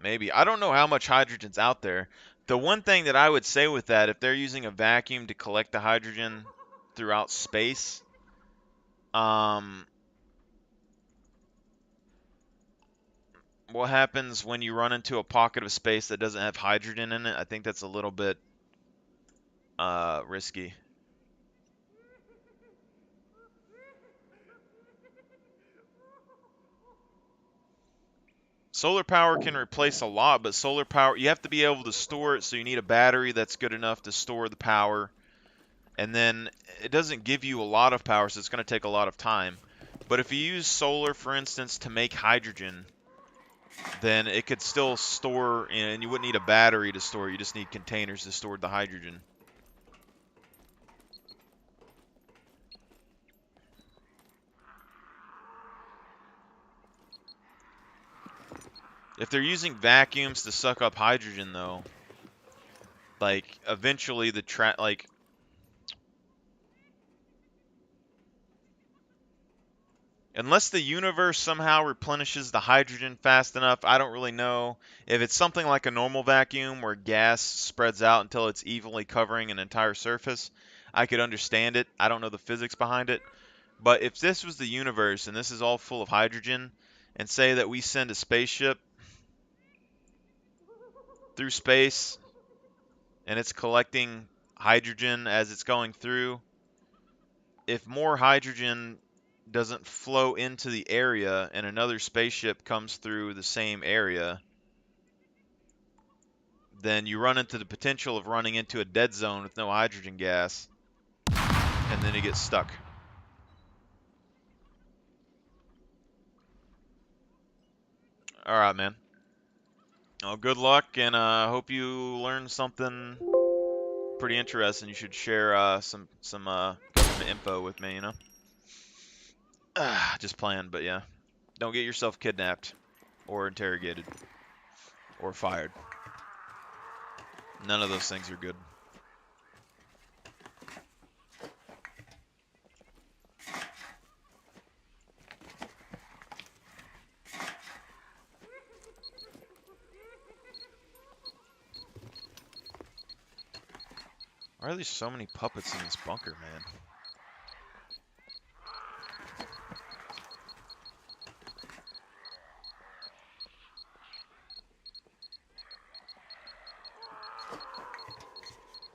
Maybe. I don't know how much hydrogen's out there. The one thing that I would say with that, if they're using a vacuum to collect the hydrogen throughout space, what happens when you run into a pocket of space that doesn't have hydrogen in it? I think that's a little bit risky. Solar power can replace a lot, but solar power, you have to be able to store it, so you need a battery that's good enough to store the power. And then it doesn't give you a lot of power, so it's going to take a lot of time. But if you use solar, for instance, to make hydrogen, then it could still store, and you wouldn't need a battery to store, you just need containers to store the hydrogen. If they're using vacuums to suck up hydrogen, though, like, eventually unless the universe somehow replenishes the hydrogen fast enough, I don't really know. If it's something like a normal vacuum where gas spreads out until it's evenly covering an entire surface, I could understand it. I don't know the physics behind it. But if this was the universe and this is all full of hydrogen, and say that we send a spaceship through space and it's collecting hydrogen as it's going through, if more hydrogen doesn't flow into the area and another spaceship comes through the same area, then you run into the potential of running into a dead zone with no hydrogen gas, and then it gets stuck. All right, man. Well, good luck, and I hope you learned something pretty interesting. You should share some government info with me, you know? Just playing, but yeah. Don't get yourself kidnapped or interrogated or fired. None of those things are good. Why are there so many puppets in this bunker, man?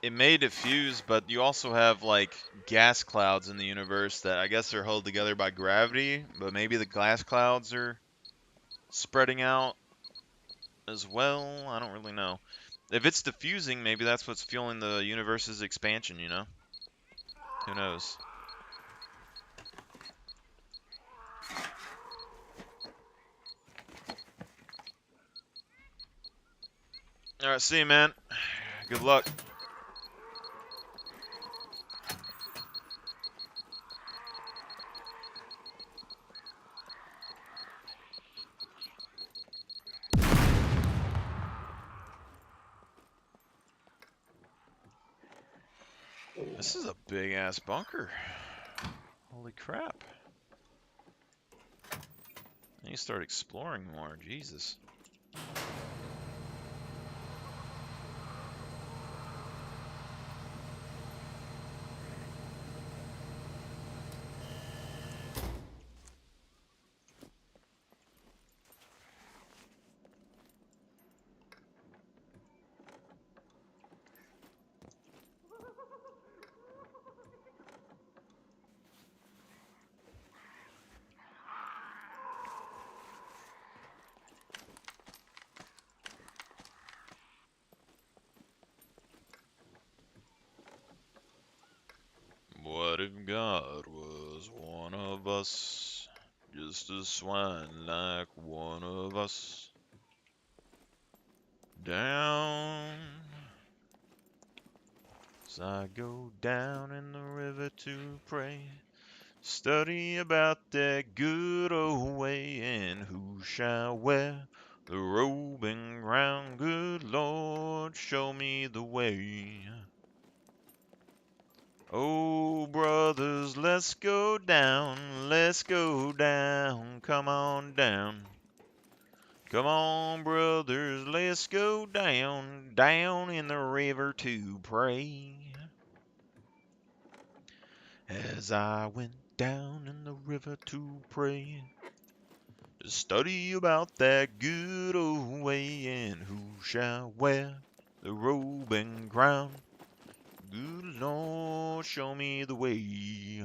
It may diffuse, but you also have, like, gas clouds in the universe that I guess are held together by gravity, but maybe the gas clouds are spreading out as well. I don't really know. If it's diffusing, maybe that's what's fueling the universe's expansion, you know? Who knows? Alright, see you, man. Good luck. This is a big-ass bunker. Holy crap. I need to start exploring more. Jesus. What if God was one of us? Just a swine like one of us. Down as I go down in the river to pray. Study about that good old way, and who shall wear the robe and crown? Good Lord, show me the way. Oh, brothers, let's go down, come on down. Come on, brothers, let's go down, down in the river to pray. As I went down in the river to pray, to study about that good old way, and who shall wear the robe and crown? Good Lord, show me the way.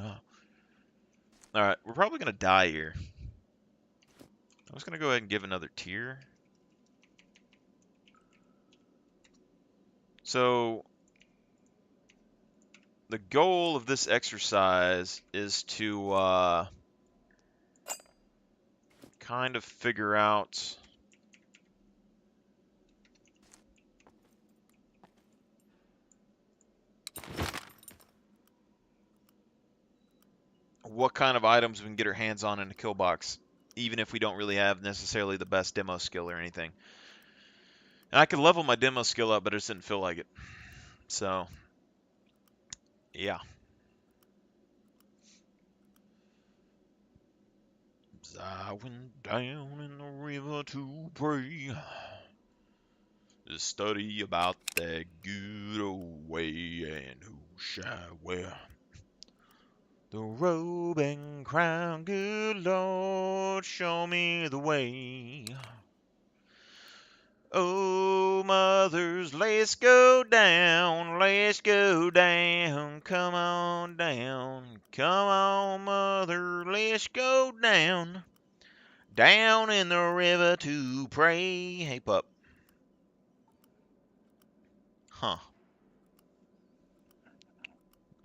Alright, we're probably going to die here. I'm just going to go ahead and give another tier. So, the goal of this exercise is to kind of figure out what kind of items we can get our hands on in a kill box, even if we don't really have necessarily the best demo skill or anything. And I could level my demo skill up, but I just didn't feel like it. So, yeah. As I went down in the river to pray, to study about that good old way, and who shall wear the robe and crown? Good Lord, show me the way. Oh, mothers, let's go down, come on down. Come on, mother, let's go down, down in the river to pray. Hey, pup. Huh.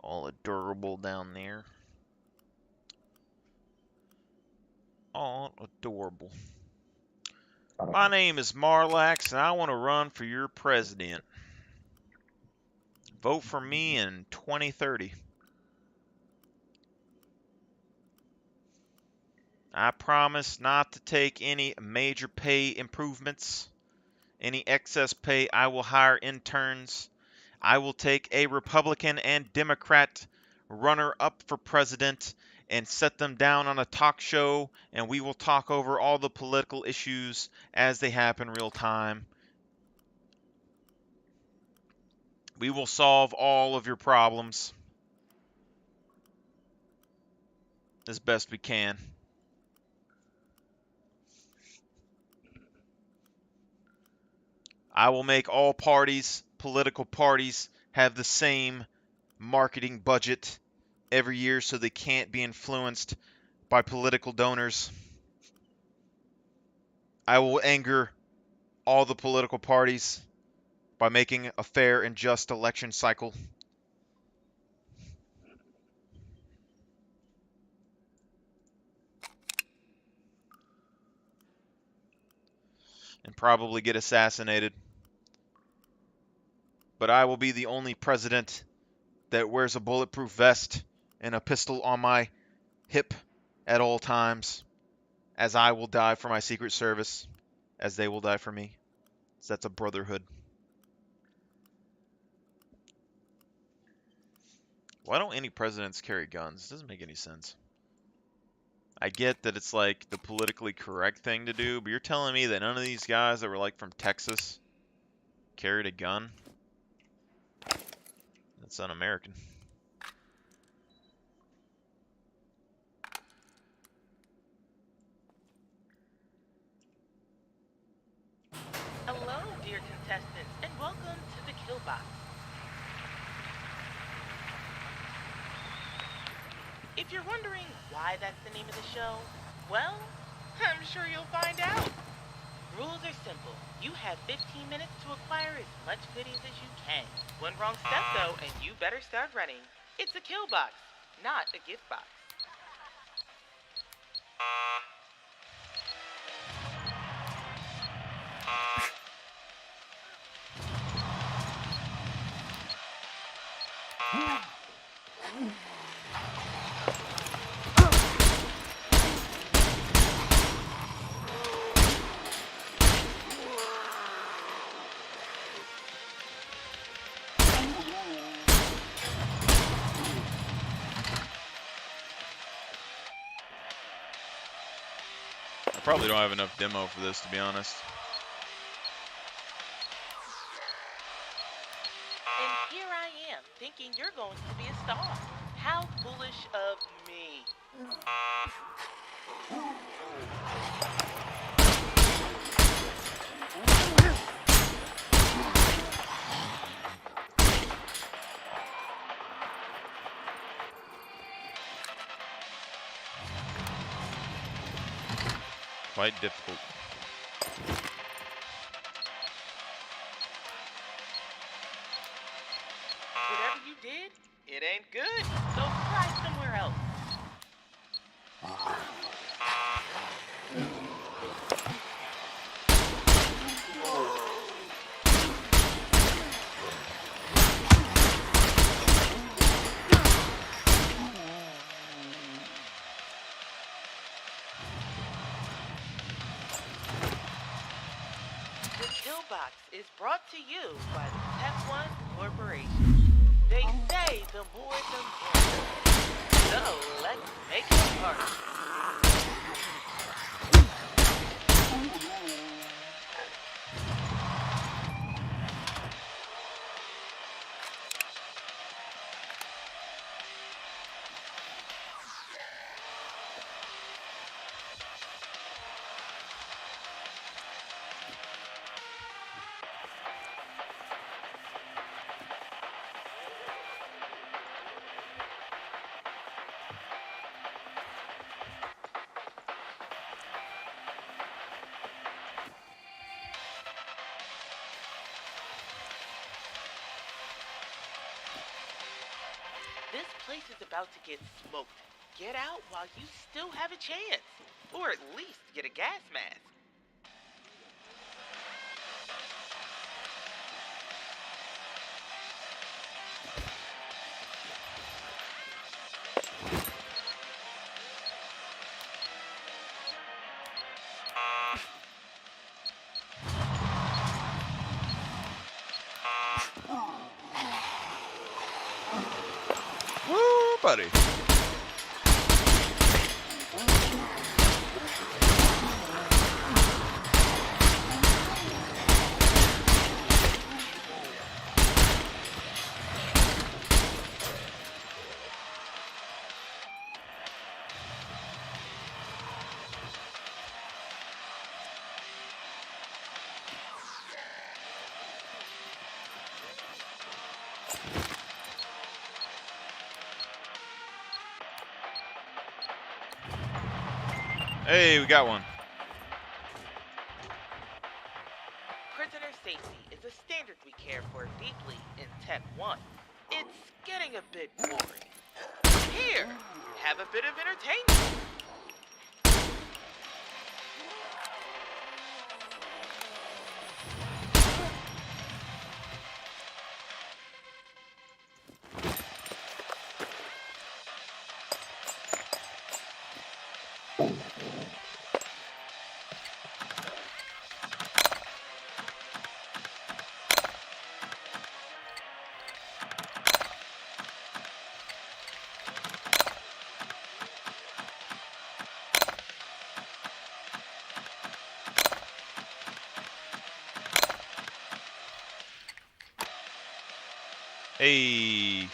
All adorable down there. All adorable. My name is Marlax, and I want to run for your president. Vote for me in 2030. I promise not to take any major pay improvements. Any excess pay, I will hire interns. I will take a Republican and Democrat runner up for president and set them down on a talk show, and we will talk over all the political issues as they happen real time. We will solve all of your problems as best we can. I will make all parties, political parties, have the same marketing budget every year so they can't be influenced by political donors. I will anger all the political parties by making a fair and just election cycle. And probably get assassinated. But I will be the only president that wears a bulletproof vest and a pistol on my hip at all times, as I will die for my Secret Service, as they will die for me. So that's a brotherhood. Why don't any presidents carry guns? It doesn't make any sense. I get that it's like the politically correct thing to do, but you're telling me that none of these guys that were like from Texas carried a gun? That's un-American. Hello, dear contestants, and welcome to the Kill Box. If you're wondering why that's the name of the show, well, I'm sure you'll find out. Rules are simple. You have 15 minutes to acquire as much goodies as you can. One wrong step, though, and you better start running. It's a kill box, not a gift box. I probably don't have enough demo for this, to be honest. And here I am, thinking you're going to be a star. How foolish of me. Quite difficult. Whatever you did, it ain't good. So try somewhere else. The Kill Box is brought to you by the Tech One Corporation. They say the more the merrier. So let's make it a party. This place is about to get smoked. Get out while you still have a chance. Or at least get a gas mask. Woo, buddy. Hey, we got one. Prisoner safety is a standard we care for deeply in Tech 1. It's getting a bit boring. Here, have a bit of entertainment. Hey.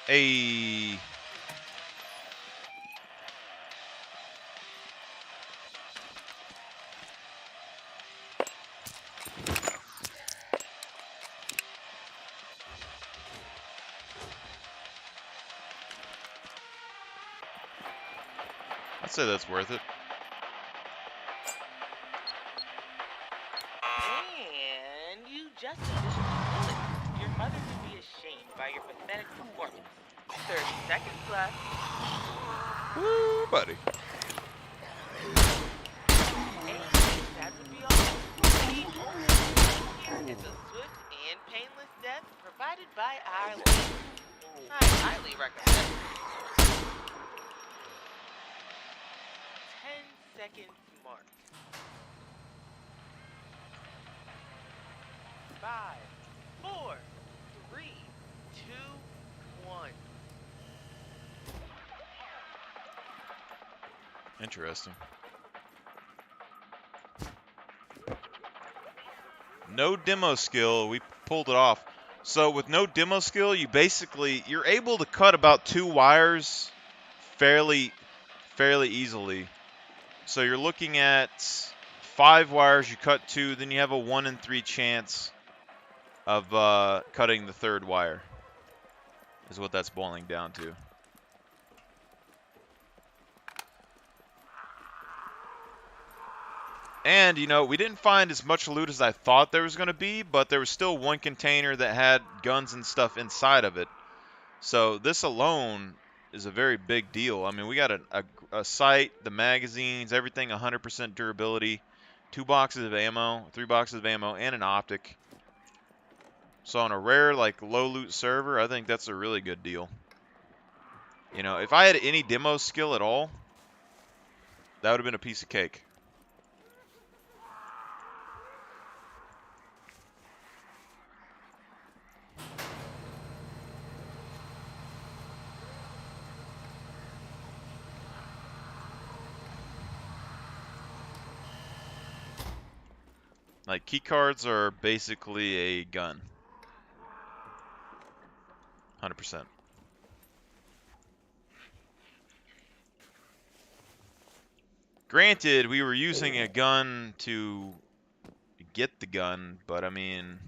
Hey. I'd say that's worth it. And you just officially blew it. Your mother would be ashamed by your pathetic performance. 30 seconds left. Woo, buddy. And that would be all. The only thing here is a swift and painless death provided by our lady. I highly recommend it. 10 seconds mark. 5, 4, 3, 2, 1. Interesting. No demo skill, we pulled it off. So with no demo skill, you're able to cut about 2 wires fairly easily. So you're looking at 5 wires, you cut 2, then you have a 1 in 3 chance of cutting the 3rd wire. Is what that's boiling down to. And, we didn't find as much loot as I thought there was going to be, but there was still one container that had guns and stuff inside of it. So this alone is a very big deal. I mean, we got a sight, the magazines, everything 100% durability, 2 boxes of ammo, 3 boxes of ammo, and an optic. So on a rare, low loot server, I think that's a really good deal. If I had any demo skill at all, that would have been a piece of cake. Key cards are basically a gun. 100%. Granted, we were using a gun to get the gun, but I mean,